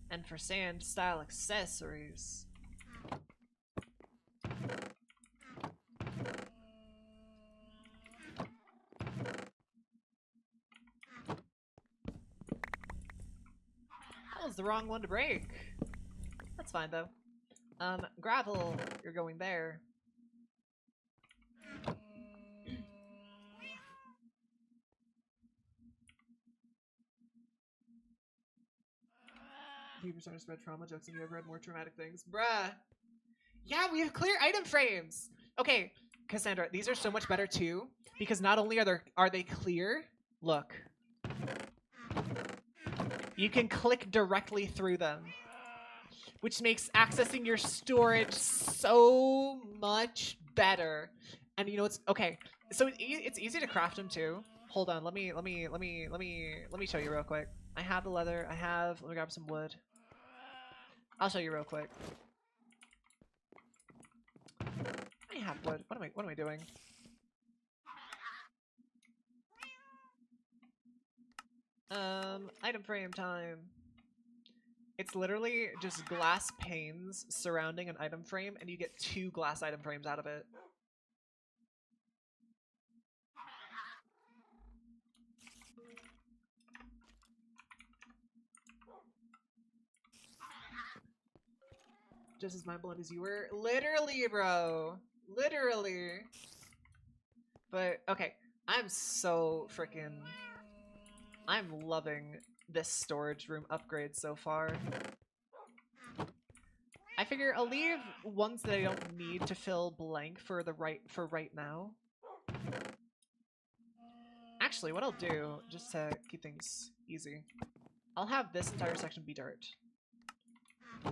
Speaker 1: And for sand style accessories. That was the wrong one to break. That's fine though. Gravel, you're going there. People trying to spread trauma jokes and you have read more traumatic things. Bruh. Yeah, we have clear item frames. Okay, Cassandra, these are so much better too, because not only are they clear, look. You can click directly through them, which makes accessing your storage so much better. And you know it's okay. So it's easy to craft them too. Hold on, let me show you real quick. I have the leather. Let me grab some wood. I'll show you real quick. I have wood. What am I doing? Item frame time. It's literally just glass panes surrounding an item frame, and you get 2 glass item frames out of it. Just as mind-blown as you were. Literally, bro. Literally. But, okay. I'm so freaking... I'm loving this storage room upgrade so far. I figure I'll leave ones that I don't need to fill blank for right now. Actually, what I'll do, just to keep things easy, I'll have this entire section be dirt.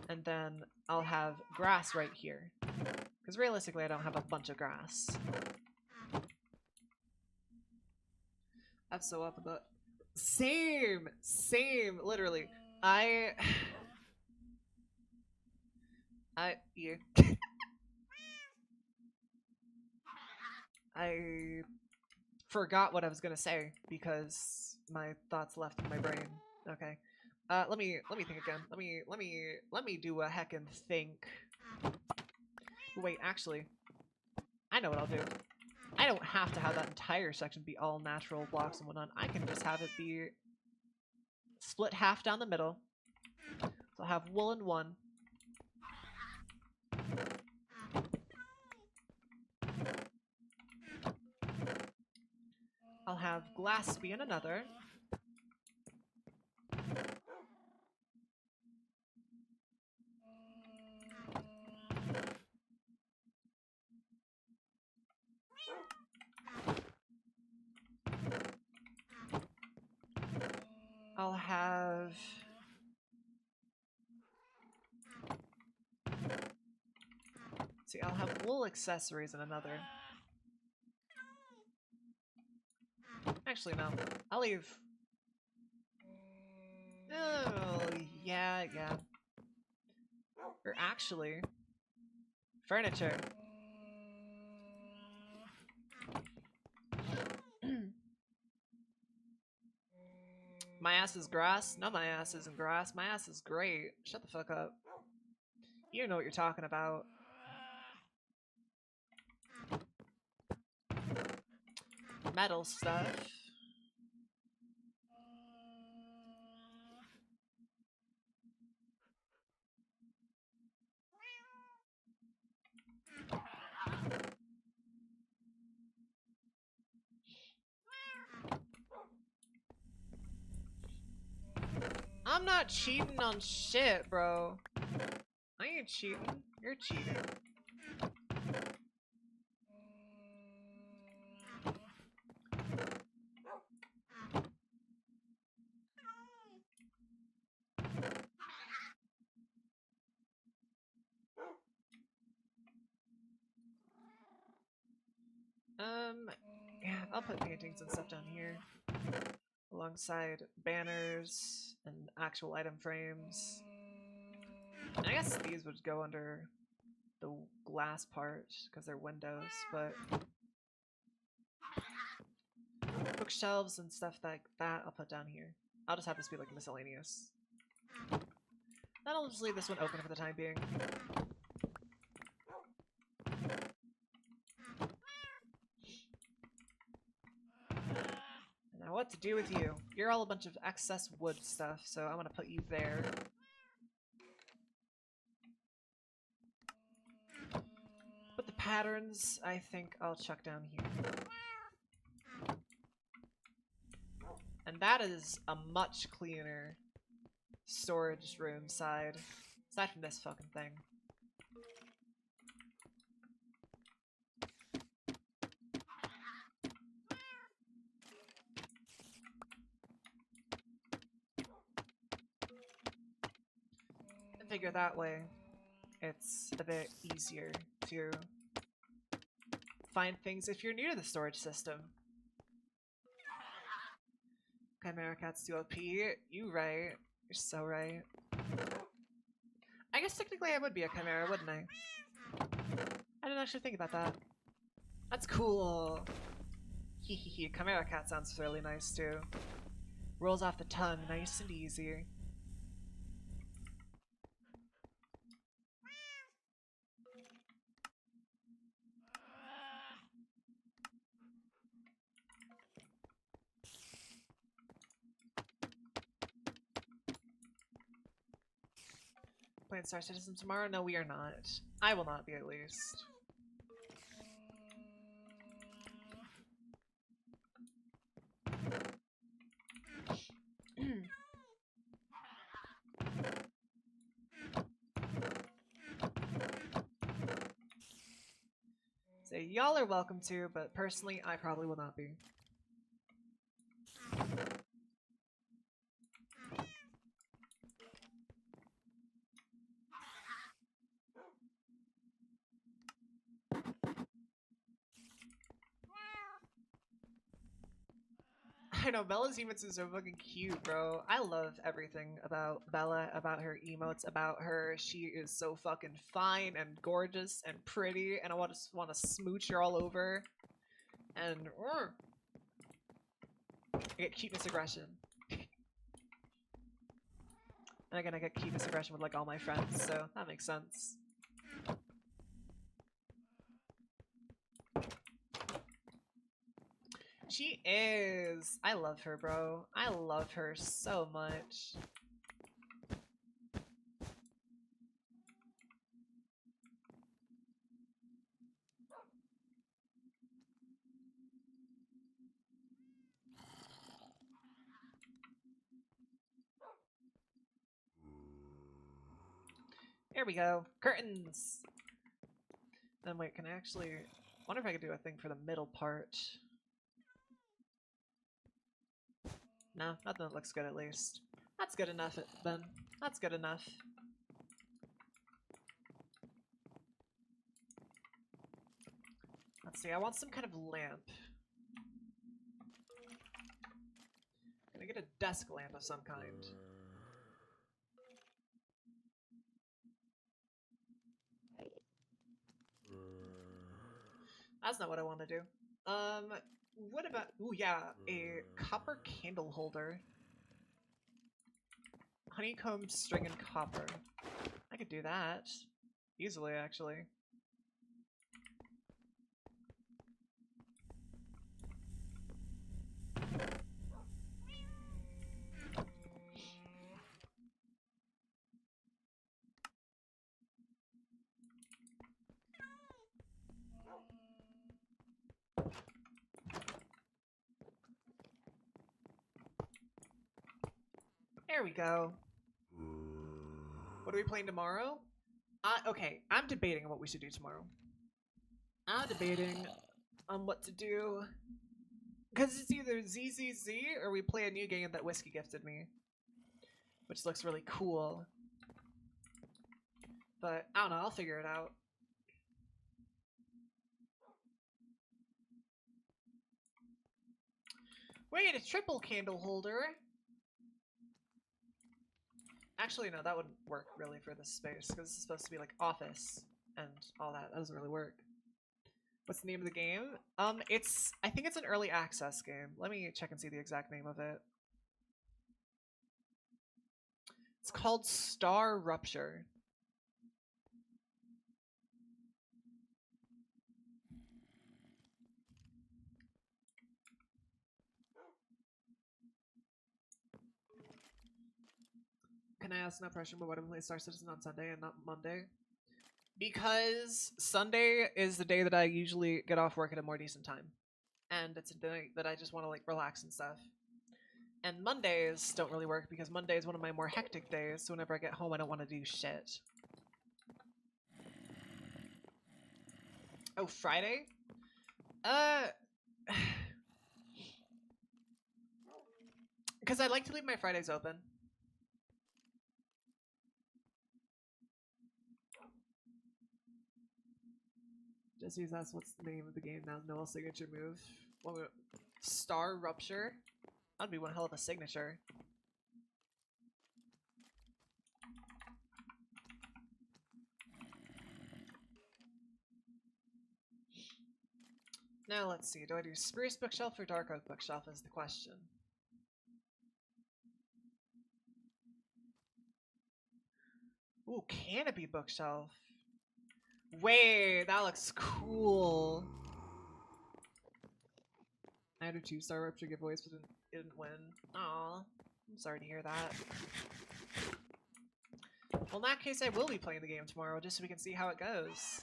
Speaker 1: And then I'll have grass right here. Because realistically, I don't have a bunch of grass. That's so up about... Same! Same! Literally. Yeah. I forgot what I was gonna say because my thoughts left in my brain. Okay. Let me think again. Let me do a heckin' think. Wait, actually, I know what I'll do. I don't have to have that entire section be all natural blocks and whatnot. I can just have it be split half down the middle. So I'll have wool in one. I'll have glass be in another. I'll have... See, I'll have wool accessories in another. Actually, no. I'll leave... Oh, yeah. Or actually... Furniture. My ass is grass? No, my ass isn't grass. My ass is great. Shut the fuck up. You know what you're talking about. Metal stuff. I'm not cheating on shit, bro. I ain't cheating. You're cheating. Yeah, I'll put paintings and stuff down here. Alongside banners and actual item frames. And I guess these would go under the glass part, because they're windows, but... bookshelves and stuff like that I'll put down here. I'll just have this be like miscellaneous. Then I'll just leave this one open for the time being. Now what to do with you? You're all a bunch of excess wood stuff, so I'm gonna put you there. But the patterns, I think I'll chuck down here. And that is a much cleaner storage room side. Aside from this fucking thing. I figure that way it's a bit easier to find things if you're new to the storage system. Chimera Cat's too OP. You right. You're so right. I guess technically I would be a Chimera, wouldn't I? I didn't actually think about that. That's cool. Hehehe. Chimera Cat sounds really nice too. Rolls off the tongue, nice and easy. Playing Star Citizen tomorrow? No, we are not. I will not be, at least. So y'all are welcome to, but personally, I probably will not be. I know, Bella's emotes are so fucking cute, bro. I love everything about Bella, about her emotes, about her. She is so fucking fine and gorgeous and pretty, and I want to smooch her all over. And I get cuteness aggression. And again, I get cuteness aggression with like all my friends, so that makes sense. She is. I love her, bro. I love her so much. There we go. Curtains! Then wait, can I actually... wonder if I could do a thing for the middle part. No, nothing that looks good at least. That's good enough, then. That's good enough. Let's see, I want some kind of lamp. Can I get a desk lamp of some kind? That's not what I want to do. What about... ooh, yeah, a copper candle holder. Honeycomb string and copper. I could do that. Easily, actually. There we go. What are we playing tomorrow? Okay, I'm debating on what we should do tomorrow. I'm debating on what to do. Because it's either ZZZ or we play a new game that Whiskey gifted me. Which looks really cool. But, I don't know, I'll figure it out. Wait, a triple candle holder? Actually, no, that wouldn't work really for this space, because it's supposed to be like office and all that. That doesn't really work. What's the name of the game? I think it's an early access game. Let me check and see the exact name of it. It's called Star Rupture. Can I ask, no pressure, but why do we play Star Citizen on Sunday and not Monday? Because Sunday is the day that I usually get off work at a more decent time. And it's a day that I just want to like relax and stuff. And Mondays don't really work because Monday is one of my more hectic days, so whenever I get home I don't want to do shit. Oh, Friday? Because I like to leave my Fridays open. Just use that's what's the name of the game now. Noah's signature move. What, Star Rupture? That'd be one hell of a signature. Now let's see. Do I do Spruce Bookshelf or Dark Oak Bookshelf is the question. Ooh, Canopy Bookshelf. Wait, that looks cool. I had a 2-star Rupture giveaways, but it didn't win. Aw, I'm sorry to hear that. Well, in that case, I will be playing the game tomorrow, just so we can see how it goes.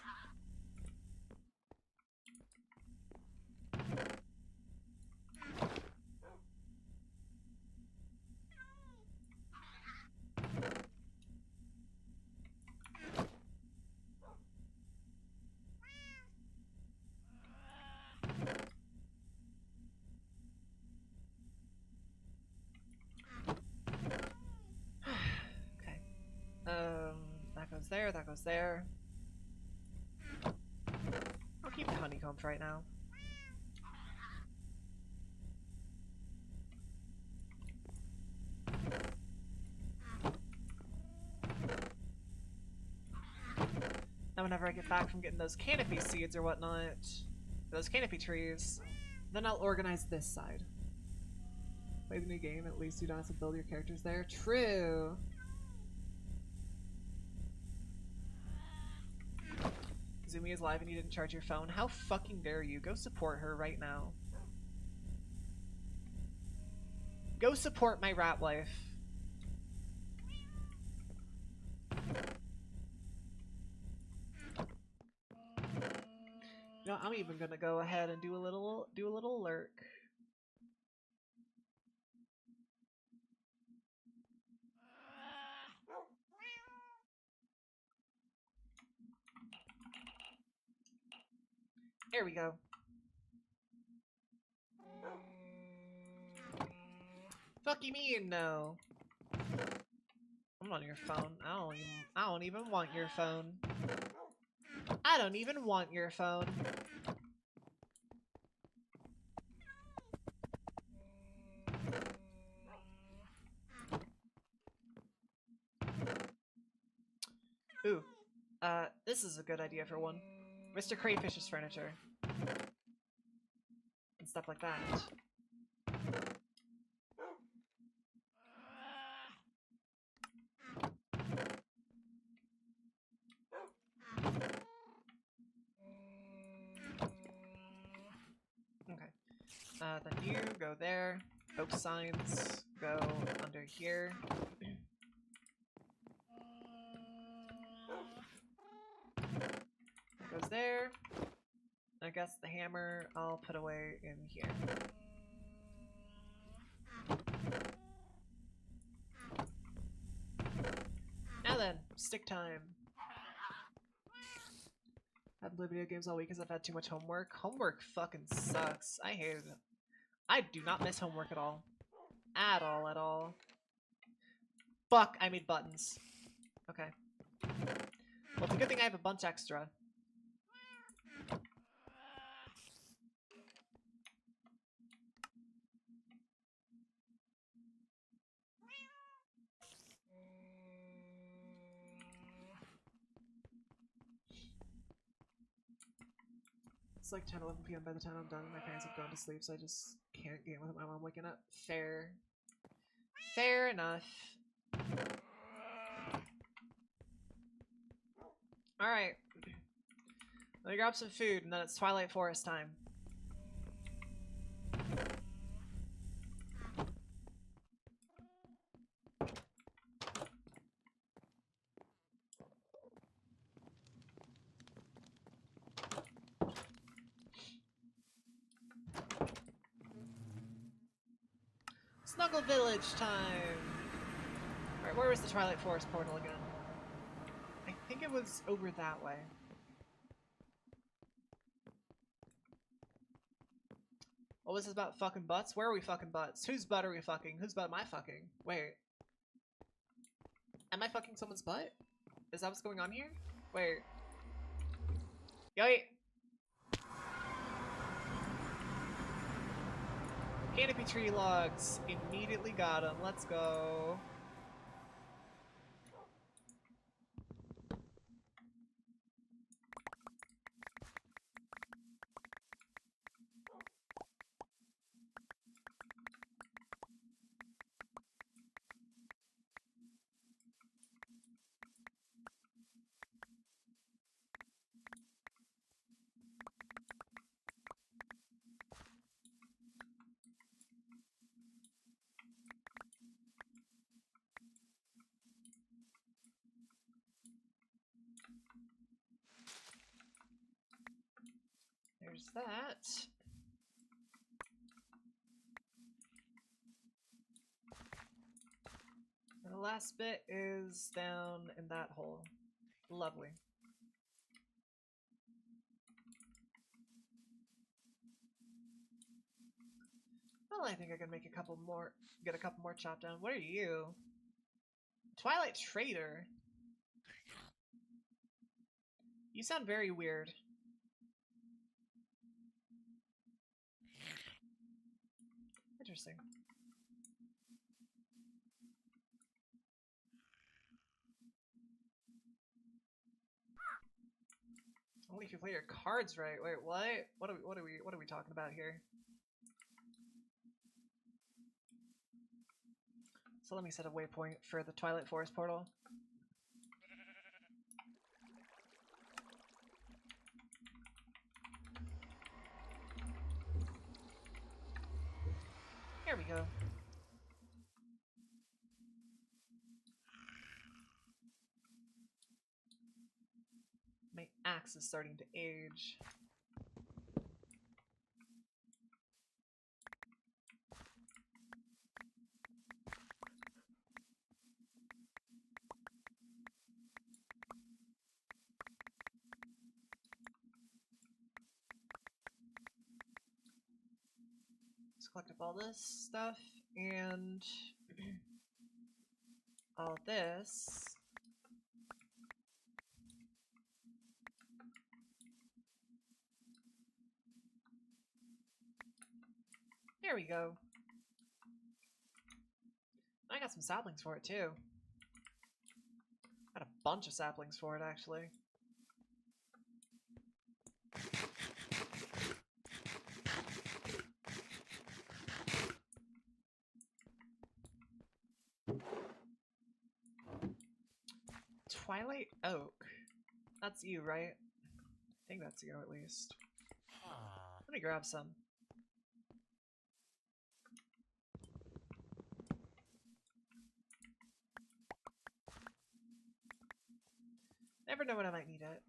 Speaker 1: That goes there, that goes there. I'll keep the honeycombs right now. Now whenever I get back from getting those canopy seeds or whatnot, those canopy trees, then I'll organize this side. Play the new game, at least you don't have to build your characters there. True! Zumi is live and you didn't charge your phone. How fucking dare you? Go support her right now. Go support my rat wife. You know, I'm even gonna go ahead and do a little lurk. There we go. Fuck you mean no? I'm on your phone. I don't even want your phone. I don't even want your phone. Ooh. This is a good idea for one. Mr. Crayfish's furniture. And stuff like that. Okay. Then you go there. Oak signs go under here. Goes there. I guess the hammer I'll put away in here. Now then, stick time. I haven't played video games all week because I've had too much homework. Homework fucking sucks. I hate it. I do not miss homework at all. At all. Fuck, I made buttons. Okay. Well, it's a good thing I have a bunch extra. It's like 10, 11 p.m. by the time I'm done. My parents have gone to sleep, so I just can't game with my mom waking up. Fair. Fair enough. Alright. Let me grab some food, and then it's Twilight Forest time. Snuggle Village time! Alright, where was the Twilight Forest portal again? I think it was over that way. What was this about fucking butts? Where are we fucking butts? Whose butt are we fucking? Whose butt am I fucking? Wait. Am I fucking someone's butt? Is that what's going on here? Wait. Wait. Canopy tree logs. Immediately got them. Let's go. There's that. And the last bit is down in that hole. Lovely. Well, I think I can make a couple more, get a couple more chopped down. What are you? Twilight Trader. You sound very weird. Interesting. Only if you play your cards right. Wait, what? What are we talking about here? So let me set a waypoint for the Twilight Forest portal. Here we go. axe is starting to age. Let's collect up all this stuff and all this. There we go. I got some saplings for it too. Got a bunch of saplings for it actually. Twilight Oak. That's you, right? I think that's you at least. Let me grab some. Never know when I might need it.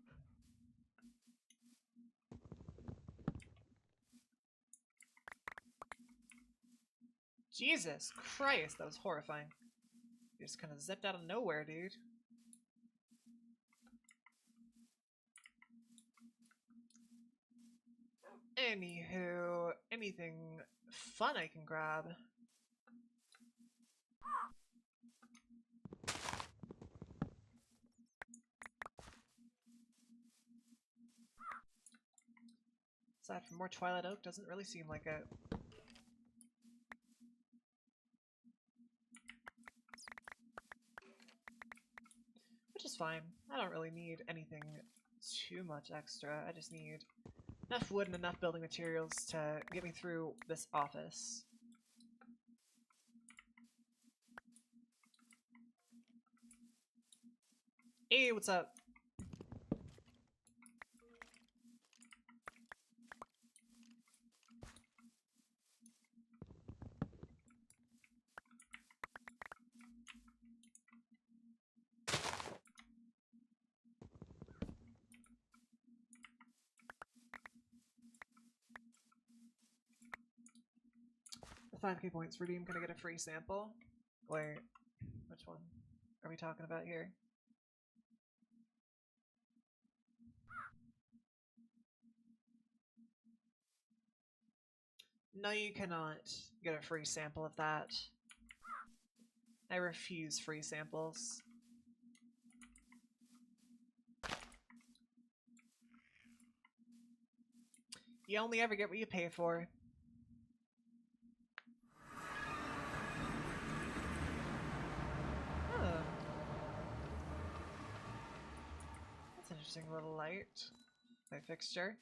Speaker 1: Jesus Christ, that was horrifying. You just kind of zipped out of nowhere, dude. Anywho, anything fun I can grab? Aside from more Twilight Oak, doesn't really seem like it. Which is fine. I don't really need anything too much extra. I just need enough wood and enough building materials to get me through this office. Hey, what's up? The 5k points redeemed. Can I get a free sample? Wait, which one are we talking about here? No, you cannot get a free sample of that. I refuse free samples. You only ever get what you pay for. Huh. That's an interesting little light fixture.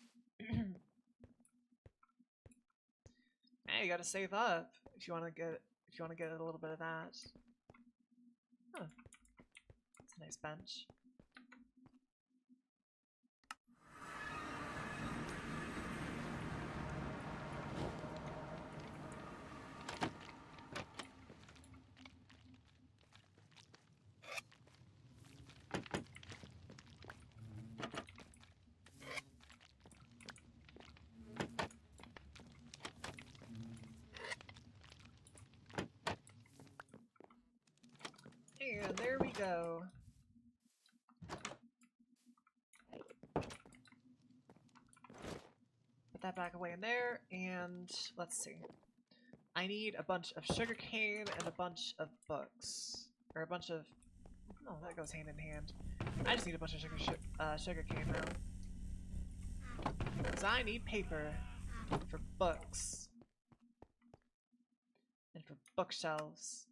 Speaker 1: Hey, you gotta save up if you wanna get a little bit of that. Huh. That's a nice bench. And there we go. Put that back away in there, and let's see. I need a bunch of sugarcane and a bunch of books. Or a bunch of... Oh, that goes hand in hand. I just need a bunch of sugarcane now. Because I need paper for books. And for bookshelves.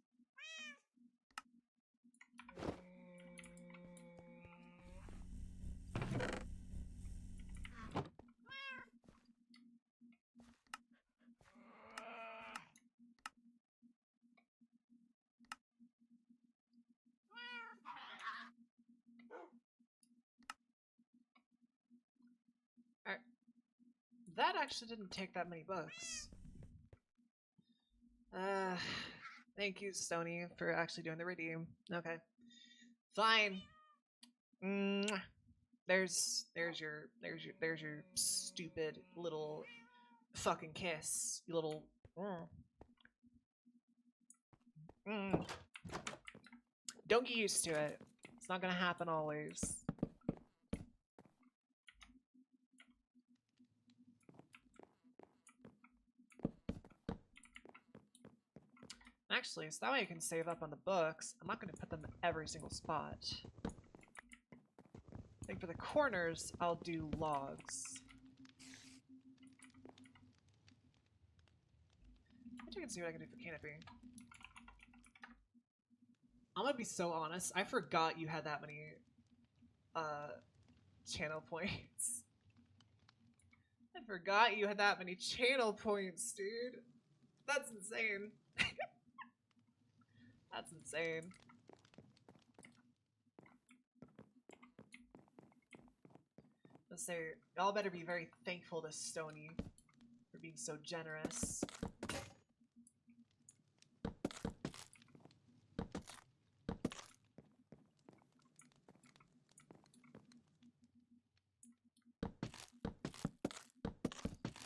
Speaker 1: Alright. That actually didn't take that many books. Thank you, Stony, for actually doing the redeem. Okay. Fine. There there's your stupid little fucking kiss, you little. Mm. Don't get used to it. It's not gonna happen always. Actually, so that way I can save up on the books. I'm not gonna put them in every single spot. I think for the corners, I'll do logs. I can see what I can do for canopy. I'm gonna be so honest, I forgot you had that many channel points. I forgot you had that many channel points, dude. That's insane. That's insane. Let's say, y'all better be very thankful to Stony for being so generous.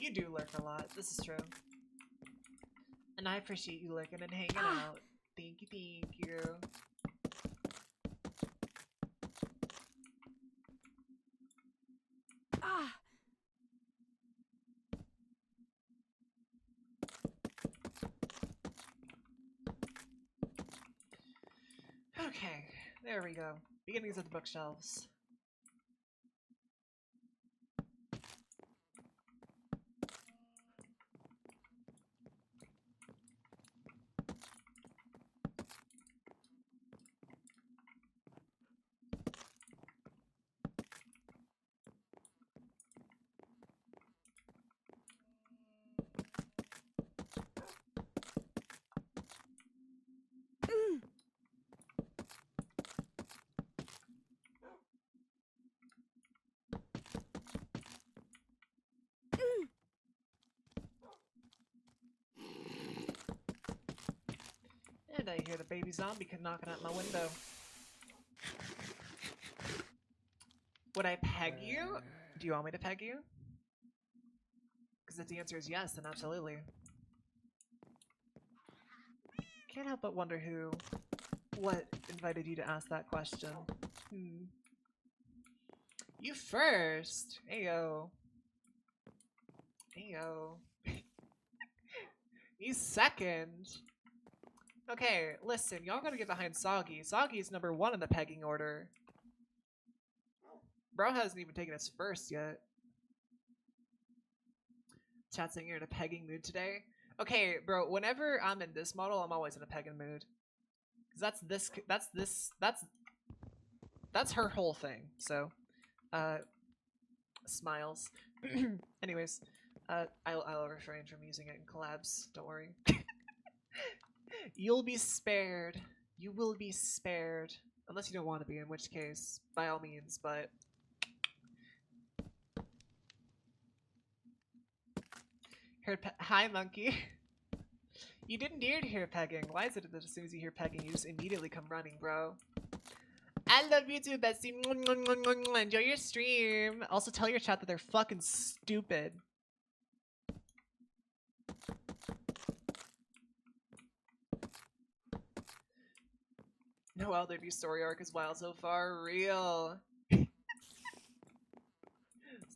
Speaker 1: You do lurk a lot, this is true. And I appreciate you lurking and hanging out. Thank you, thank you. Okay, there we go. Beginnings of the bookshelves. And I hear the baby zombie knocking at my window. Would I peg you? Do you want me to peg you? Because if the answer is yes, then absolutely. Can't help but wonder what invited you to ask that question. You first! Ayo. Ayo. You second! Okay, listen, y'all gotta get behind Soggy. Soggy's number 1 in the pegging order. Bro hasn't even taken his first yet. Chat saying you're in a pegging mood today. Okay, bro, whenever I'm in this model, I'm always in a pegging mood. Cause that's her whole thing, so. Smiles. Anyways, I'll refrain from using it in collabs, don't worry. You'll be spared. You will be spared. Unless you don't want to be, in which case, by all means, but... Hi, monkey. You didn't dare to hear pegging. Why is it that as soon as you hear pegging, you just immediately come running, bro? I love you too, bestie. Enjoy your stream. Also, tell your chat that they're fucking stupid. No other new story arc is wild so far. Real. It's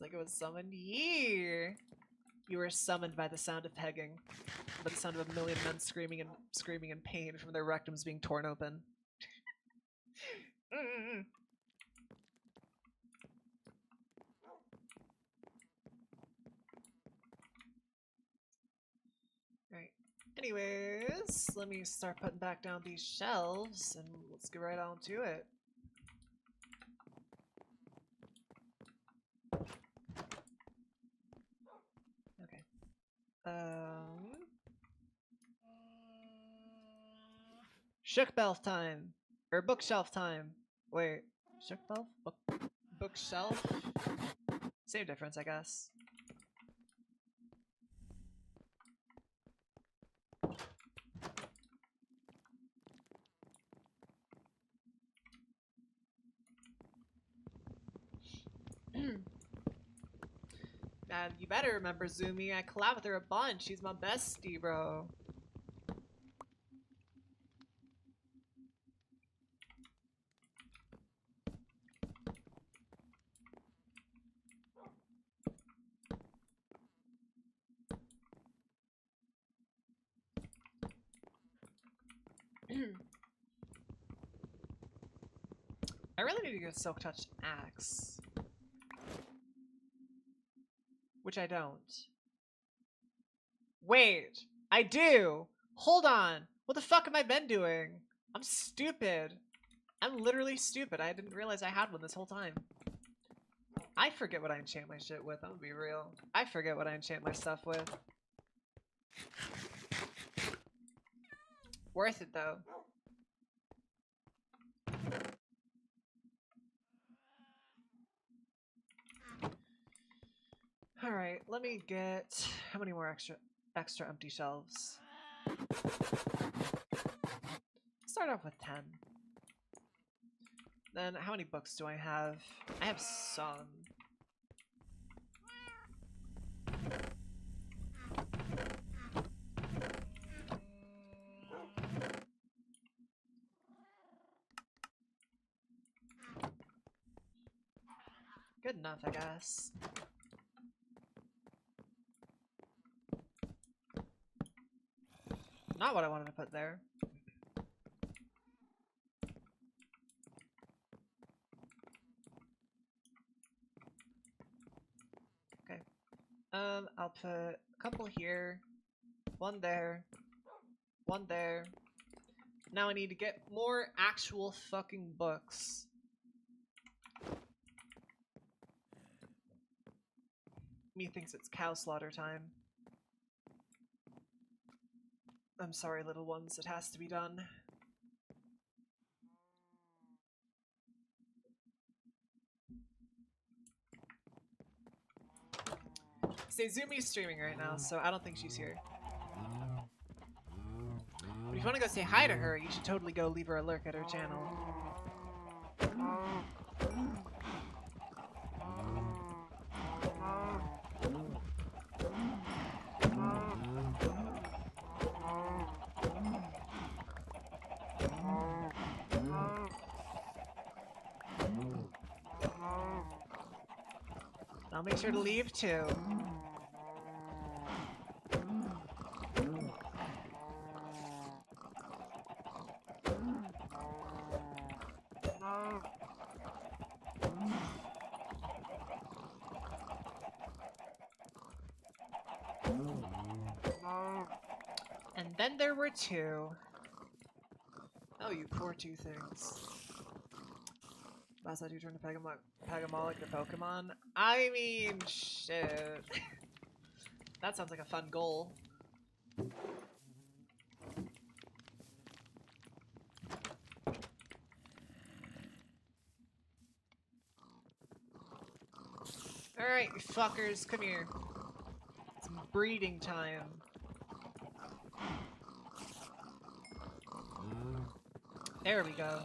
Speaker 1: like it was summoned here. You were summoned by the sound of pegging, by the sound of a million men screaming in pain from their rectums being torn open. Right. Anyways, let me start putting back down these shelves and let's get right on to it. Okay. Shookbelf time! Or bookshelf time! Wait, shookbelf? Bookshelf? Same difference, I guess. Man, you better remember Zumi. I collab with her a bunch. She's my bestie, bro. I really need to get a Silk Touch axe. Which I don't. Wait, I do! Hold on! What the fuck have I been doing? I'm stupid. I'm literally stupid. I didn't realize I had one this whole time. I forget what I enchant my shit with, I'm gonna be real. I forget what I enchant my stuff with. Worth it though. Alright, let me get... How many more extra empty shelves? Start off with 10. Then, how many books do I have? I have some. Good enough, I guess. Not what I wanted to put there. Okay. I'll put a couple here, one there, one there. Now I need to get more actual fucking books. Me thinks it's cow slaughter time. I'm sorry, little ones, it has to be done. Say, Zumi's streaming right now, so I don't think she's here. But if you want to go say hi to her, you should totally go leave her a lurk at her channel. I'll make sure to leave too. And then there were two. Oh, you poor two things. Last I do turn to Pagamolic the Pokemon. I mean, shit. That sounds like a fun goal. Alright, you fuckers, come here. It's breeding time. There we go.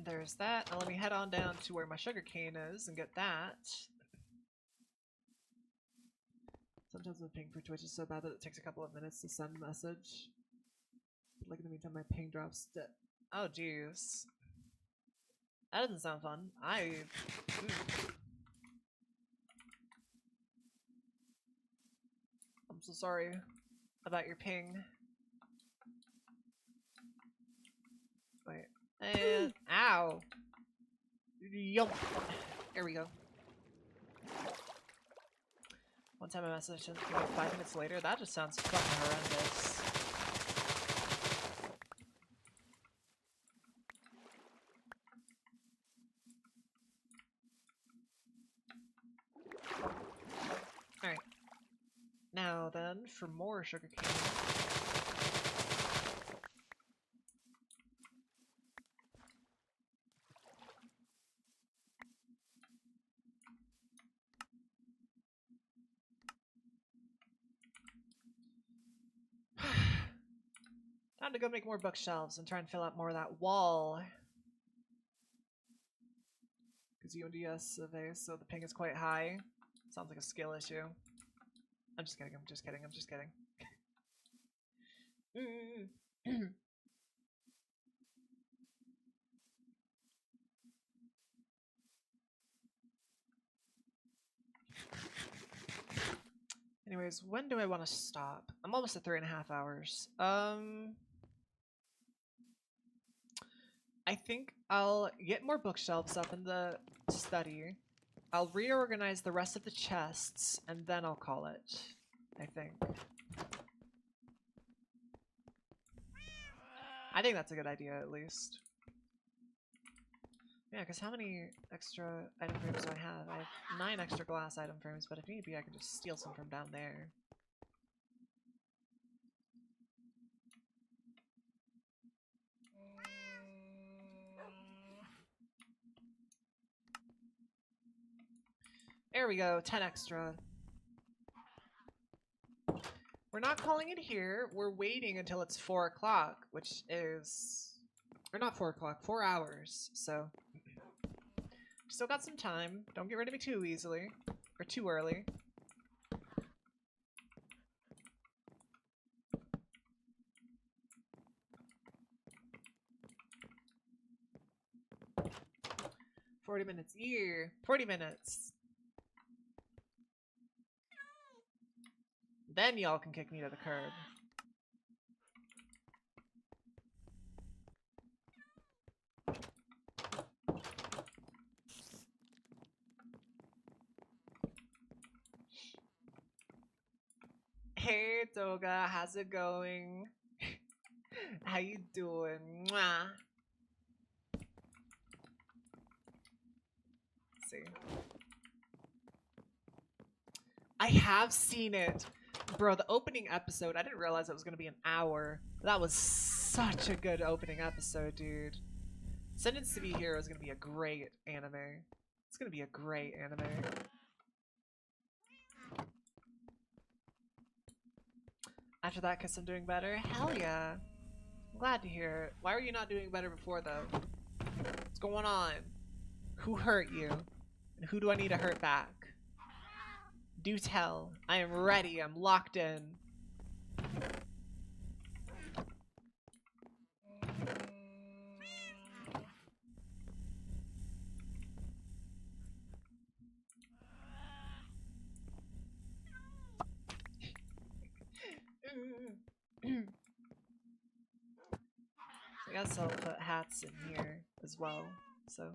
Speaker 1: There's that. Now let me head on down to where my sugarcane is and get that. Sometimes my ping for Twitch is so bad that it takes a couple of minutes to send a message. But like in the meantime, my ping drops dead. Oh jeez. That doesn't sound fun. I'm so sorry about your ping. Wait. And ow. Yup. There we go. One time I messaged like 5 minutes later, that just sounds fucking horrendous. Alright. Now then, for more sugarcane. Time to go make more bookshelves and try and fill out more of that wall. Because UNDS survey, so the ping is quite high. Sounds like a skill issue. I'm just kidding, I'm just kidding, I'm just kidding. Anyways, when do I want to stop? I'm almost at 3.5 hours. I think I'll get more bookshelves up in the study. I'll reorganize the rest of the chests, and then I'll call it, I think. I think that's a good idea, at least. Yeah, because how many extra item frames do I have? I have 9 extra glass item frames, but if need be, I can just steal some from down there. There we go, 10 extra. We're not calling it here. We're waiting until it's 4 o'clock, which is... Or not 4 o'clock, 4 hours, so... Still got some time. Don't get rid of me too easily. Or too early. "40 minutes, year. 40 minutes. Then y'all can kick me to the curb." Hey Toga, how's it going? How you doing? Mwah. Let's see. I have seen it. Bro, the opening episode, I didn't realize it was going to be an hour. That was such a good opening episode, dude. Sentenced to Be Hero is going to be a great anime. It's going to be a great anime. After that, because I'm doing better? Hell yeah. I'm glad to hear it. Why were you not doing better before, though? What's going on? Who hurt you? And who do I need to hurt back? Do tell. I am ready. I'm locked in. I guess I'll put hats in here as well, so.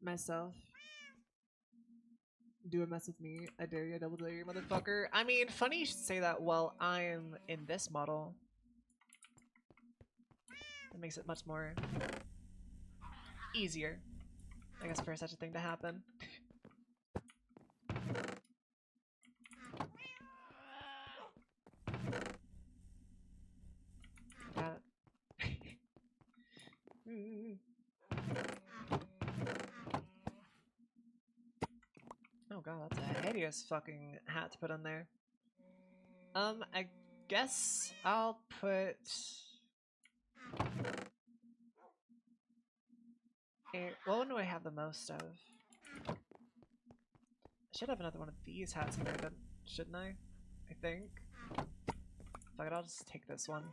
Speaker 1: Myself. Do a mess with me. I dare you, I double dare you, motherfucker. I mean, funny you should say that while I'm in this model. That makes it much more easier, I guess, for such a thing to happen. Got it. Oh god, that's a hideous fucking hat to put on there. I guess I'll put... What one do I have the most of? I should have another one of these hats in there, shouldn't I? I think. Fuck it, I'll just take this one.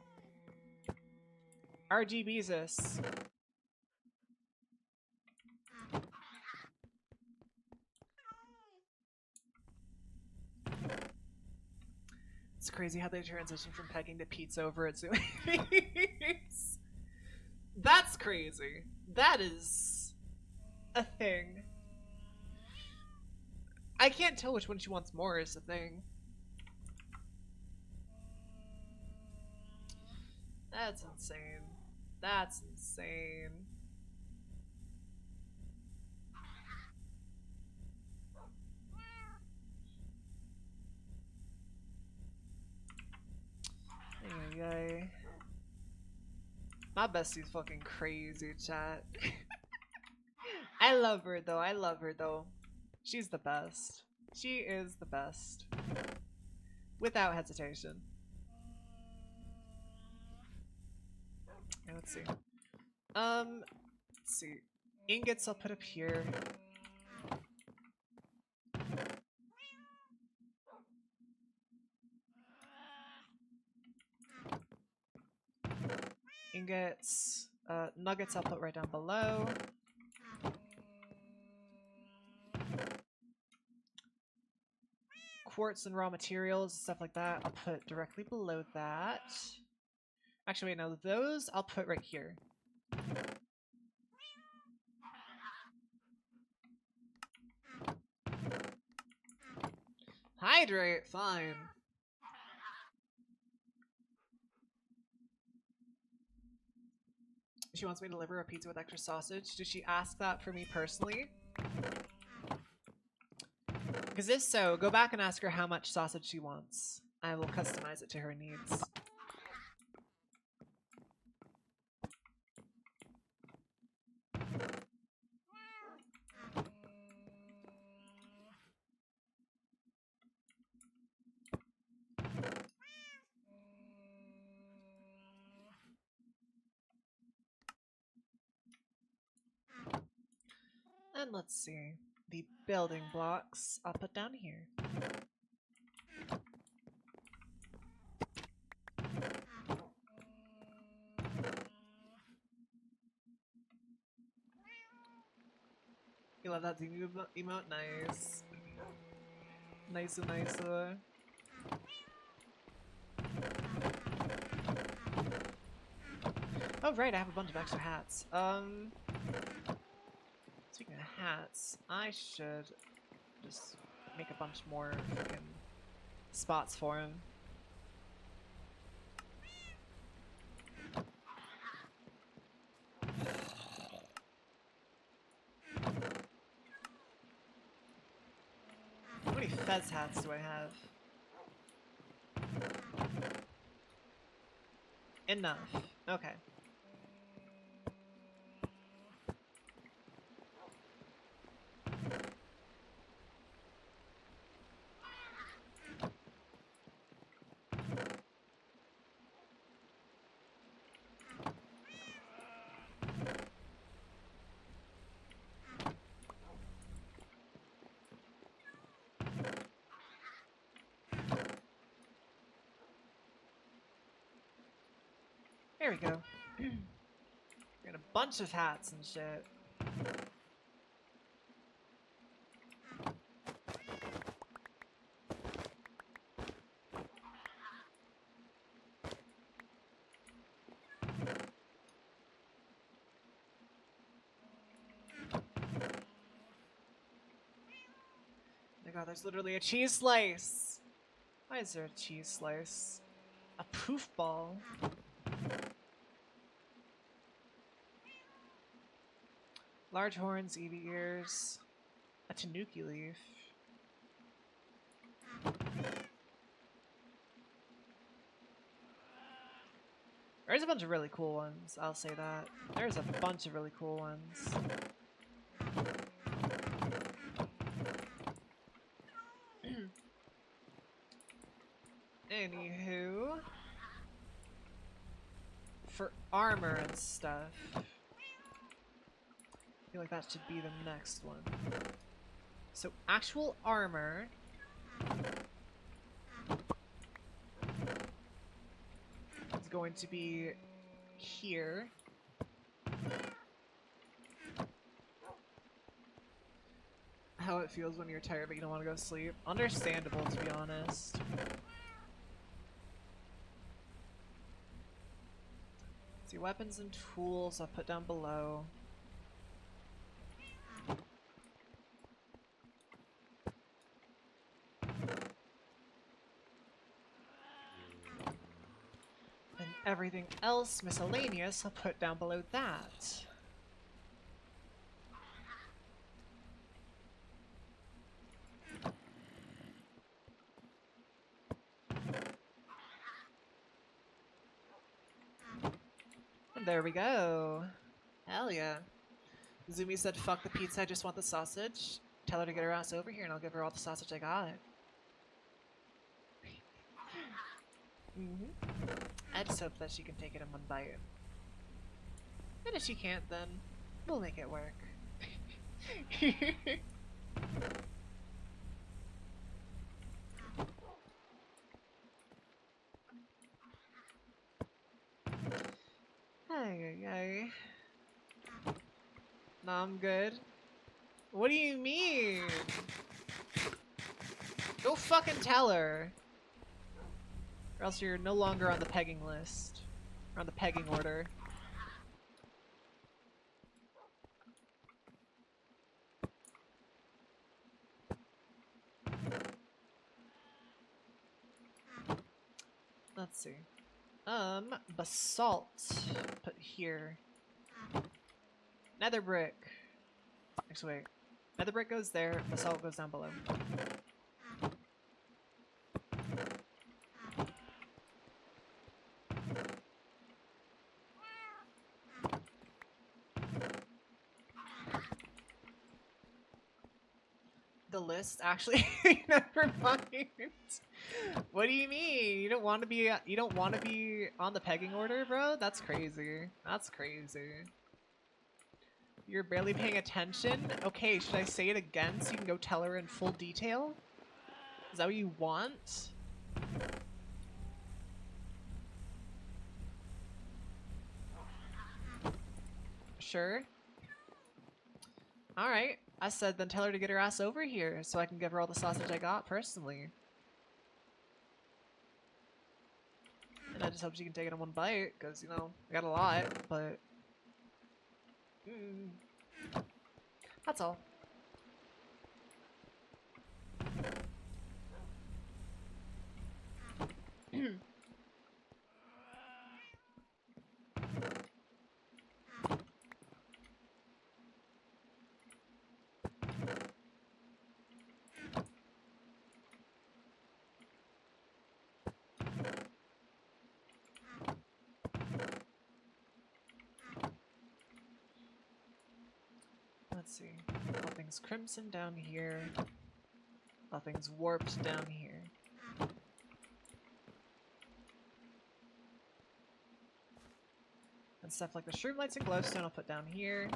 Speaker 1: RGBesus. It's crazy how they transition from pegging to pizza over at Zoom. That's crazy. That is a thing. I can't tell which one she wants more is the thing. That's insane. That's insane. Ay, ay, ay. My bestie's fucking crazy, chat. I love her though. I love her though. She's the best. She is the best. Without hesitation. Okay, let's see. Let's see. Ingots I'll put up here. Ingots. Nuggets I'll put right down below. Quartz and raw materials, stuff like that, I'll put directly below that. Actually, wait, no, those I'll put right here. Hydrate, fine. She wants me to deliver a pizza with extra sausage. Did she ask that for me personally? Because if so, go back and ask her how much sausage she wants. I will customize it to her needs. And let's see. The building blocks I'll put down here. You love that emote? Nice. Nice. Oh right, I have a bunch of extra hats. Speaking of hats, I should just make a bunch more freaking spots for him. How many Fez hats do I have? Enough. Okay. There we go. Got a bunch of hats and shit. Oh my god, there's literally a cheese slice! Why is there a cheese slice? A poof ball? Large horns, Eevee ears, a tanuki leaf. There's a bunch of really cool ones, I'll say that. There's a bunch of really cool ones. Anywho, for armor and stuff, I feel like that should be the next one. So actual armor is going to be here. How it feels when you're tired but you don't want to go to sleep. Understandable, to be honest. Let's see, weapons and tools I'll put down below. And everything else miscellaneous I'll put down below that. And There we go. Hell yeah. Zumi said, fuck the pizza, I just want the sausage. Tell her to get her ass over here and I'll give her all the sausage I got. I just hope that she can take it in one bite. And if she can't, then we'll make it work. Hey. No, I'm good. What do you mean? Go fucking tell her. Or else you're no longer on the pegging list. Or on the pegging order. Let's see. Basalt. Put here. Nether brick. Actually, wait. Nether brick goes there, basalt goes down below. The list, actually, never mind. What do you mean? You don't want to be on the pegging order, bro? That's crazy. That's crazy. You're barely paying attention? Okay, should I say it again so you can go tell her in full detail? Is that what you want? Sure. Alright. I said then tell her to get her ass over here so I can give her all the sausage I got personally. And I just hope she can take it in one bite, because, you know, I got a lot, but... That's all. Let's see. Nothing's crimson down here. Nothing's warped down here. And stuff like the shroom lights and glowstone I'll put down here.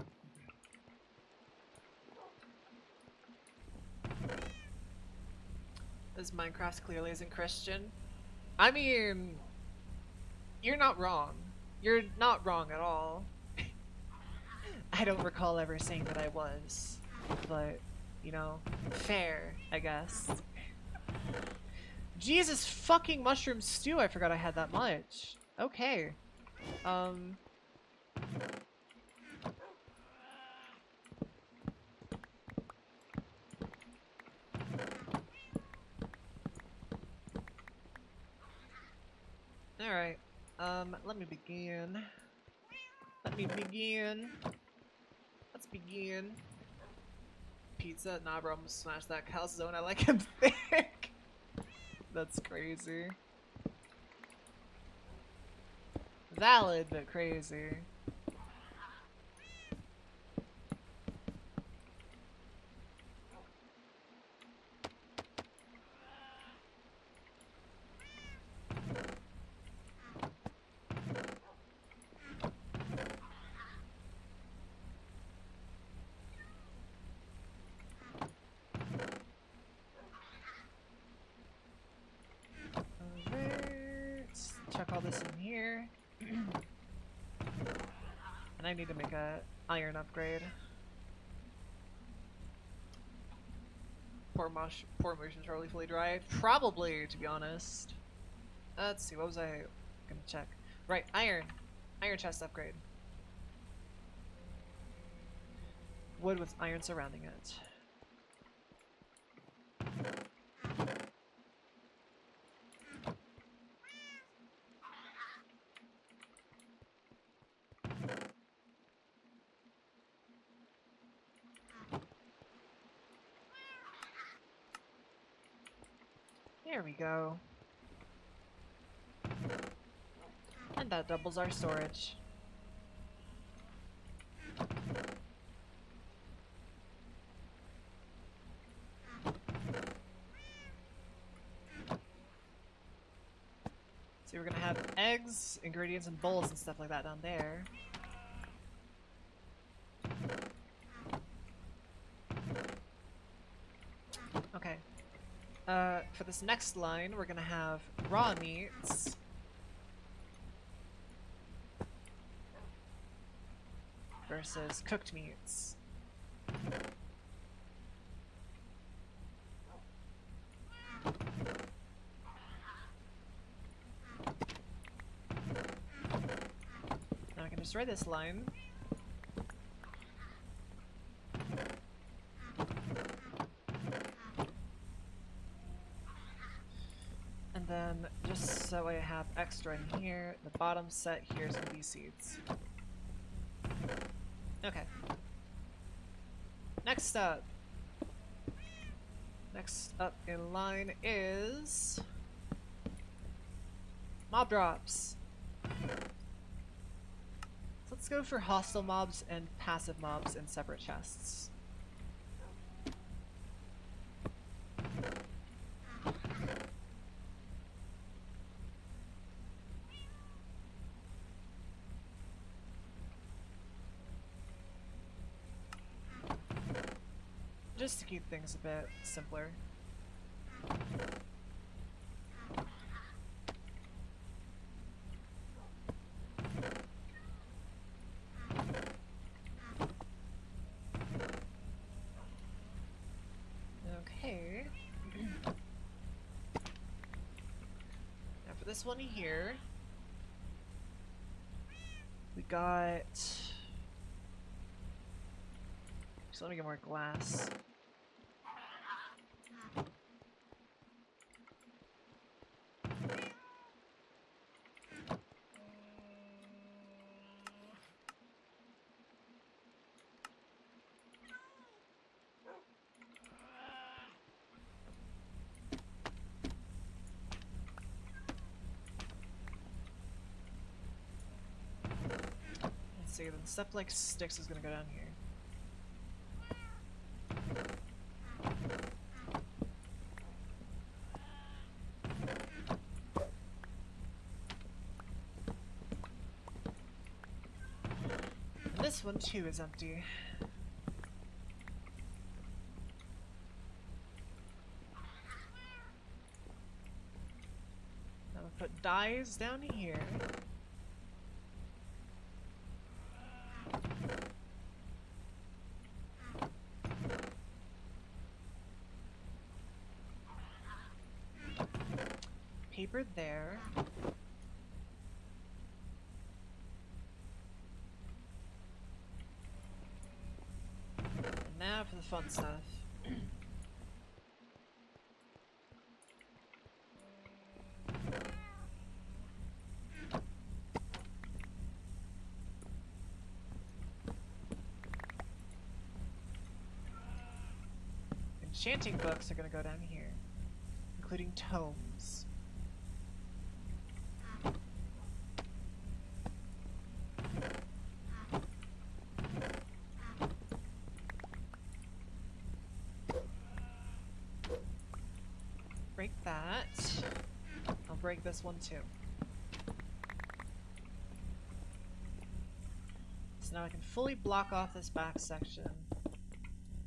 Speaker 1: This Minecraft clearly isn't Christian. I mean, you're not wrong. You're not wrong at all. I don't recall ever saying that I was, but, you know, fair, I guess. Jesus fucking mushroom stew, I forgot I had that much. Okay. Alright. Let me begin. Let's begin. Pizza? Nah, bro, I'm gonna smash that calzone. I like him thick. That's crazy. Valid, but crazy. Chuck all this in here. And I need to make a iron upgrade. Poor motion's probably fully dry. Probably, to be honest. Let's see, what was I gonna check? Right, iron. Iron chest upgrade. Wood with iron surrounding it. There we go. And that doubles our storage. bags, ingredients, and bowls and stuff like that down there. Okay. For this next line, we're gonna have raw meats. Versus cooked meats. Now I can just write this line. And then, just so I have extra in here, the bottom set here's gonna be seeds. Okay. Next up. Next up in line is mob drops. So let's go for hostile mobs and passive mobs in separate chests. Just to keep things a bit simpler. Okay. Now for this one here, we got... Just let me get more glass. Let's see, then stuff like sticks is gonna go down here. And this one too is empty. Now we'll put dyes down here. Paper there. And now for the fun stuff. Enchanting books are gonna go down here, including tomes. Break that. I'll break this one too. So now I can fully block off this back section.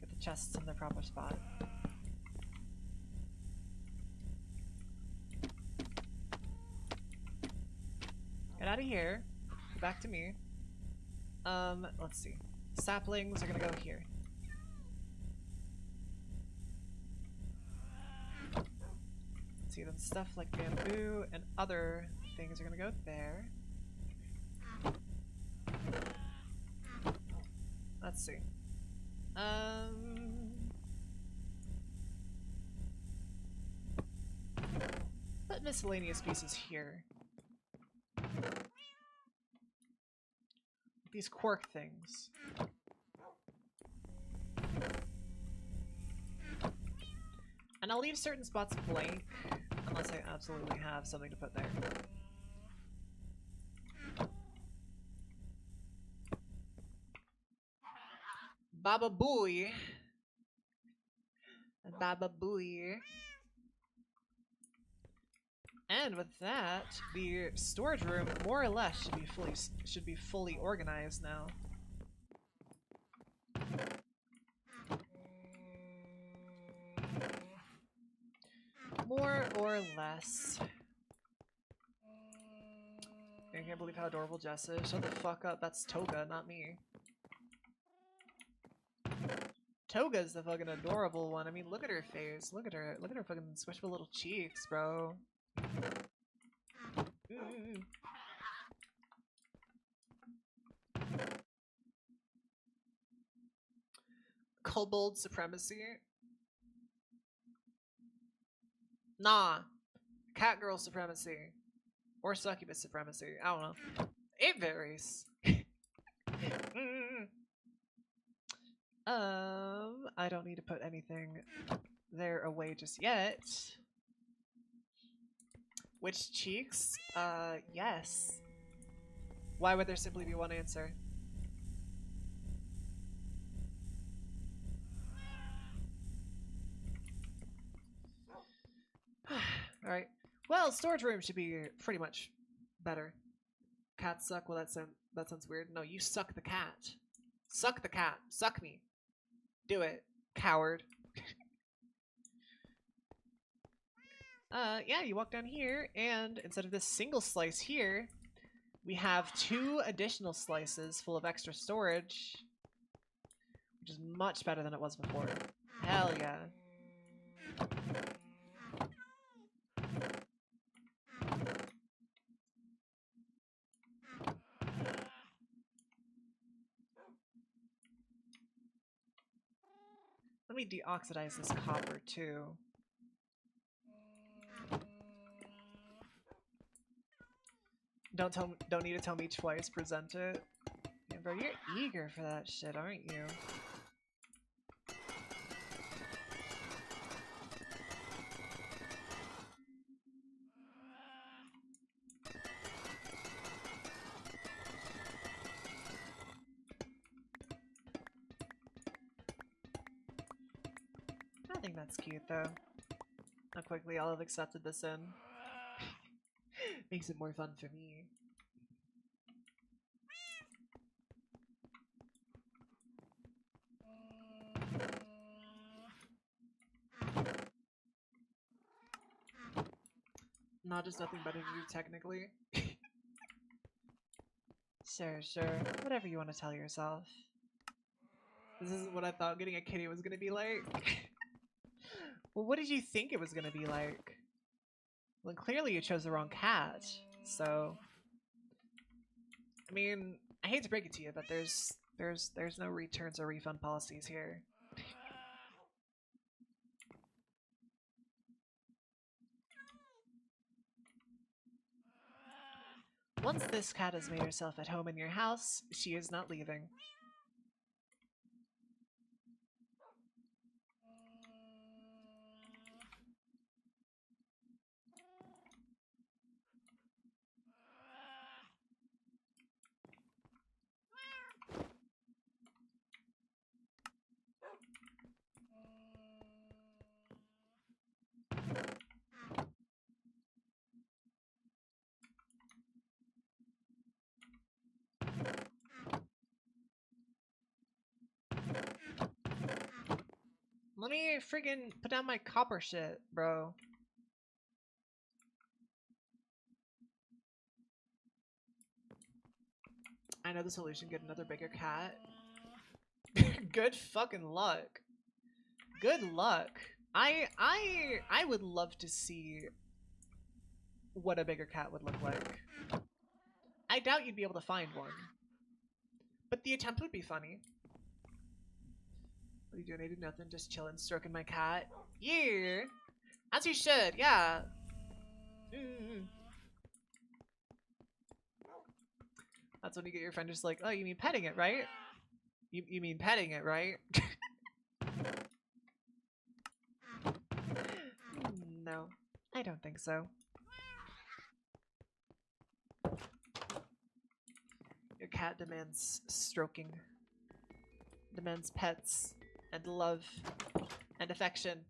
Speaker 1: Get the chests in their proper spot. Get out of here. Go back to me. Let's see. Saplings are gonna go here. See, then stuff like bamboo and other things are gonna go there. Let's see. Put miscellaneous pieces here. These quark things. And I'll leave certain spots blank, unless I absolutely have something to put there. Baba Booey. Baba Booey. And with that, the storage room more or less should be fully organized now. More or less. I can't believe how adorable Jess is. Shut the fuck up. That's Toga, not me. Toga's the fucking adorable one. I mean, look at her face. Look at her. Look at her fucking squishable little cheeks, bro. Mm. Kobold supremacy? Nah. Catgirl supremacy. Or succubus supremacy. I don't know. It varies. I don't need to put anything there away just yet. Which cheeks? Yes. Why would there simply be one answer? Alright. Well, storage room should be pretty much better. Cats suck? Well, that sounds weird. No, you suck the cat. Suck the cat. Suck me. Do it, coward. Yeah, you walk down here, and instead of this single slice here, we have 2 additional slices full of extra storage, which is much better than it was before. Hell yeah. Let me deoxidize this copper too. Don't need to tell me twice, present it. Yeah, bro, you're eager for that shit, aren't you? I think that's cute though. How quickly I'll have accepted this in. Makes it more fun for me. Not just nothing better to do technically. Sure. Whatever you want to tell yourself. This isn't what I thought getting a kitty was gonna be like. Well, what did you think it was gonna be like? Well, clearly you chose the wrong cat, so... I mean, I hate to break it to you, but there's no returns or refund policies here. Once this cat has made herself at home in your house, she is not leaving. Let me friggin' put down my copper shit, bro. I know the solution, get another bigger cat. Good fucking luck. Good luck. I would love to see what a bigger cat would look like. I doubt you'd be able to find one. But the attempt would be funny. What are you doing? I do nothing, just chilling, stroking my cat. Yeah! As you should, yeah. That's when you get your friend just like, oh, you mean petting it, right? You mean petting it, right? No, I don't think so. Your cat demands stroking, demands pets, and love, and affection.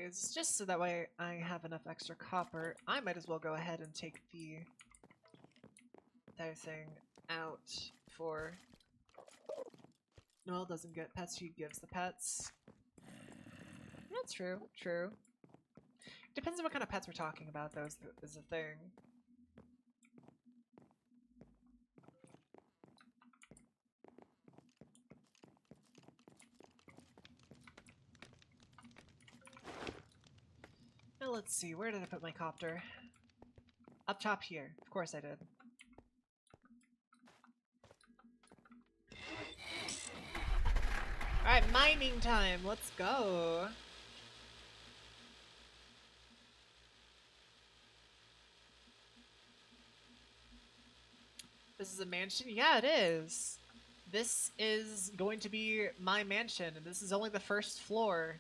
Speaker 1: Anyways, just so that way I have enough extra copper, I might as well go ahead and take the thing out for... Noelle doesn't get pets, she gives the pets. That's true, true. Depends on what kind of pets we're talking about, though, is the thing. Now let's see, where did I put my copter? Up top here. Of course I did. Alright, mining time! Let's go! This is a mansion? Yeah, it is! This is going to be my mansion, and this is only the first floor.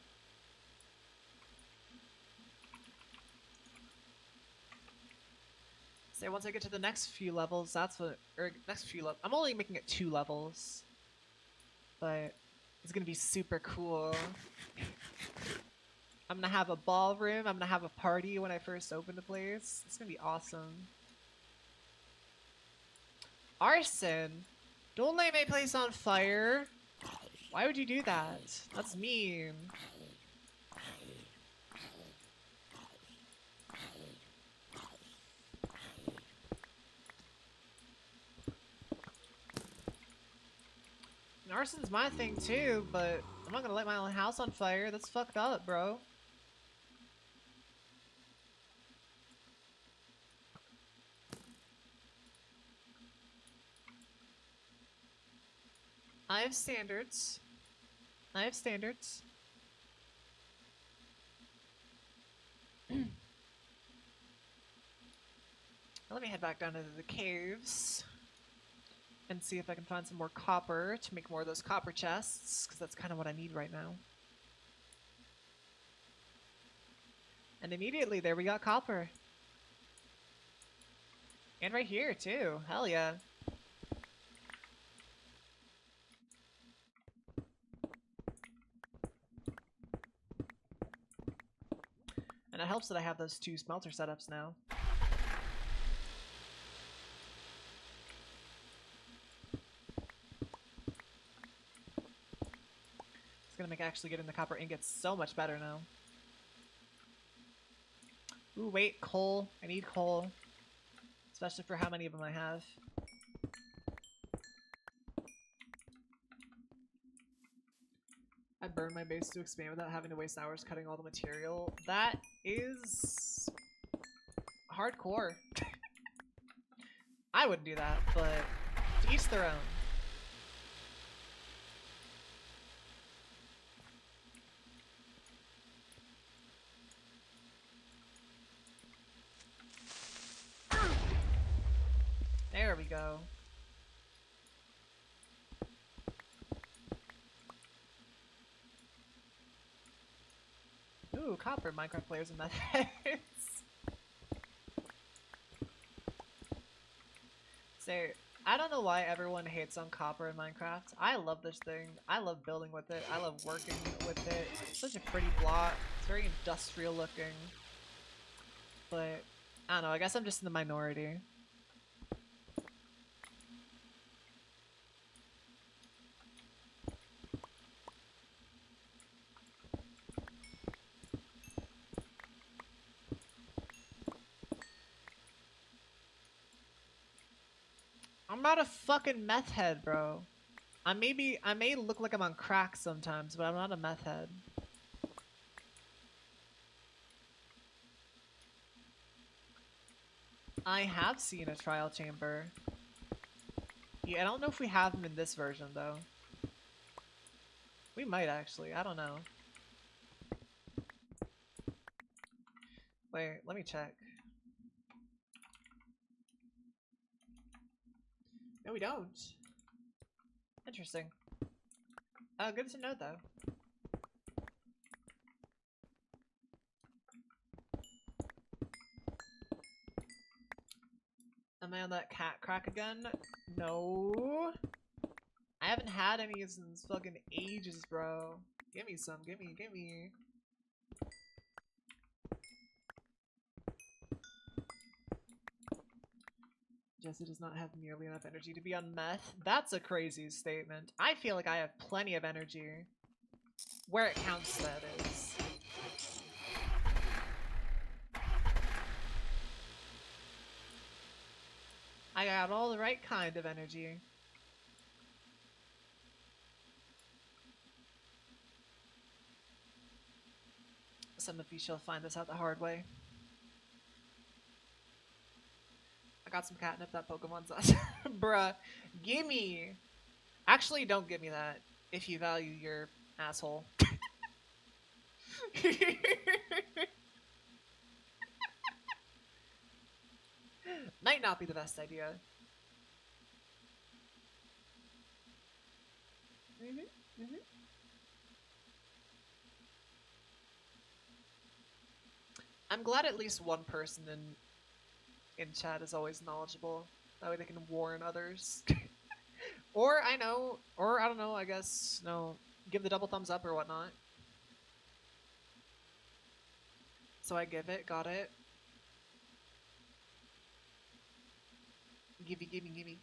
Speaker 1: So once I get to the next few levels, that's what... Or next few levels... I'm only making it 2 levels. But it's gonna be super cool. I'm gonna have a ballroom, I'm gonna have a party when I first open the place. It's gonna be awesome. Arson! Don't light my place on fire! Why would you do that? That's mean. And arson's my thing too, but I'm not gonna light my own house on fire. That's fucked up, bro. I have standards. I have standards. Let me head back down into the caves and see if I can find some more copper to make more of those copper chests, because that's kind of what I need right now. And immediately there we got copper. And right here too. Hell yeah. And it helps that I have those 2 smelter setups now. It's gonna make actually getting the copper ingots so much better now. Ooh, wait, coal. I need coal. Especially for how many of them I have. I burned my base to expand without having to waste hours cutting all the material. That is... hardcore. I wouldn't do that, but to each their own. There we go. Ooh, copper Minecraft players and methods. So, I don't know why everyone hates on copper in Minecraft. I love this thing. I love building with it. I love working with it. It's such a pretty block. It's very industrial looking. But, I don't know, I guess I'm just in the minority. I'm not a fucking meth head, bro. I may look like I'm on crack sometimes, but I'm not a meth head. I have seen a trial chamber. Yeah, I don't know if we have them in this version, though. We might, actually. I don't know. Wait, let me check. No, we don't. Interesting. Good to know, though. Am I on that cat crack again? No. I haven't had any since fucking ages, bro. Give me some. Give me. Jesse does not have nearly enough energy to be on meth. That's a crazy statement. I feel like I have plenty of energy. Where it counts, that is. I got all the right kind of energy. Some of you shall find this out the hard way. I got some catnip, that Pokemon's us. Bruh, gimme! Actually, don't give me that if you value your asshole. Might not be the best idea. I'm glad at least one person in chat is always knowledgeable. That way they can warn others. Or I don't know, I guess, no, give the double thumbs up or whatnot. So I give it, got it. Gimme, gimme, gimme.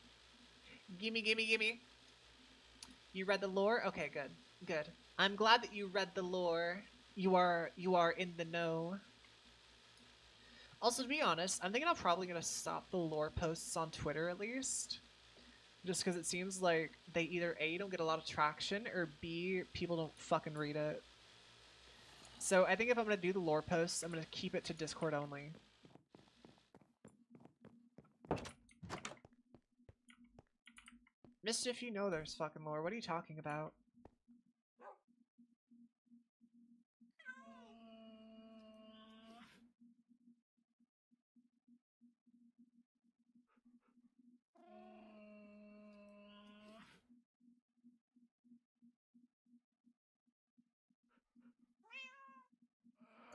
Speaker 1: Gimme, gimme, gimme. You read the lore? Okay, good. Good. I'm glad that you read the lore. You are in the know. Also, to be honest, I'm thinking I'm probably gonna stop the lore posts on Twitter at least. Just because it seems like they either A, don't get a lot of traction, or B, people don't fucking read it. So I think if I'm gonna do the lore posts, I'm gonna keep it to Discord only. Mischief, you know there's fucking lore. What are you talking about?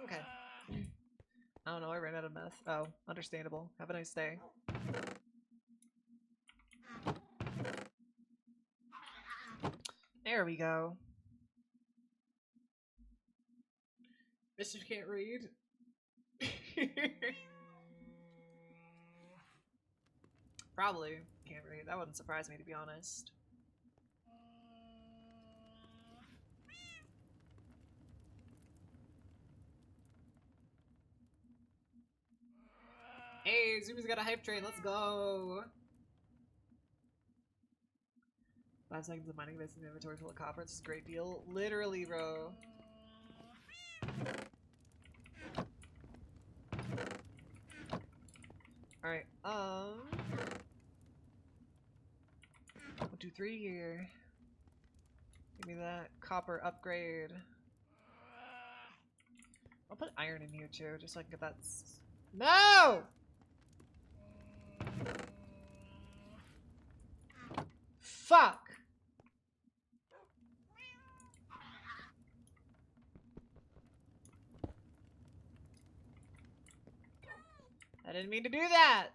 Speaker 1: Okay. I don't know, I ran out of meth. Oh, understandable. Have a nice day. There we go. Mischief can't read. Probably can't read. That wouldn't surprise me, to be honest. Hey, Zumi's got a hype train. Let's go. 5 seconds of mining based in the inventory full of copper. It's a great deal. Literally, bro. Alright, 1, 2, 3 here. Give me that copper upgrade. I'll put iron in here too, just so I can get that. No! Fuck! I didn't mean to do that!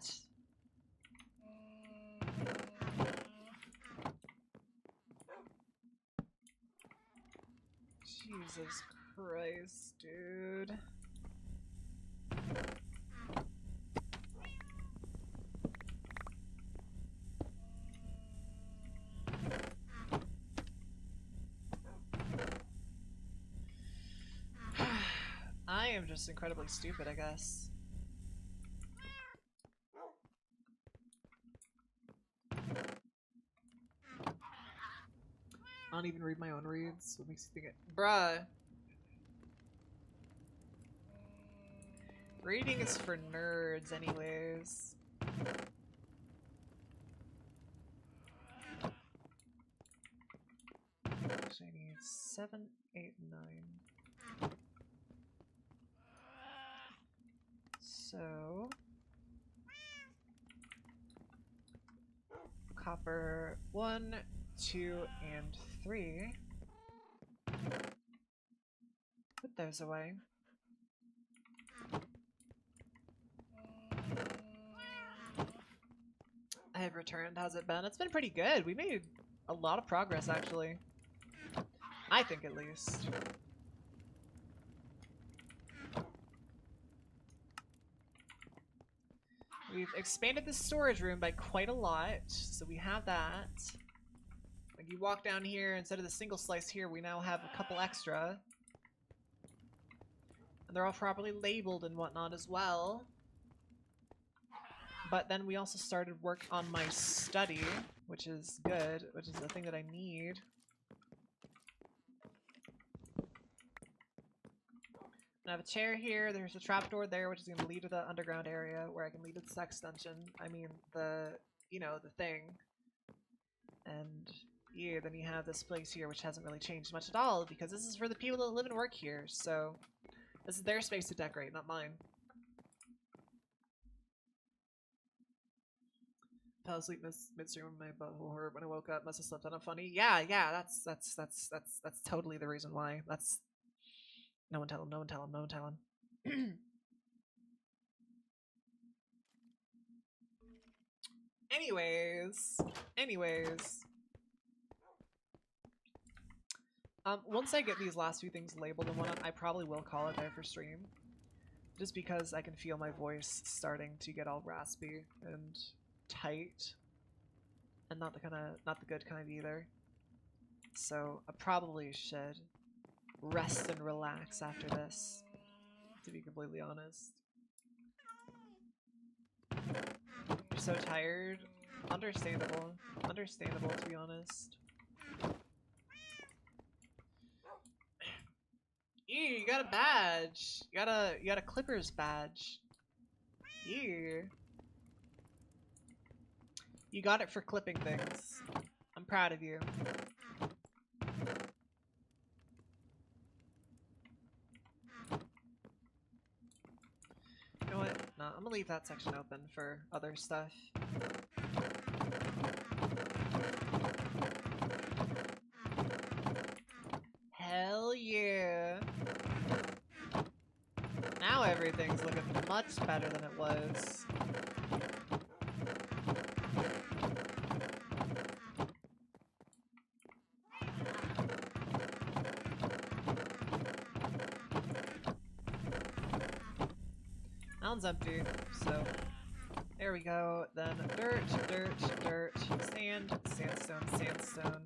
Speaker 1: Jesus Christ, dude. I am just incredibly stupid, I guess. I don't even read my own reads. What makes you think it? Bruh. Reading is for nerds anyways. Actually, I need 7, 8, 9. So... copper 1, 2, and 3. Put those away. I have returned. How's it been? It's been pretty good. We made a lot of progress, actually. I think, at least. We've expanded the storage room by quite a lot, so we have that. Like, you walk down here, instead of the single slice here, we now have a couple extra. And they're all properly labeled and whatnot as well. But then we also started work on my study, which is good, which is the thing that I need. I have a chair here, there's a trapdoor there, which is going to lead to the underground area, where I can lead to the sex dungeon. I mean, you know, the thing. And, yeah, then you have this place here, which hasn't really changed much at all, because this is for the people that live and work here, so... This is their space to decorate, not mine. Fell asleep midstream when my butthole hurt when I woke up. Must have slept on a funny. Yeah, that's totally the reason why. That's... No one tell him, no one tell him, no one tell him. Anyways. Once I get these last few things labeled and whatnot, I probably will call it there for stream. Just because I can feel my voice starting to get all raspy and tight. And not the good kind either. So I probably should rest and relax after this, to be completely honest. You're so tired. Understandable. Understandable, to be honest. Ew, you got a badge. You got a Clippers badge. Ew. You got it for clipping things. I'm proud of you. You know what? No, I'm gonna leave that section open for other stuff. Hell yeah. Now everything's looking much better than it was. That one's empty, so there we go. Then dirt, sand, sandstone.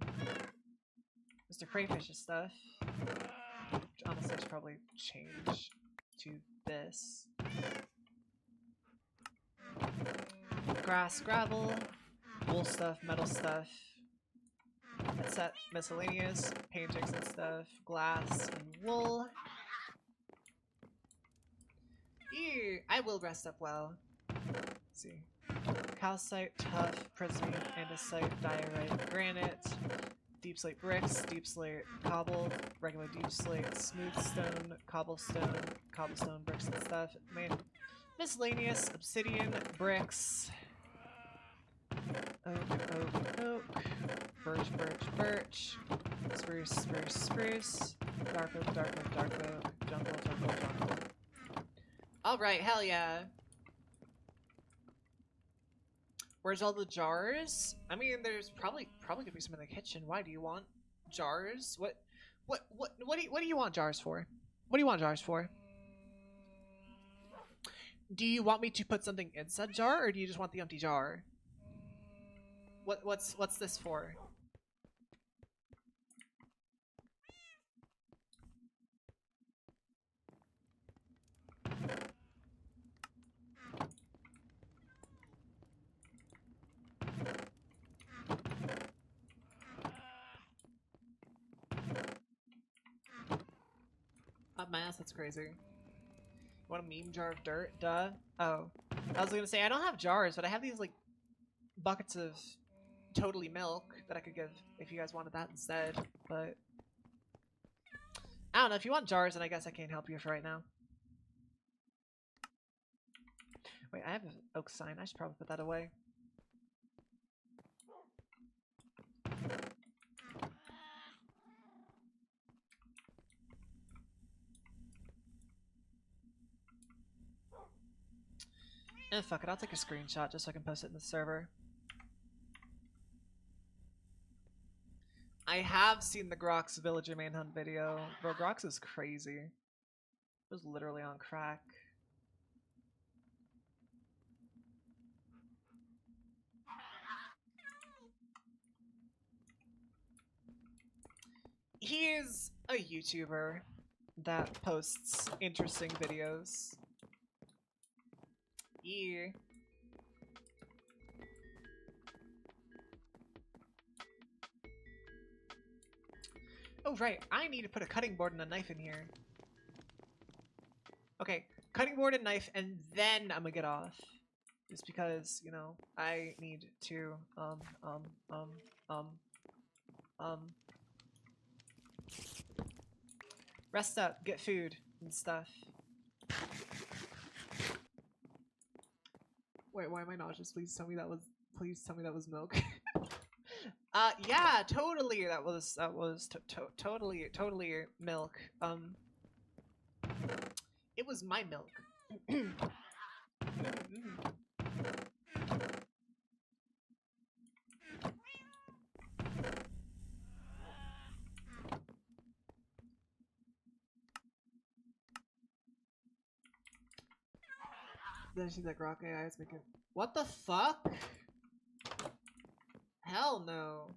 Speaker 1: Mr. Crayfish's stuff. Which honestly I should probably change to this. Grass, gravel, wool stuff, metal stuff. That's set miscellaneous, paintings and stuff, glass and wool. Ew, I will rest up well. Let's see. Calcite, tuff, prism, andesite, diorite, granite, deep slate bricks, deep slate cobble, regular deep slate, smooth stone, cobblestone bricks and stuff. Man, miscellaneous, obsidian, bricks, oak, birch, spruce, dark oak, jungle. Alright, hell yeah. Where's all the jars? I mean, there's probably could be some in the kitchen. Why do you want jars? What do you want jars for? What do you want jars for? Do you want me to put something in said jar, or do you just want the empty jar? What's this for? Up my ass, that's crazy. Want a meme jar of dirt? Duh. Oh. I was gonna say, I don't have jars, but I have these, like, buckets of totally milk that I could give if you guys wanted that instead, but... I don't know, if you want jars, then I guess I can't help you for right now. Wait, I have an oak sign. I should probably put that away. Fuck it, I'll take a screenshot just so I can post it in the server. I have seen the Grox Villager Manhunt video. Bro, Grox is crazy. It was literally on crack. He's a YouTuber that posts interesting videos. Yeah. Oh, right. I need to put a cutting board and a knife in here. Okay, cutting board and knife, and then I'm gonna get off. Just because, you know, I need to, rest up, get food and stuff. Wait, why am I nauseous? Please tell me that was milk. Yeah, totally. That was totally milk. It was my milk. Then she's like, Rock AI is making. What the fuck? Hell no.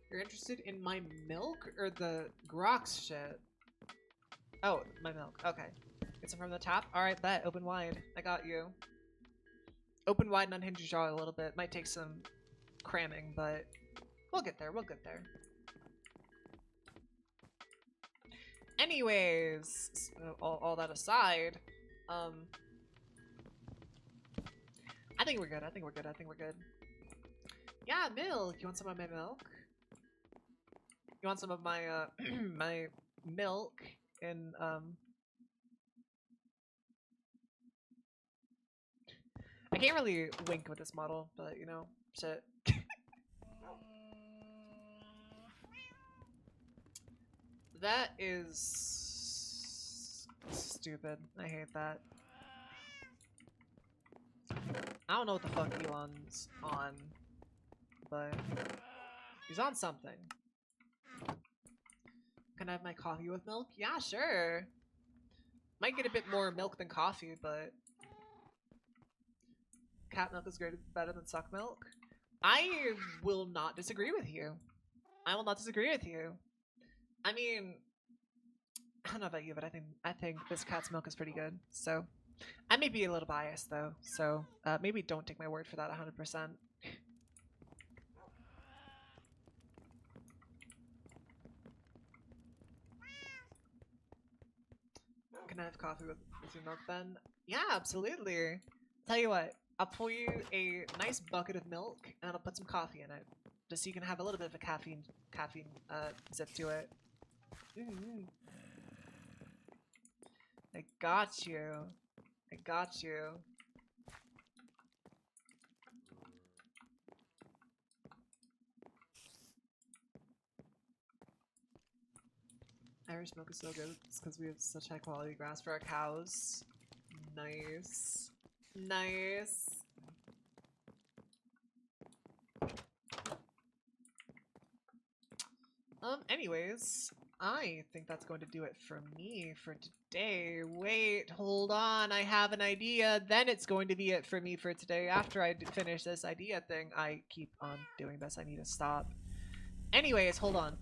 Speaker 1: You're interested in my milk or the Grox shit? Oh, my milk. Okay. Get some from the top? Alright, bet. Open wide. I got you. Open wide and unhinge your jaw a little bit. Might take some cramming, but we'll get there. We'll get there. Anyways, all that aside, I think we're good. I think we're good. I think we're good. Yeah, milk. You want some of my milk? You want some of my my milk and I can't really wink with this model, but you know, shit. That is stupid. I hate that. I don't know what the fuck Elon's on, but he's on something. Can I have my coffee with milk? Yeah, sure. Might get a bit more milk than coffee, but cat milk is better than suck milk. I will not disagree with you. I will not disagree with you. I mean, I don't know about you, but I think this cat's milk is pretty good. So, I may be a little biased though. So maybe don't take my word for that 100%. Can I have coffee with your milk then? Yeah, absolutely. Tell you what, I'll pour you a nice bucket of milk and I'll put some coffee in it, just so you can have a little bit of a caffeine zip to it. I got you. I got you. Irish milk is so good. It's because we have such high quality grass for our cows. Nice. Nice. Anyways, I think that's going to do it for me for today. Wait, hold on. I have an idea. Then it's going to be it for me for today. After I finish this idea thing, I keep on doing this. I need to stop. Anyways, hold on.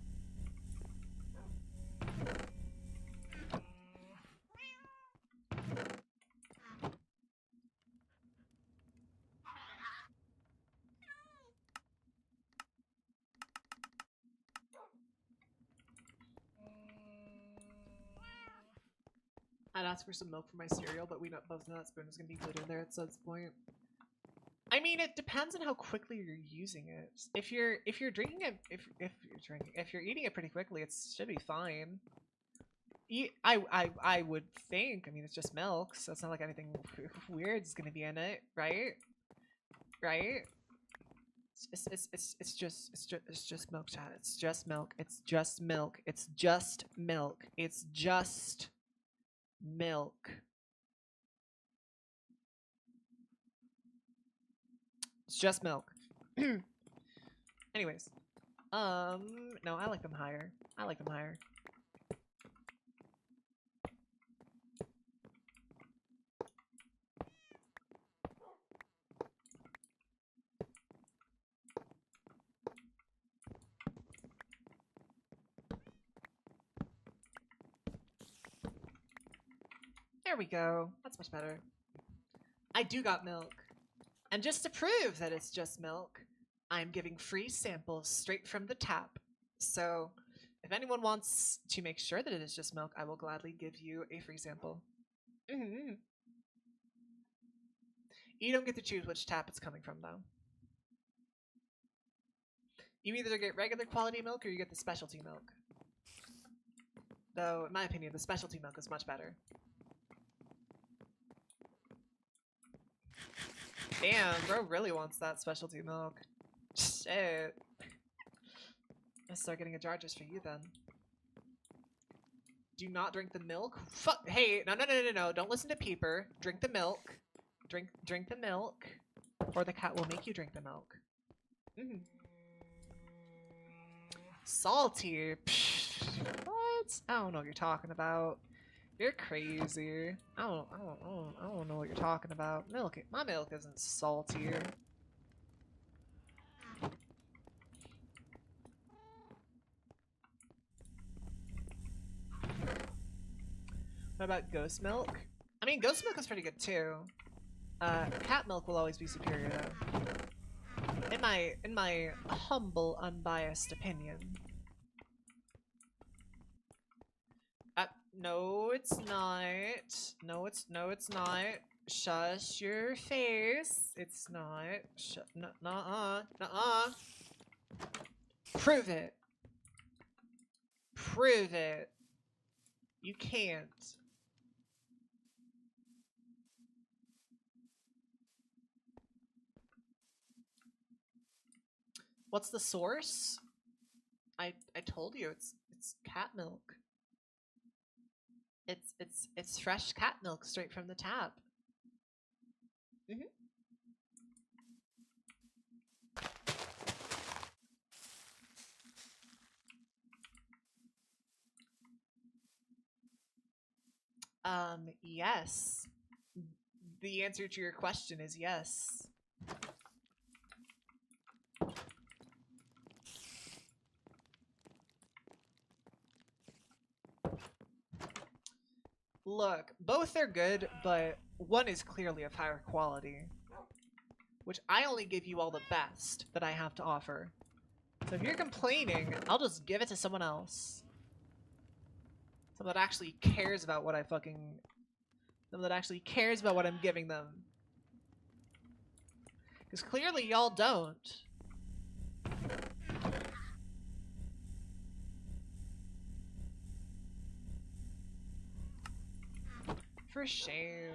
Speaker 1: I'd ask for some milk for my cereal, but we both know that spoon is going to be included in there at some point. I mean, it depends on how quickly you're using it. If you're drinking it, if you're eating it pretty quickly, it should be fine. I would think. I mean, it's just milk, so it's not like anything weird is going to be in it, right? Right? It's just milk, chat. It's just milk. It's just milk. It's just milk. It's just milk. It's just milk. Anyways. No, I like them higher. I like them higher. There we go. That's much better. I do got milk. And just to prove that it's just milk, I'm giving free samples straight from the tap. So if anyone wants to make sure that it is just milk, I will gladly give you a free sample. Mm-hmm. You don't get to choose which tap it's coming from, though. You either get regular quality milk or you get the specialty milk. Though, in my opinion, the specialty milk is much better. Damn, bro really wants that specialty milk. Shit. I'll start getting a jar just for you then. Do not drink the milk. Fuck. Hey, no. Don't listen to Peeper. Drink the milk. Drink the milk. Or the cat will make you drink the milk. Mm. Salty. Psh, what? I don't know what you're talking about. You're crazy. I don't know what you're talking about. My milk isn't saltier. What about ghost milk? I mean, ghost milk is pretty good too. Cat milk will always be superior though. In my humble, unbiased opinion. No, it's not. No, it's not. Shush your face. It's not. Nuh-uh. Prove it. Prove it. You can't. What's the source? I told you it's cat milk. It's fresh cat milk straight from the tap. Mm-hmm. Yes. The answer to your question is yes. Look, both are good, but one is clearly of higher quality. Which I only give you all the best that I have to offer. So if you're complaining, I'll just give it to someone else. Someone that actually cares about what someone that actually cares about what I'm giving them. Because clearly y'all don't. For shame.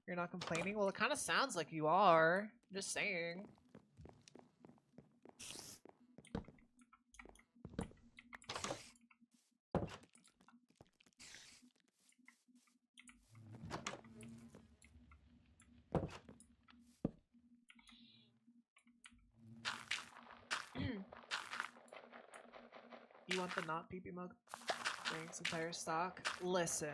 Speaker 1: You're not complaining? Well, it kind of sounds like you are. I'm just saying. You want the not pee-pee mug? Thanks, entire stock. Listen.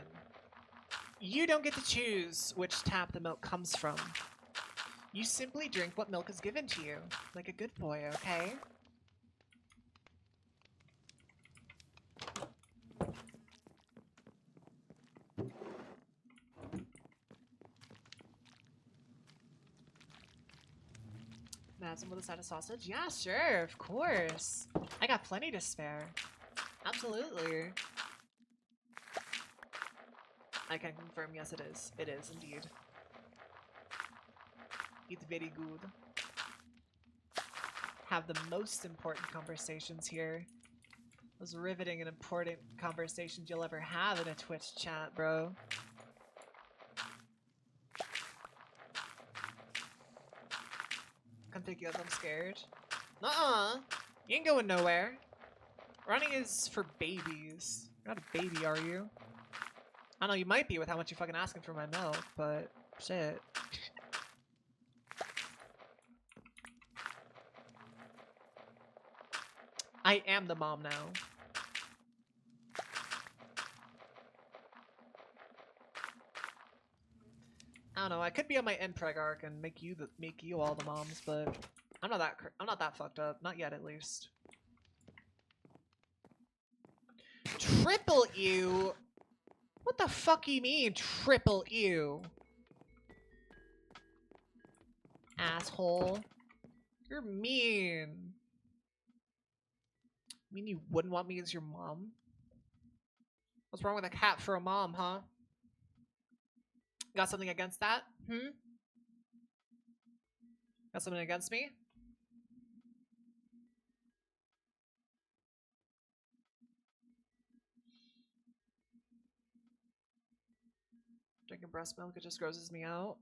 Speaker 1: You don't get to choose which tap the milk comes from. You simply drink what milk is given to you. Like a good boy, okay? Add some with a side of sausage? Yeah, sure, of course. I got plenty to spare. Absolutely. I can confirm, yes it is. It is indeed. It's very good. Have the most important conversations here. Those riveting and important conversations you'll ever have in a Twitch chat, bro. Come pick you up, I'm scared. Nuh-uh. You ain't going nowhere. Running is for babies. You're not a baby, are you? I know you might be with how much you're fucking asking for my milk, but shit. I am the mom now. I don't know. I could be on my impreg arc and make you all the moms, but I'm not that fucked up. Not yet, at least. Triple you. What the fuck you mean, triple ew? Asshole. You're mean. You mean you wouldn't want me as your mom? What's wrong with a cat for a mom, huh? Got something against that? Got something against me? Drinking breast milk, it just grosses me out.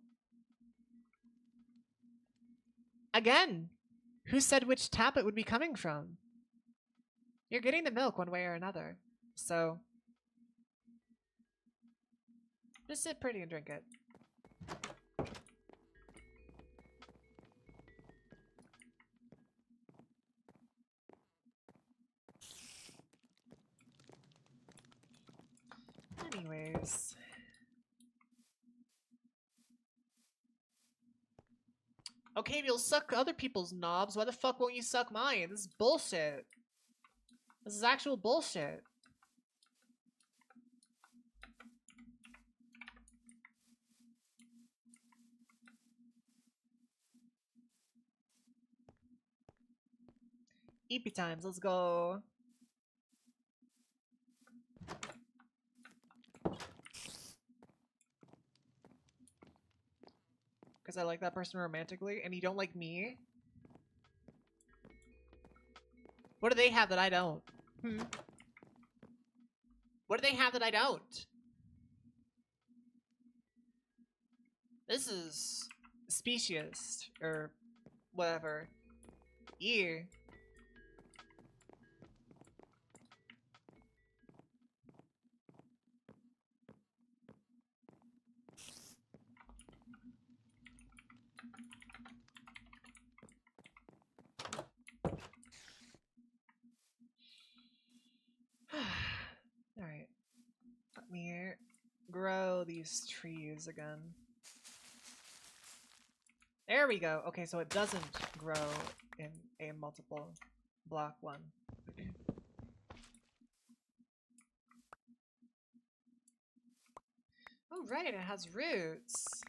Speaker 1: Again! Who said which tap it would be coming from? You're getting the milk one way or another. So, just sit pretty and drink it. Anyways. Okay, if you'll suck other people's knobs, why the fuck won't you suck mine? This is bullshit. This is actual bullshit. EP times, let's go. Because I like that person romantically, and you don't like me? What do they have that I don't? What do they have that I don't? This is speciest, or whatever. Ew. Alright. Let me grow these trees again. There we go. Okay, so it doesn't grow in a multiple block one. Oh, right, it has roots.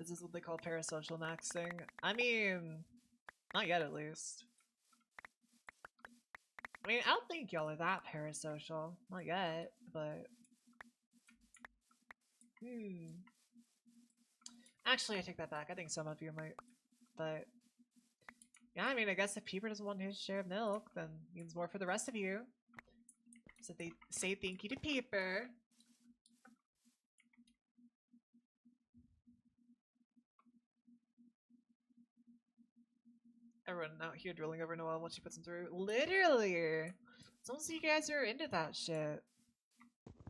Speaker 1: Is this what they call parasocial maxing? I mean, not yet at least. I mean, I don't think y'all are that parasocial. Not yet, but... Actually, I take that back. I think some of you might. But... yeah, I mean, I guess if Peeper doesn't want his share of milk, then it means more for the rest of you. So they say thank you to Peeper. Everyone out here drilling over Noelle once she puts him through. Literally! It's almost like you guys are into that shit.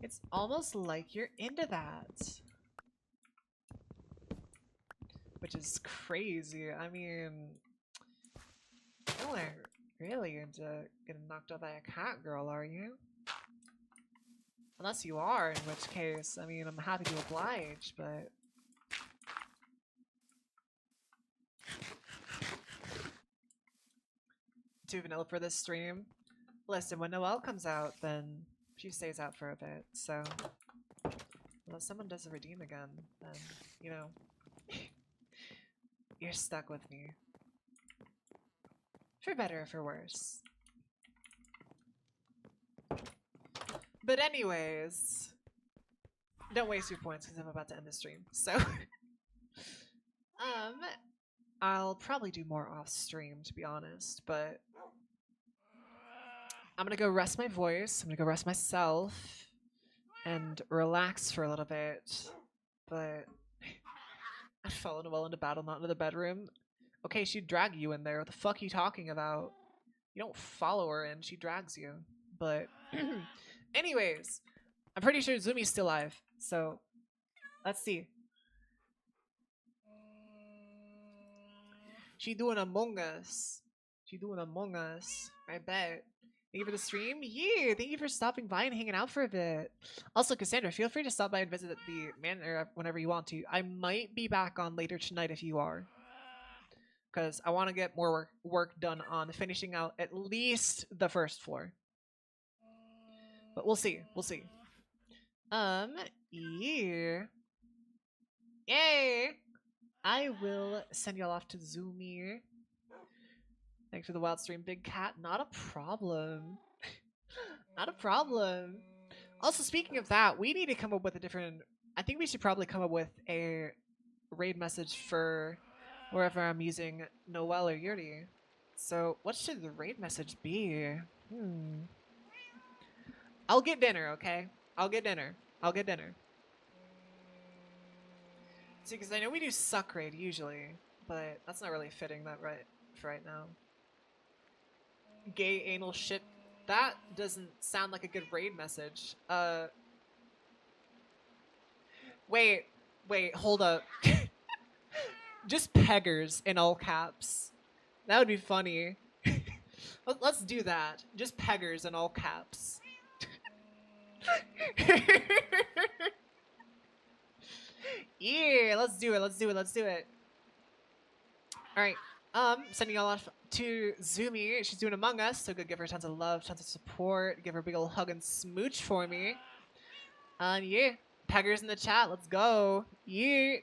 Speaker 1: It's almost like you're into that. Which is crazy. I mean... you aren't really into getting knocked out by a cat girl, are you? Unless you are, in which case, I mean, I'm happy to oblige, but... too vanilla for this stream. Listen, when Noelle comes out, then she stays out for a bit, so... unless someone does a redeem again, then, you know... you're stuck with me. For better or for worse. But anyways... don't waste your points, because I'm about to end the stream, so... I'll probably do more off stream, to be honest, but I'm gonna go rest my voice, I'm gonna go rest myself, and relax for a little bit, but I'd fallen well into battle, not into the bedroom. Okay, she'd drag you in there, what the fuck are you talking about? You don't follow her in, she drags you. But, anyways, I'm pretty sure Zumi's still alive, so let's see. She doing Among Us. She doing Among Us. I bet. Thank you for the stream. Yeah, thank you for stopping by and hanging out for a bit. Also, Cassandra, feel free to stop by and visit the manor whenever you want to. I might be back on later tonight if you are. Because I want to get more work done on finishing out at least the first floor. But we'll see. We'll see. Yeah. Yay! I will send y'all off to Zoomy. Thanks for the wild stream, Big Cat. Not a problem. Not a problem. Also, speaking of that, we need to come up with a different... I think we should probably come up with a raid message for wherever I'm using Noelle or Yuri. So, what should the raid message be? I'll get dinner, okay? I'll get dinner. I'll get dinner. See, because I know we do suck raid usually, but that's not really fitting that right for right now. Gay anal shit. That doesn't sound like a good raid message. Wait, hold up. Just peggers in all caps. That would be funny. Let's do that. Just peggers in all caps. Yeah, let's do it. Let's do it. Let's do it. All right. Sending y'all off to Zoomy. She's doing Among Us, so go give her tons of love, tons of support. Give her a big old hug and smooch for me. Yeah. Peggers in the chat. Let's go. Yeah.